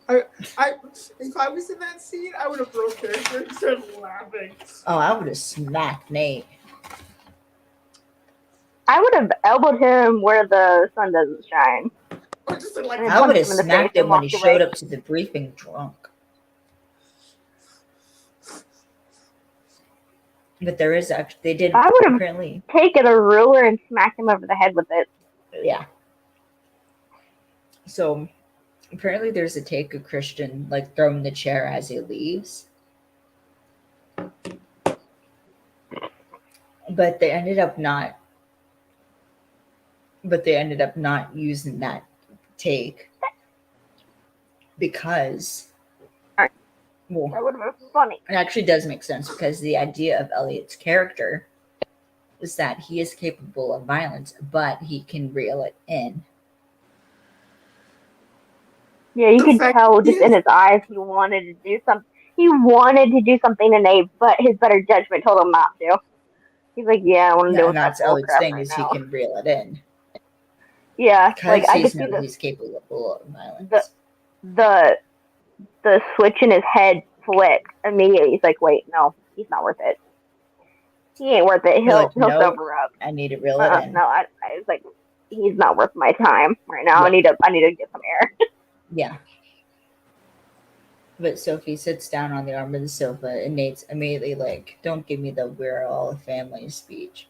If I was in that scene, I would have broke character and started laughing.
Oh, I would have smacked Nate.
I would have elbowed him where the sun doesn't shine.
Or just like,
And
I would have
punched him in the
smacked
face
him
and
when he
walked
showed
away.
up to the briefing drunk. But there is actually, they did
I would have
apparently,
taken a ruler and smacked him over the head with it.
yeah. So apparently there's a take of Christian like throwing the chair as he leaves. But they ended up not. But they ended up not using that take because, well,
That would have been funny.
it actually does make sense because the idea of Elliot's character is that he is capable of violence, but he can reel it in.
Yeah, you
The
could
fact
tell just
is-
in his eyes he wanted to do something. He wanted to do something innate, but his better judgment told him not to. He's like, yeah, I want to
Yeah,
deal
and
with that
that's
bull
Elliot's
crap
thing
right
is he
now.
can reel it in
Yeah, like
because
I
he
could see
knows he's capable of violence.
the switch in his head flipped immediately. He's like, wait, no, he's not worth it. He ain't worth it.
You're like,
He'll
nope,
sober up.
I need to reel it in.
No, I was like, he's not worth my time right now.
Yeah.
I need to get some air.
Yeah. But Sophie sits down on the arm of the sofa, and Nate's immediately like, don't give me the we're all a family speech.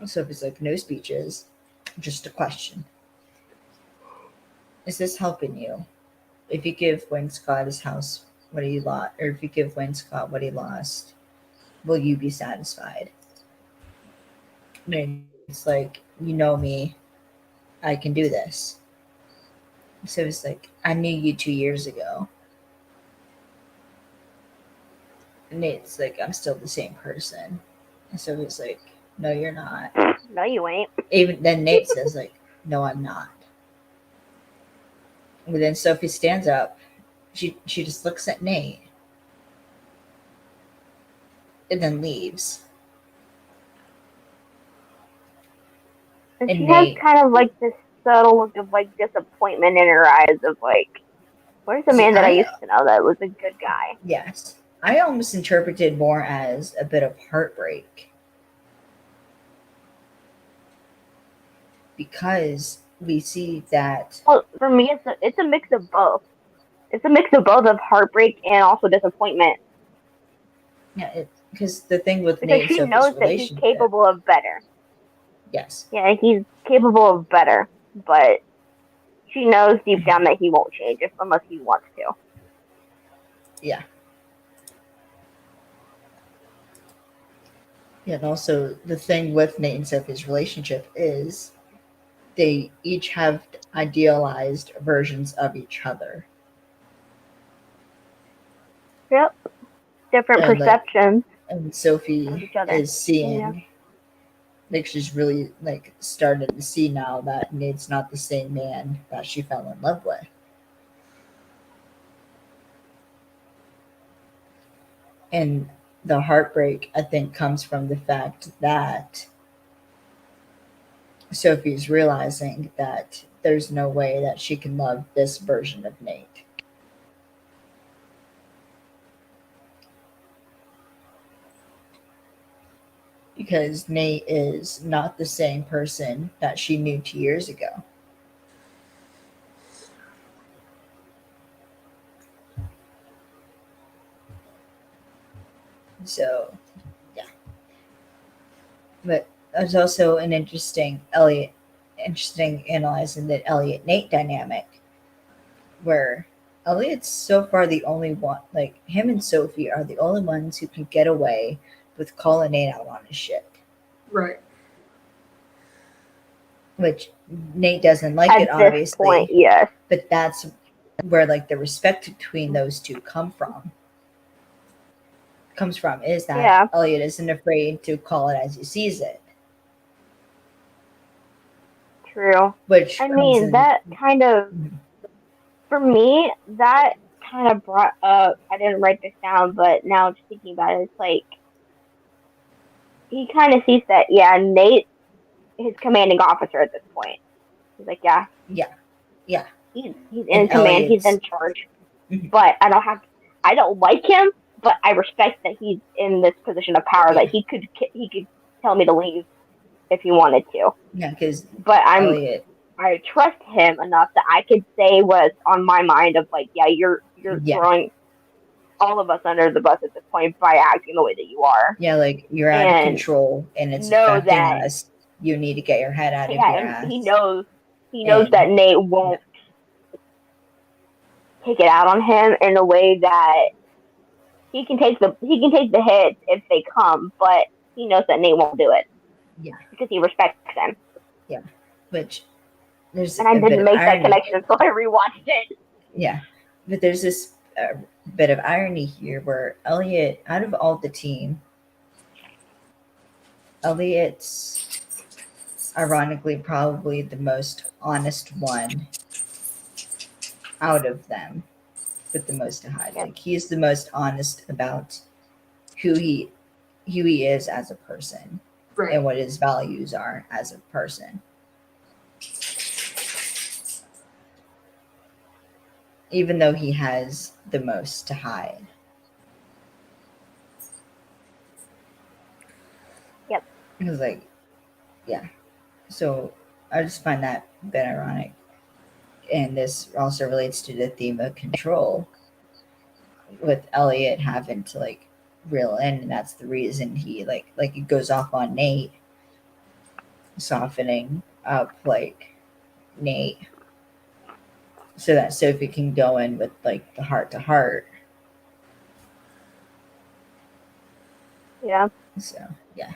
Sophie's like, no speeches, just a question. Is this helping you? If you give Wayne Scott his house what he lost, or if you give Wayne Scott what he lost, will you be satisfied? And it's like, you know me, I can do this. So it's like, I knew you 2 years ago. And Nate's like, I'm still the same person. And so he's like, no, you're not.
No, you ain't.
Even then Nate says like, no, I'm not. But then Sophie stands up. She just looks at Nate. And then leaves.
And
And
she
Nate-
has kind of like this subtle look of like disappointment in her eyes of like, where's the man that I used to know that was a good guy?
Yes. I almost interpreted more as a bit of heartbreak. Because we see that
Well, for me, it's a mix of both. It's a mix of both of heartbreak and also disappointment.
yeah, because the thing with
Because
Nate
she
and
knows
Sophie's
that he's
relationship,
capable of better.
yes,
Yeah, he's capable of better, but she knows deep down that he won't change unless he wants to.
yeah, and also the thing with Nate and Sophie's relationship is they each have idealized versions of each other.
Yep. Different
And, like,
perceptions.
And
Of
Sophie
each other.
is seeing,
Yeah.
like, she's really like started to see now that Nate's not the same man that she fell in love with. And the heartbreak, I think, comes from the fact that Sophie's realizing that there's no way that she can love this version of Nate. Because Nate is not the same person that she knew 2 years ago. So, yeah. But there's also an interesting analyzing the Elliot Nate dynamic, where Elliot's so far the only one, like him and Sophie are the only ones who can get away with calling Nate out on his shit.
Right.
Which Nate doesn't like
At
it,
this
obviously.
point, yes.
But that's where like the respect between those two comes from is that
Yeah.
Elliot isn't afraid to call it as he sees it.
True.
Which
I
comes
mean,
in-
that kind of, for me, that kind of brought up, I didn't write this down, but now just thinking about it, it's like, he kind of sees that, yeah, Nate, his commanding officer at this point. He's like, yeah.
Yeah. Yeah.
He's in
And
command, he's in
Elliot's-
charge.
Mhm.
But I don't like him, but I respect that he's in this position of power, that he could tell me to leave if he wanted to.
Yeah, because
But
Elliot,
I trust him enough that I could say what's on my mind of like, yeah, you're
Yeah.
throwing all of us under the bus at this point by acting the way that you are.
yeah, like you're out of
And
control and it's
know
affecting
that-
us. You need to get your head out of
Yeah,
your
and
ass.
he knows
And-
that Nate won't take it out on him in a way that he can take the hits if they come, but he knows that Nate won't do it.
Yeah.
Because he respects him.
Yeah. Which there's
and I
a bit
didn't
of
make that
irony.
connection, so I rewatched it.
Yeah. But there's this bit of irony here where Elliot, out of all the team, Elliot's ironically probably the most honest one out of them, with the most to hide.
Yeah.
Like he's the most honest about who he is as a person
Right.
and what his values are as a person. Even though he has the most to hide.
Yep.
It was like, yeah. So I just find that a bit ironic. And this also relates to the theme of control, with Elliot having to like reel in, and that's the reason he like it goes off on Nate, softening up like Nate, so that Sophie can go in with like the heart to heart.
Yeah.
So yeah.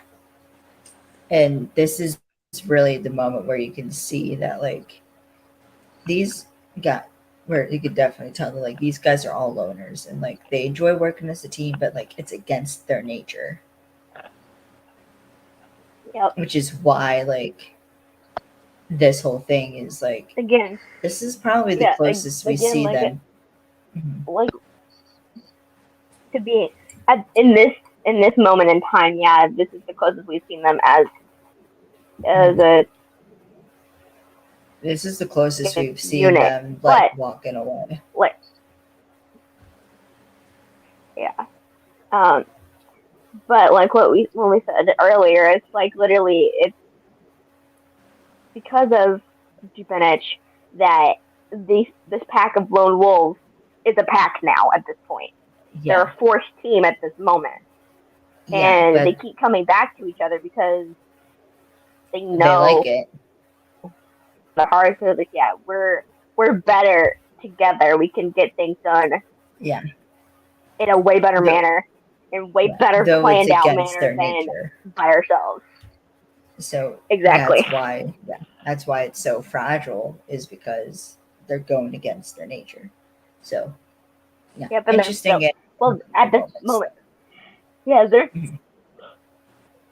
And this is really the moment where you can see that like these got where you could definitely tell that like these guys are all loners and like they enjoy working as a team, but like it's against their nature.
Yep.
Which is why like this whole thing is like,
Again,
this is probably the closest we
again,
see
like
them.
like to be in this moment in time. Yeah, this is the closest we've seen them as a.
This is the closest we've seen
unit,
them like walking away.
Like, yeah. But like when we said earlier, it's like literally it's because of Jupenich that this pack of lone wolves is a pack now at this point.
Yeah.
They're a forced team at this moment.
Yeah,
and
but
they keep coming back to each other because they know
they like it.
the heart is like, yeah, we're better together. We can get things done.
Yeah.
In a way better manner, and way better
Though
planned
it's
out
against
manner
their
than
nature.
by ourselves.
So
exactly
that's why it's so fragile, is because they're going against their nature. So yeah,
yep,
interesting.
Well, at this moment, yeah, they're.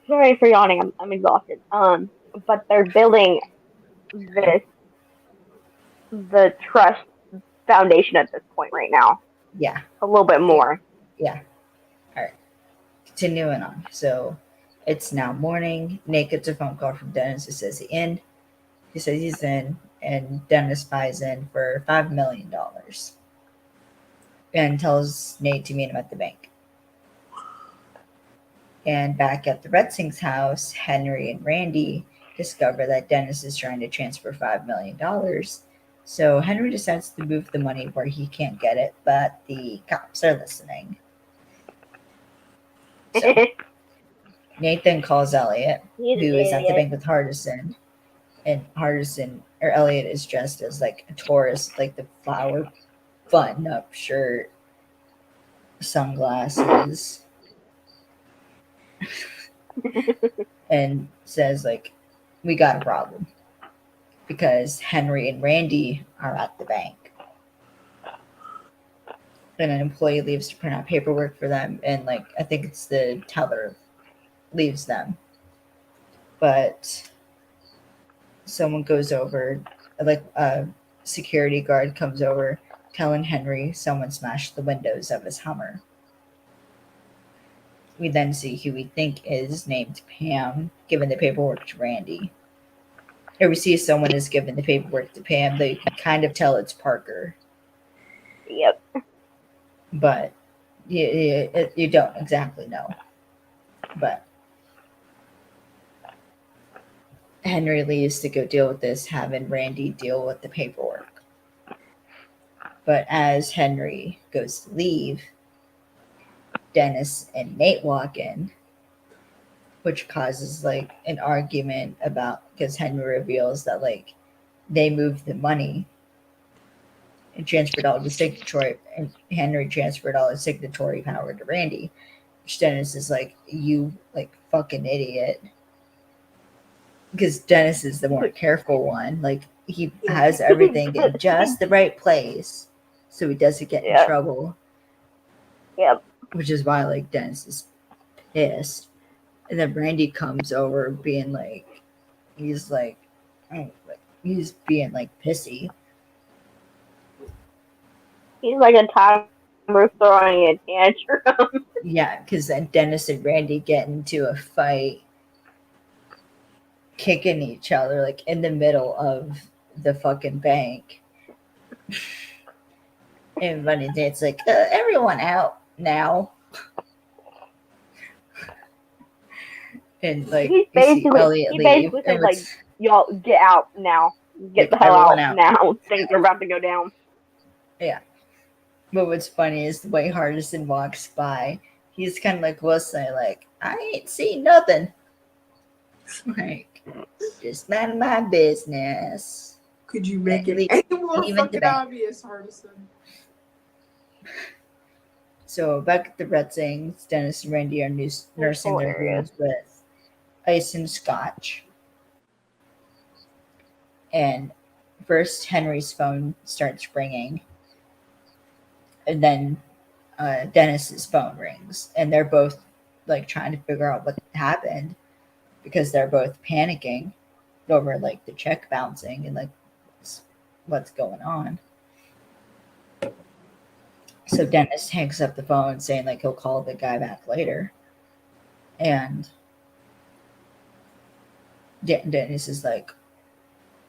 Sorry for yawning. I'm exhausted. But they're building the trust foundation at this point right now.
Yeah.
A little bit more.
Yeah. All right. Continuing on. So it's now morning. Nate gets a phone call from Dennis who says he says he's in, and Dennis buys in for $5 million and tells Nate to meet him at the bank. And back at the Redsings house, Henry and Randy discover that Dennis is trying to transfer $5 million. So Henry decides to move the money where he can't get it, but the cops are listening. So Nathan calls Elliot, who is at the bank with Hardison. And Elliot is dressed as like a tourist, like the flower button up shirt, sunglasses. And says like, we got a problem because Henry and Randy are at the bank. And an employee leaves to print out paperwork for them, and like I think it's the teller leaves them. But someone goes over, like a security guard comes over telling Henry someone smashed the windows of his Hummer. We then see who we think is named Pam giving the paperwork to Randy. Or we see someone is giving the paperwork to Pam, though you can kind of tell it's Parker.
Yep.
But you don't exactly know. But Henry leaves to go deal with this, having Randy deal with the paperwork. But as Henry goes to leave, Dennis and Nate walk in, which causes like an argument about, because Henry reveals that like they moved the money and transferred all the signatory, and Henry transferred all his signatory power to Randy. Which Dennis is like, you like fucking idiot. Because Dennis is the more careful one. Like, he has everything in just the right place so he doesn't get in trouble.
Yep.
Which is why, like, Dennis is pissed. And then Randy comes over being like, he's like, oh, he's being like pissy.
He's like a toddler throwing a tantrum.
Yeah, because then Dennis and Randy get into a fight, kicking each other, like, in the middle of the fucking bank. And Bunny Date's like, everyone out now. And like,
He basically said, like, y'all get out now. Get the hell out now. Things are about to go down.
Yeah. But what's funny is the way Hardison walks by, he's kind of like whistling, like, I ain't seen nothing. Like, just mind my business.
Could you make it any more fucking obvious, Hardison?
So back at the Retzings, Dennis and Randy are nursing their wounds with ice and scotch. And first Henry's phone starts ringing. And then Dennis's phone rings. And they're both like trying to figure out what happened because they're both panicking over like the check bouncing and like what's going on. So Dennis hangs up the phone saying like he'll call the guy back later. And Dennis is like,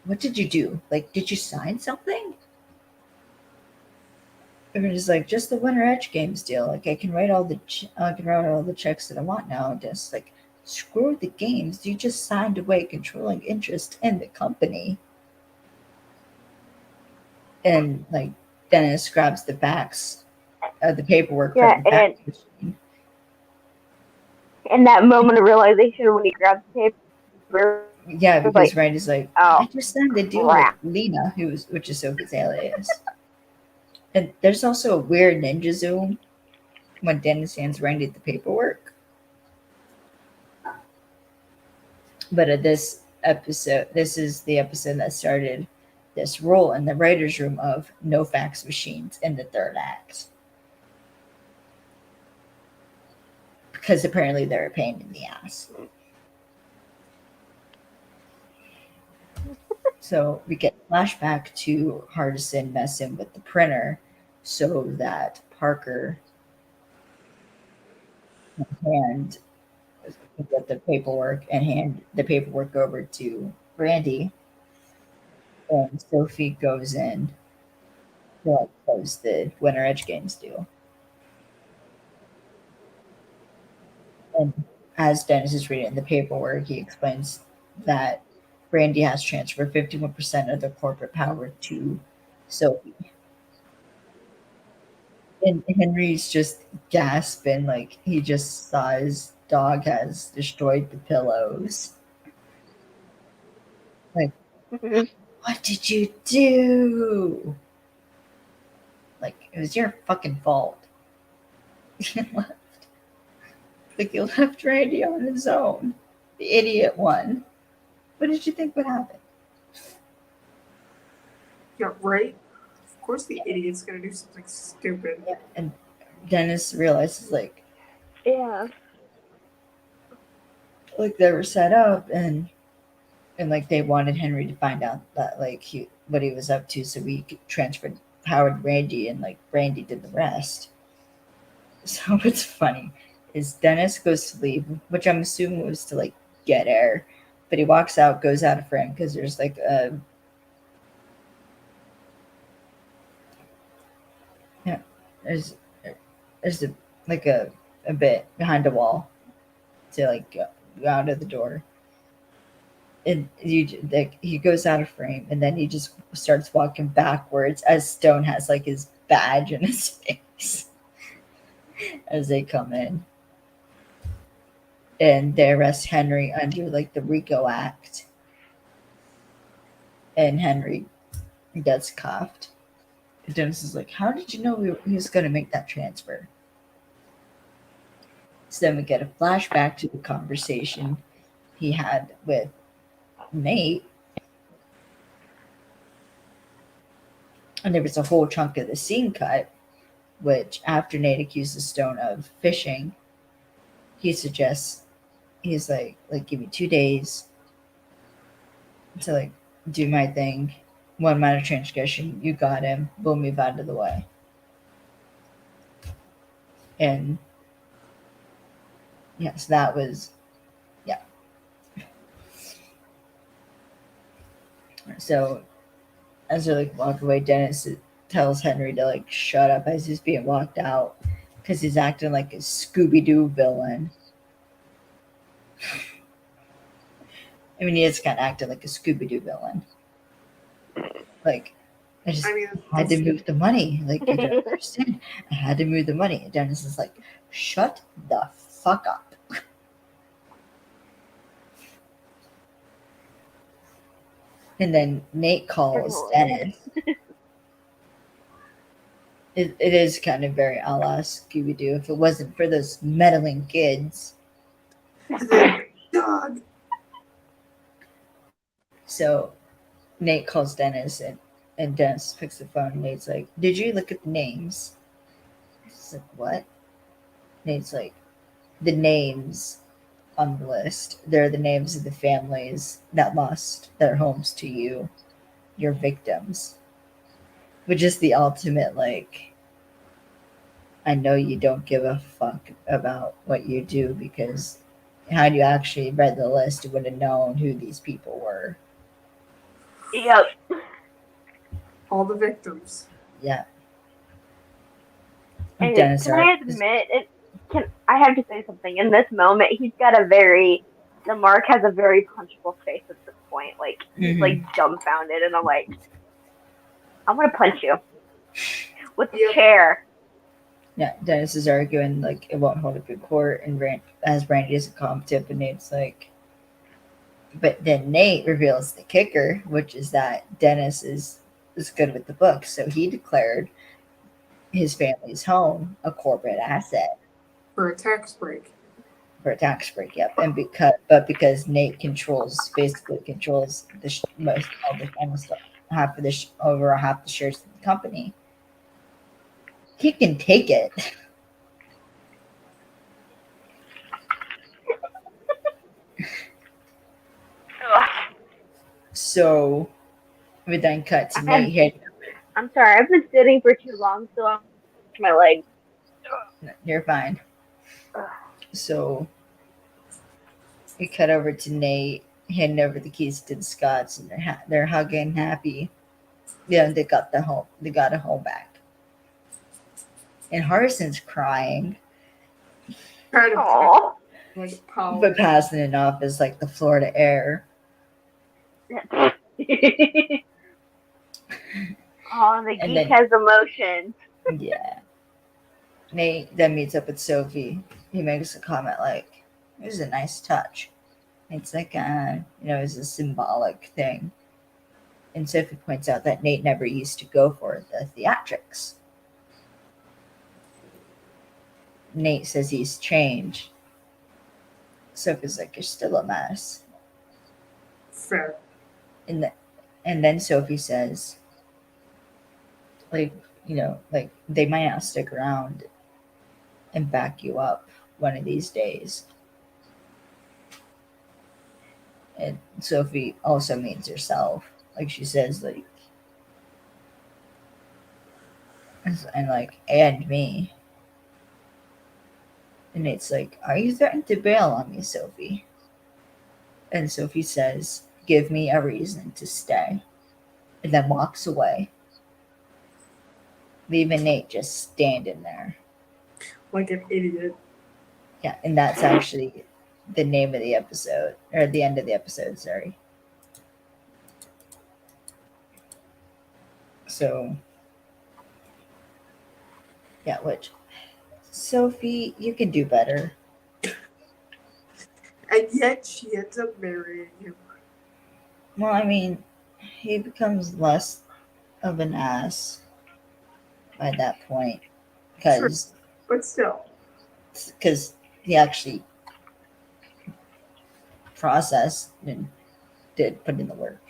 what did you do? Like, did you sign something? And he's like, just the Winter Edge Games deal. Like, I can write all the checks that I want now. Just like, screw the games. You just signed away controlling interest in the company. And like, Dennis grabs the facts, the paperwork from the fax machine.
And that moment of realization when he grabs the paper.
Yeah, because Randy's like, I just signed the deal with Lena, which is Sophie's alias. And there's also a weird ninja zoom when Dennis hands Randy the paperwork. But this is the episode that started this rule in the writer's room of no fax machines in the third act. Because apparently they're a pain in the ass. So we get flashback to Hardison messing with the printer so that Parker can get the paperwork and hand the paperwork over to Randy. And Sophie goes in to like close the Winter Edge Games deal. And as Dennis is reading the paperwork, he explains that Randy has transferred 51% of the corporate power to Sophie. And Henry's just gasping, like he just saw his dog has destroyed the pillows. Like, what did you do? Like, it was your fucking fault. You left Randy on his own. The idiot one. What did you think would happen?
Yeah, right? Of course the idiot's gonna do something stupid.
Yeah, and Dennis realizes, like...
Yeah.
Like, they were set up, and like, they wanted Henry to find out that, like, what he was up to so he transferred power to Randy, and, like, Randy did the rest. So what's funny is Dennis goes to leave, which I'm assuming was to, like, get air. But he walks out, goes out of frame because there's like there's a bit behind a wall to like go out of the door. And he goes out of frame, and then he just starts walking backwards as Stone has like his badge in his face as they come in. And they arrest Henry under like the RICO Act. And Henry gets cuffed. Dennis is like, how did you know he was going to make that transfer? So then we get a flashback to the conversation he had with Nate. And there was a whole chunk of the scene cut, which after Nate accuses Stone of phishing, he suggests, he's like, give me 2 days to like do my thing. 1 minor transgression, you got him. We'll move out of the way. And yes, that was, yeah. So as they like walk away, Dennis tells Henry to like shut up as he's being walked out because he's acting like a Scooby-Doo villain. I mean, he is kind of acting like a Scooby-Doo villain. Like, I had to move the money. Like, you don't understand. I had to move the money. And Dennis is like, shut the fuck up. And then Nate calls Dennis. It is kind of very a la Scooby-Doo. If it wasn't for those meddling kids.
Dog.
So Nate calls Dennis, and Dennis picks the phone. And Nate's like, did you look at the names? He's like, what? Nate's like, the names on the list. They're the names of the families that lost their homes to you, your victims. Which is the ultimate, like, I know you don't give a fuck about what you do, because had you actually read the list, you would have known who these people were.
Yep.
All the victims.
Yeah.
And
Dennis
can I admit, I have to say something? In this moment, he's got the Mark has a very punchable face at this point. Like, he's like dumbfounded, and I'm like, I'm gonna punch you with the chair.
Yeah, Dennis is arguing like it won't hold up in court, and as Randy is a competent, and Nate's like, but then Nate reveals the kicker, which is that Dennis is good with the books, so he declared his family's home a corporate asset
For a tax break.
Yep. And because Nate basically controls most all the family stuff, over half the shares of the company, he can take it. So we then cut to Nate.
I'm sorry, I've been sitting for too long, so I'm my leg.
You're fine. So we cut over to Nate handing over the keys to the Scotts, and they're hugging, happy. Yeah, they got a home back. And Hardison's crying.
Aww.
But passing it off as like the Florida air.
Oh, the geek has emotions.
Yeah. Nate then meets up with Sophie. He makes a comment like, it was a nice touch. It's like, it's a symbolic thing. And Sophie points out that Nate never used to go for the theatrics. Nate says he's changed. Sophie's like, you're still a mess.
Fair.
And then Sophie says, like, they might not stick around and back you up one of these days. And Sophie also means herself. Like, she says, like, and me. And it's like, are you threatening to bail on me, Sophie? And Sophie says, give me a reason to stay. And then walks away, leaving Nate just standing there.
Like an idiot.
Yeah, and that's actually the name of the episode, or the end of the episode, sorry. So, yeah, which, Sophie, you can do better.
And yet she ends up marrying him.
Well, I mean, he becomes less of an ass by that point
Sure.
because
But still.
he actually processed and did put in the work.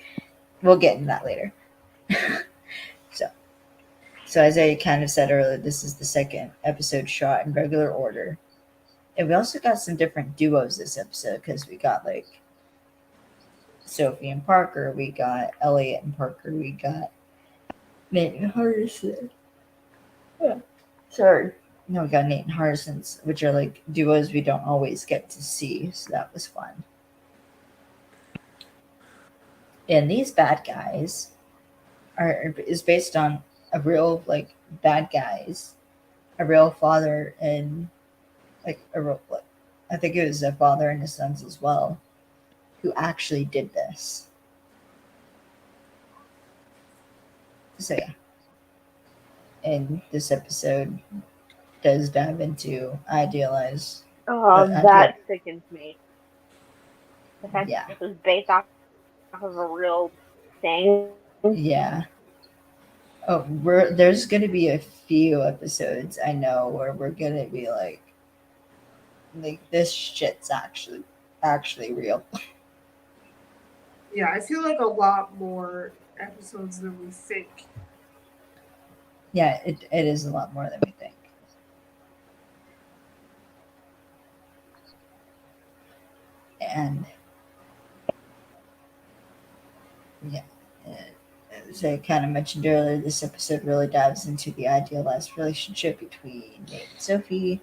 We'll get into that later. So as I kind of said earlier, this is the second episode shot in regular order. And we also got some different duos this episode because we got like Sophie and Parker, we got Elliot and Parker, we got Nate and Hardison. Yeah. Sorry. No, we got Nate and Hardison's, which are like duos we don't always get to see, so that was fun. And these bad guys is based on a real like bad guys, a real father and like a real, I think it was a father and his sons as well, who actually did this. So yeah, and this episode does dive into idealize.
Oh, that sickens me. The fact that this was based off of a real thing.
Yeah. Oh, there's gonna be a few episodes I know where we're gonna be like this shit's actually real.
Yeah, I feel like a lot more episodes than we think.
Yeah, it is a lot more than we think. And yeah, as I kind of mentioned earlier, this episode really dives into the idealized relationship between Nate and Sophie.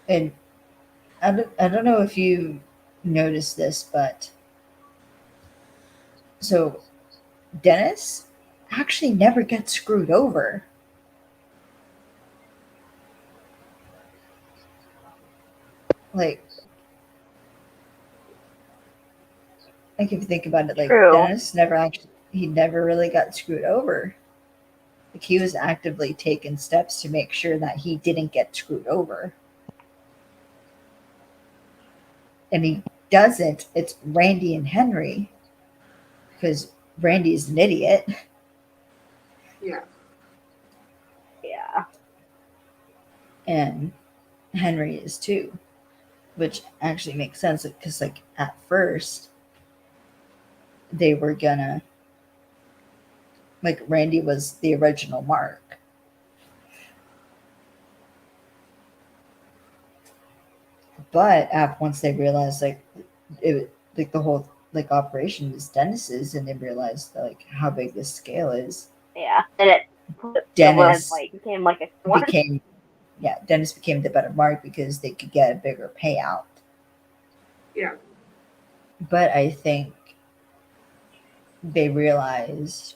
And I don't know if you noticed this, but so Dennis actually never gets screwed over. Like if you think about it, like
True.
Dennis never really got screwed over. Like he was actively taking steps to make sure that he didn't get screwed over. And he doesn't. It's Randy and Henry, because Randy's an idiot.
Yeah.
Yeah.
And Henry is too, which actually makes sense because like at first they were gonna like Randy was the original Mark. But once they realized like it like the whole like operation was Dennis's and they realized like how big this scale is.
Yeah. And
Dennis
became like a
Dennis became the better Mark because they could get a bigger payout.
Yeah.
But I think they realized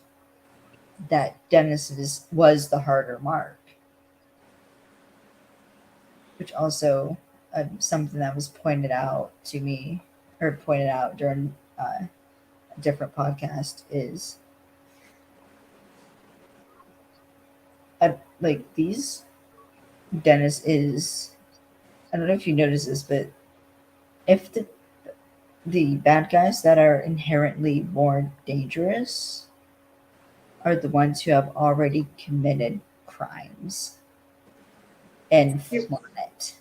that Dennis was the harder Mark, which also something that was pointed out to me or pointed out during a different podcast is like these Dennis is, I don't know if you notice this, but if the bad guys that are inherently more dangerous are the ones who have already committed crimes and flaunt it.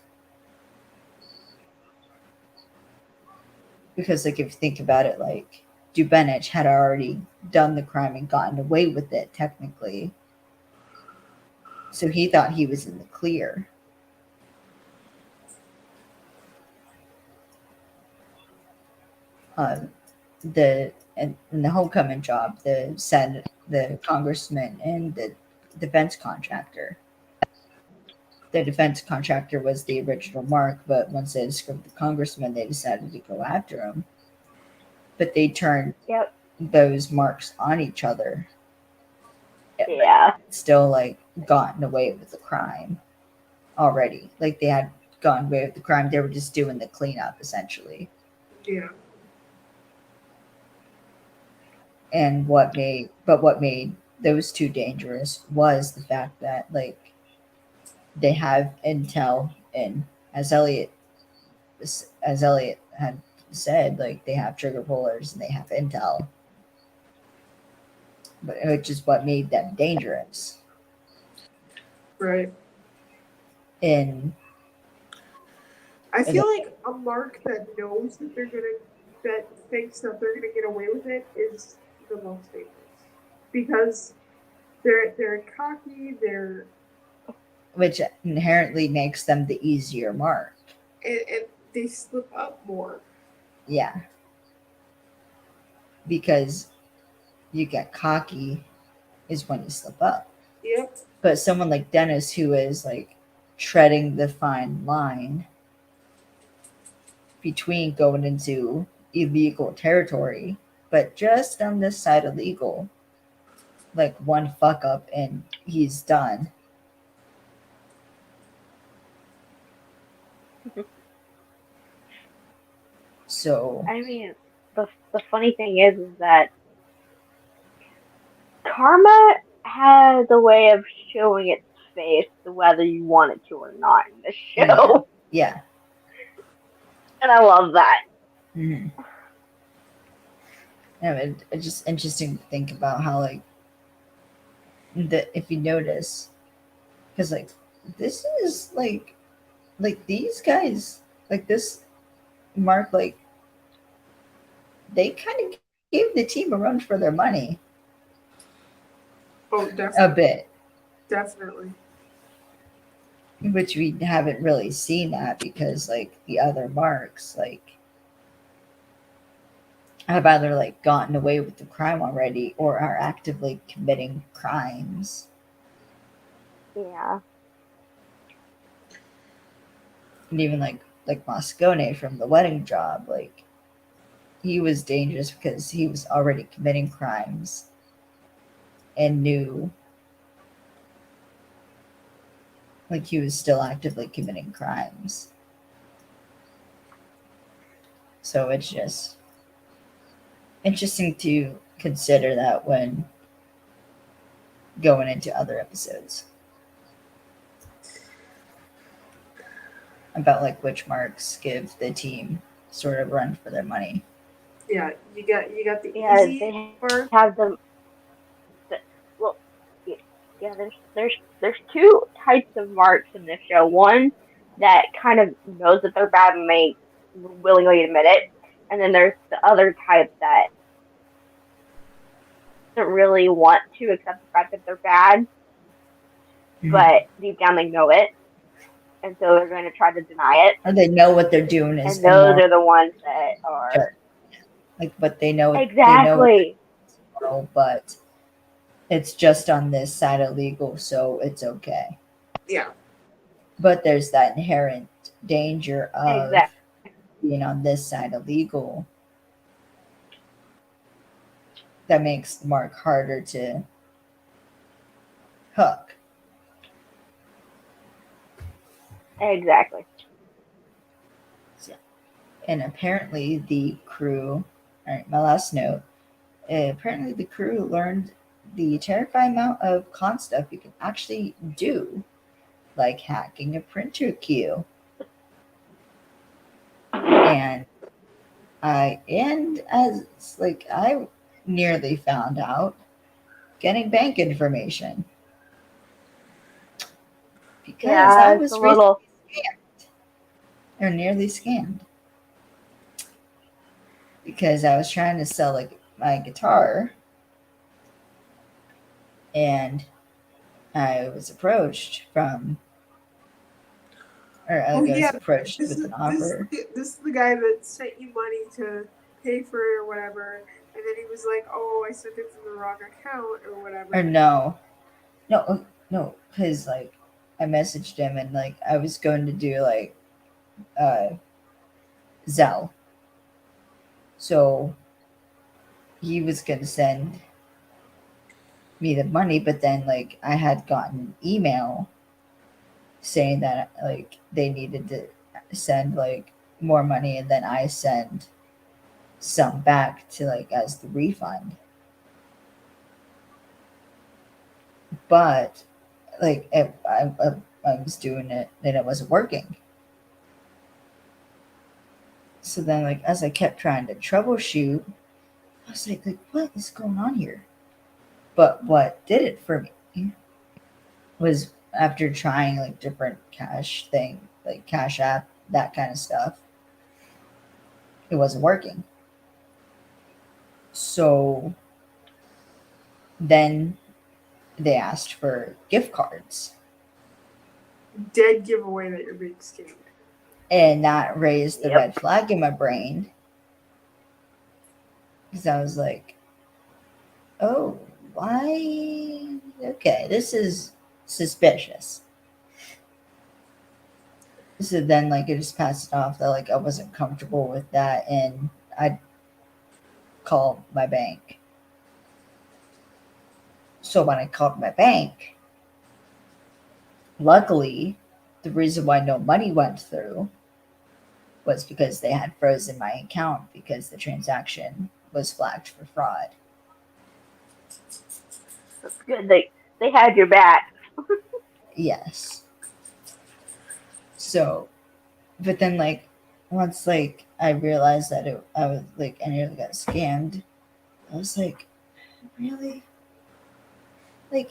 Because like if you think about it, like Dubenich had already done the crime and gotten away with it technically. So he thought he was in the clear. The homecoming job, the congressman and the defense contractor. The defense contractor was the original Mark, but once they discovered the congressman, they decided to go after him. But they turned those marks on each other.
Yeah.
Still like gotten away with the crime already. Like they had gotten away with the crime. They were just doing the cleanup essentially.
Yeah.
And what made those two dangerous was the fact that like they have intel, and as Elliot had said, like they have trigger pullers and they have intel, but which is what made them dangerous.
Right.
And
I feel like a mark that knows that that thinks that they're gonna get away with it is the most dangerous because they're cocky,
which inherently makes them the easier mark.
and they slip up more.
Yeah. Because you get cocky is when you slip up.
Yep.
But someone like Dennis, who is like treading the fine line between going into illegal territory, but just on this side of legal, like one fuck up and he's done. So
I mean, the funny thing is that karma has a way of showing its face whether you want it to or not in this show.
yeah.
And I love that.
Mm-hmm. Yeah, it's just interesting to think about how like if you notice, because like this is like these guys, like this Mark, like they kind of gave the team a run for their money.
Oh,
A
definitely.
bit.
Definitely.
Which we haven't really seen that because like the other Marks like have either like gotten away with the crime already or are actively committing crimes.
Yeah.
And even like Moscone from the wedding job, like he was dangerous because he was already committing crimes and knew like he was still actively committing crimes. So it's just interesting to consider that when going into other episodes about like which marks give the team sort of run for their money.
Yeah, you got the
Yeah,
easy
they
mark.
have them. Well, yeah. There's two types of marks in this show. One that kind of knows that they're bad and may willingly admit it, and then there's the other type that doesn't really want to accept the fact that they're bad, but deep down they know it, and so they're going to try to deny it.
Or they know what they're doing is
and those
immoral.
are the ones that are
Like, but they know
exactly.
it's immoral, but it's just on this side of legal, so it's okay.
Yeah.
But there's that inherent danger of
Exactly.
being on this side of legal that makes the mark harder to hook.
Exactly.
And apparently the crew, all right, my last note, apparently the crew learned the terrifying amount of con stuff you can actually do, like hacking a printer queue. And I nearly found out getting bank information because I
It's
was
a little.
scammed or nearly scammed because I was trying to sell like my guitar and I was approached approached with an offer.
This is the guy that sent you money to pay for it or whatever, and then he was like, "Oh, I sent it to the wrong account or whatever."
Or no, because like I messaged him and like I was going to do like Zelle, so he was going to send me the money, but then like I had gotten email saying that like they needed to send like more money and then I send some back to like as the refund. But like I was doing it and it wasn't working. So then like as I kept trying to troubleshoot, I was like what is going on here? But what did it for me was after trying like different cash thing, like Cash App, that kind of stuff, it wasn't working. So then they asked for gift cards,
Dead giveaway that you're being scammed.
and that raised the
Yep.
red flag in my brain, because I was like, oh, why? Okay, this is suspicious. So then, like, I just passed it off that, like, I wasn't comfortable with that, and I'd call my bank. So when I called my bank, luckily, the reason why no money went through was because they had frozen my account because the transaction was flagged for fraud.
That's good. They had your back.
Yes. So, but then, like, once, like, I realized that I was, like, I nearly got scammed, I was like, really? Like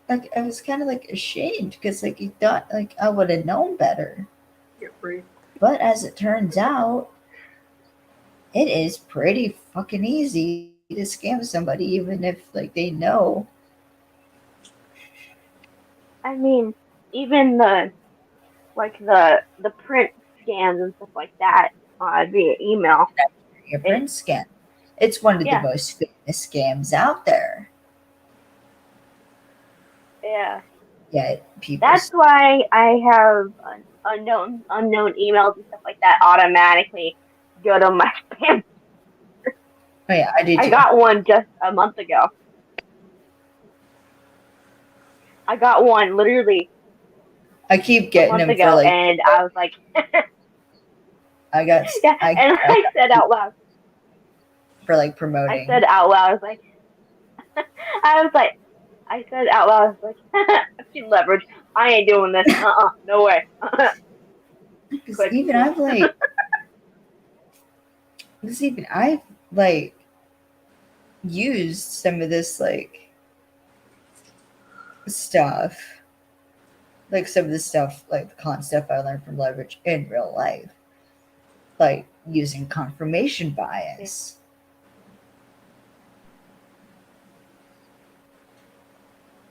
I was kind of, like, ashamed because, like, you thought, like, I would have known better.
Yeah, right.
But as it turns out, it is pretty fucking easy to scam somebody, even if, like, they know.
I mean, even the print scans and stuff like that via email.
Your print scan. It's one of the
Yeah.
most famous scams out there.
Yeah.
Yeah, people.
That's why I have unknown emails and stuff like that automatically go to my spam.
Oh yeah, I did too.
I got one just a month ago. I got one literally
I keep
a
getting
month
them
ago,
for, like,
and I was like,
I got
yeah, and I said out loud.
for, like, promoting.
I said out loud, I was like, I said out loud, I was like, I've seen leverage. I ain't doing this. No way.
Because
Quick.
even I've like, because even I've like used some of this like stuff, like some of the stuff, like the con stuff I learned from leverage in real life, like using confirmation bias.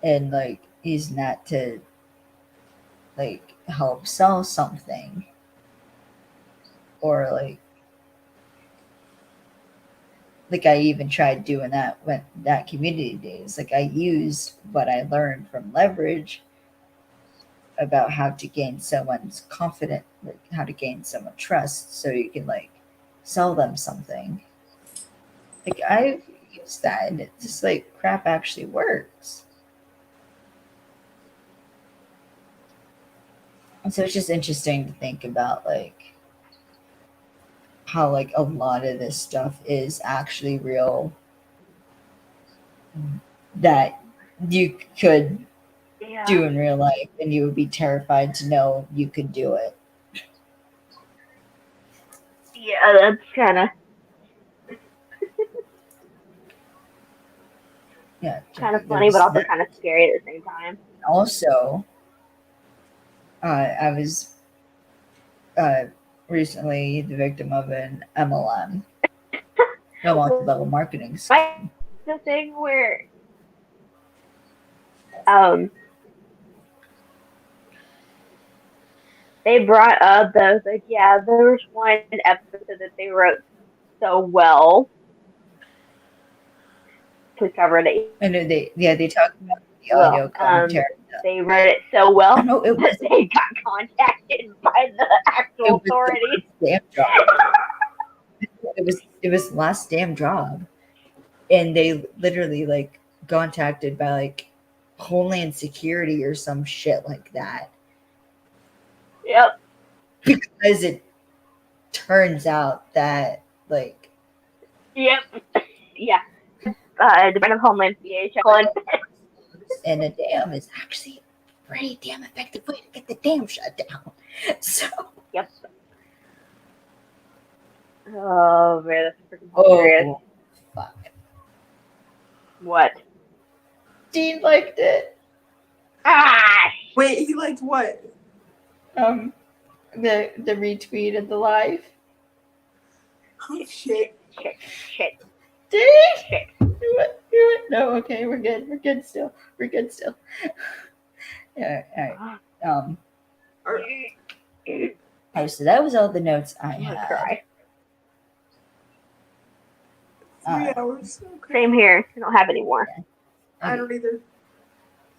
And like using that to like help sell something, or like I even tried doing that when that community days. Like I used what I learned from leverage about how to gain someone's confidence, like how to gain someone trust, so you can like sell them something. Like I've used that, and it's just like crap actually works. And so it's just interesting to think about like how like a lot of this stuff is actually real, that you could
Yeah.
do in real life, and you would be terrified to know you could do it.
Yeah, that's kind of funny, but also kind of scary at the same time.
Also, I was recently the victim of an MLM, no multi-level marketing scheme.
The thing where they brought up that I was like, yeah, there was one episode that they wrote so well to cover it.
And they talked about the audio commentary.
They wrote it so well
No, it was
that they got contacted by the actual authorities.
Damn job. It was the last damn job, and they literally like contacted by like Homeland Security or some shit like that.
Yep.
Because it turns out that like
Yep. Yeah. Department of Homeland Security.
And a dam is actually a pretty damn effective way to get the dam shut down. So
yep. Oh man, that's freaking hilarious.
Oh fuck.
What?
Dean liked it.
Ah
Wait, he liked what?
The retweet of the live.
Oh shit.
Shit.
Did he? What? No, okay, we're good. We're good still. Yeah, all right. Alright, so that was all the notes I
I'm gonna
had.
cry.
3 hours. Okay.
Same here. I don't have any more.
I don't either.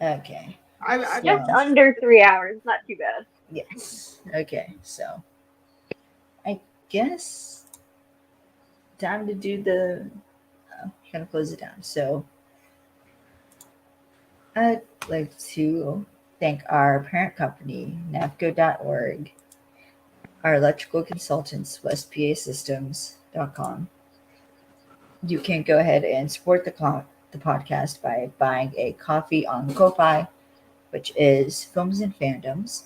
Okay.
I
Just under 3 hours. Not too bad.
Yes. Okay, so I guess time to do the kind of close it down. So I'd like to thank our parent company, navco.org, our electrical consultants, westpasystems.com. You can go ahead and support the podcast by buying a coffee on Ko-Fi, which is Films and Fandoms.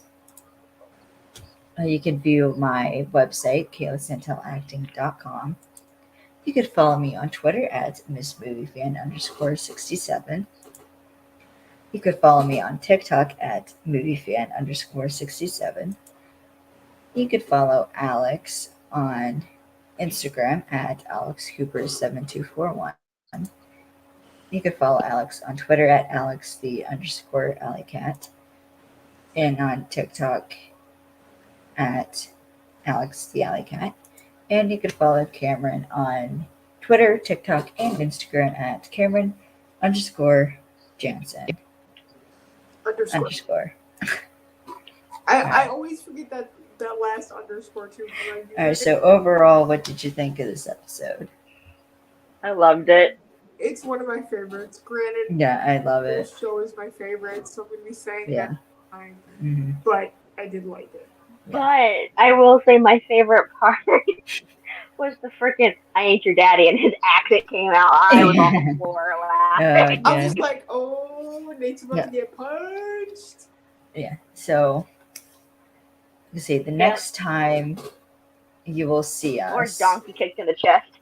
You can view my website, kayleesantelacting.com. You could follow me on Twitter at MissMovieFan_67. You could follow me on TikTok at MovieFan_67. You could follow Alex on Instagram at AlexCooper7241. You could follow Alex on Twitter at AlexThe_Alleycat. And on TikTok at AlexTheAlleycat. And you could follow Cameron on Twitter, TikTok, and Instagram at Cameron_Jansen. Underscore.
I always forget that last underscore too.
Alright, so overall, what did you think of this episode?
I loved it.
It's one of my favorites. Granted,
Yeah, I love
the
it.
show is my favorite, so I'm gonna be saying
Yeah.
that time.
Mm-hmm.
But I did like it.
But I will say my favorite part was the freaking "I ain't your daddy" and his accent came out. I was on the floor laughing.
I was just like, oh, Nate's about to get punched.
Yeah, so you see, the next time you will see us.
Or donkey kicked in the chest.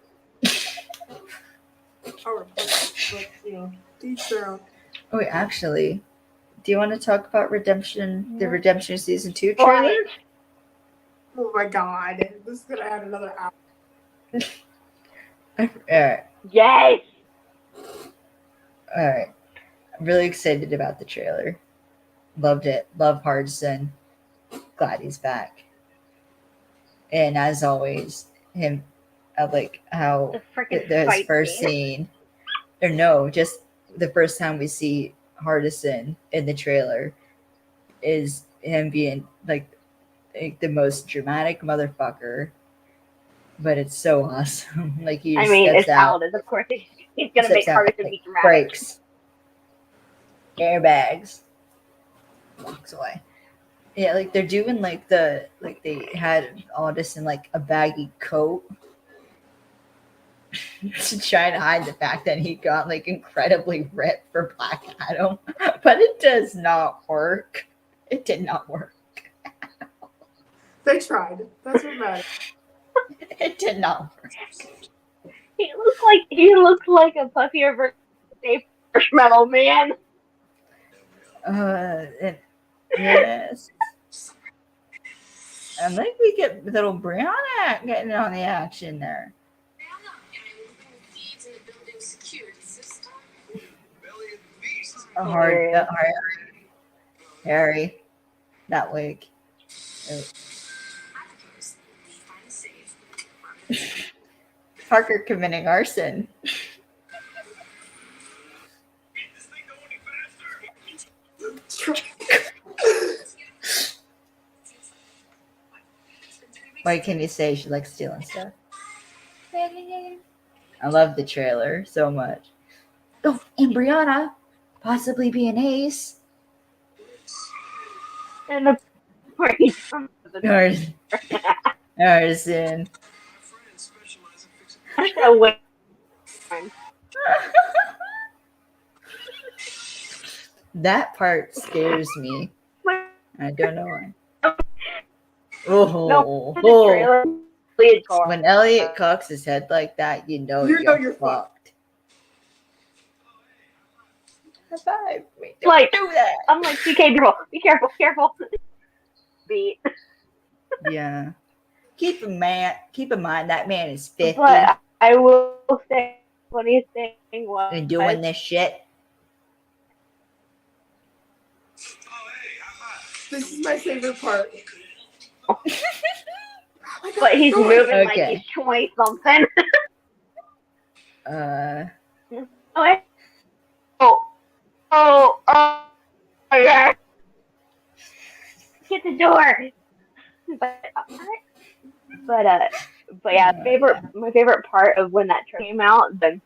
Or, but, you know, each their own.
Oh, wait, actually, do you want to talk about Redemption, the Redemption Season 2 trailer?
Oh my god, this is gonna add another hour.
Yes!
Alright. I'm really excited about the trailer. Loved it. Love Hardison. Glad he's back. And as always, him, I like how
The freaking
his first scene, or no, just the first time we see Hardison in the trailer is him being like the most dramatic motherfucker. But it's so awesome. Like he just
it's
steps out.
Aldous, of course. He's gonna make Hardison be dramatic.
Breaks. Airbags. Walks away. Yeah, like they're doing like they had Aldous in like a baggy coat to try to hide the fact that he got like incredibly ripped for Black Adam. But it does not work. It did not work.
They tried. That's what matters.
It did not work.
He looks like a puffier birthday marshmallow man.
Yes. I think we get little Brianna getting on the action there. Harry, that wig. Parker committing arson. What can you say? She likes stealing stuff. I love the trailer so much. Oh, and Brianna possibly be an ace.
And the party.
Arson. That part scares me. I don't know why. When Elliot cocks his head like that, you know you're fucked. High five. Wait, don't
Like,
do that.
I'm like, TK, be careful. Beat.
Yeah. Keep in mind that man is 50
But I will say, funniest thing was
and doing this shit.
This is my favorite part. Oh my God,
but he's
go
moving
ahead.
like
Okay.
he's 20 something. Oh, oh, yeah. Get the door. But yeah,
yeah.
my favorite part of when that trailer came out, then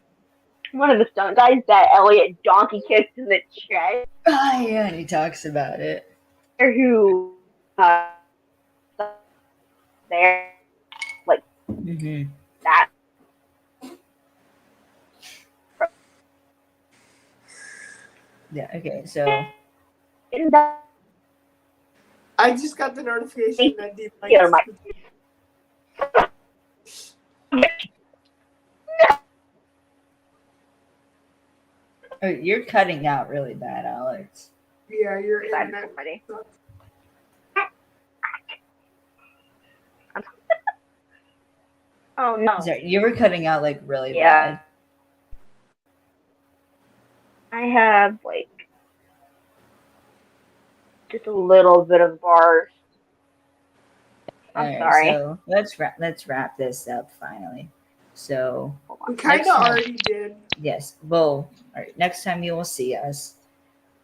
one of the stunt guys that Elliot donkey kicked in the chest,
Oh, yeah, and he talks about it.
who there like
Mm-hmm.
that.
Yeah, okay, so
I just got the notification that Deep
Yeah,
likes.
oh, you're cutting out really bad, Alex.
Yeah, your
Bad
internet.
somebody.
sucks.
Oh no.
Sorry, you were cutting out like really
Yeah.
bad.
I have like just a little bit of bars. I'm
Alright,
sorry.
so let's wrap this up finally. So
We kind
Next
of
time.
already did.
yes, well, all right, next time you will see us,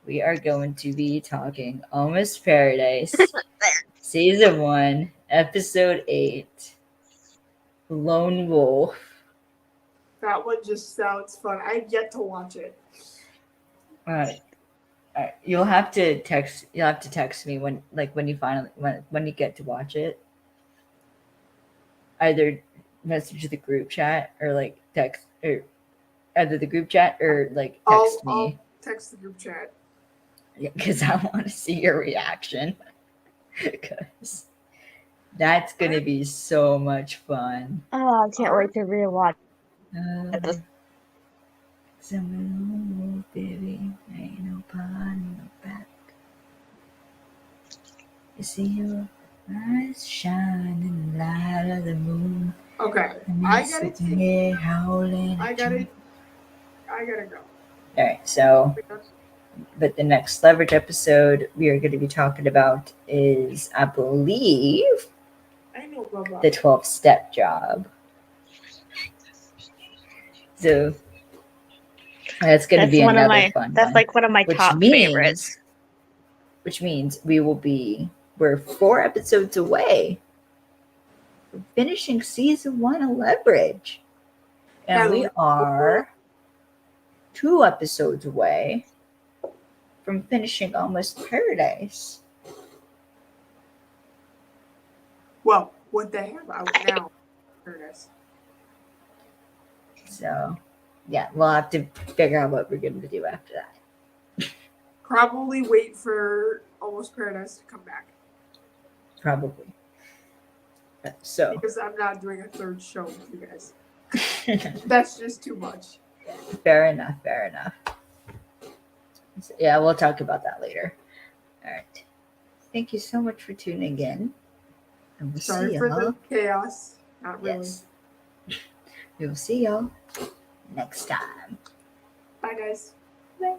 we are going to be talking Almost Paradise, Season 1, Episode 8, Lone Wolf.
That one just sounds fun. I've yet to watch it.
Alright. Alright. You'll have to text me when you finally when you get to watch it. Either message the group chat or like text or either the group chat or like text
I'll
me
text the group chat.
because I want to see your reaction because that's gonna be so much fun.
Oh, I can't wait to rewatch.
Summer, baby, ain't no party, no back. You see your eyes shine in the light of the moon.
Okay,
And
I
me
got it.
sitting here howling
I
at
got
you.
it. I gotta go.
All right, so but the next leverage episode we are going to be talking about is, I believe,
I know, Bubba.
the 12-step job. So that's going to be another fun
That's
one.
like one of my top favorites.
Which means we're 4 episodes away from finishing season 1 of Leverage. And we are 2 episodes away from finishing Almost Paradise.
Well, what they have out now. Ernest.
So, yeah, we'll have to figure out what we're going to do after that.
Probably wait for Almost Paradise to come back.
Probably. So,
Because I'm not doing a third show with you guys. That's just too much.
fair enough. So, yeah, we'll talk about that later. All right. Thank you so much for tuning in. And we'll
Sorry
see
for
y'all.
the chaos. Not really.
Yes. We will see y'all next time.
Bye, guys.
Bye.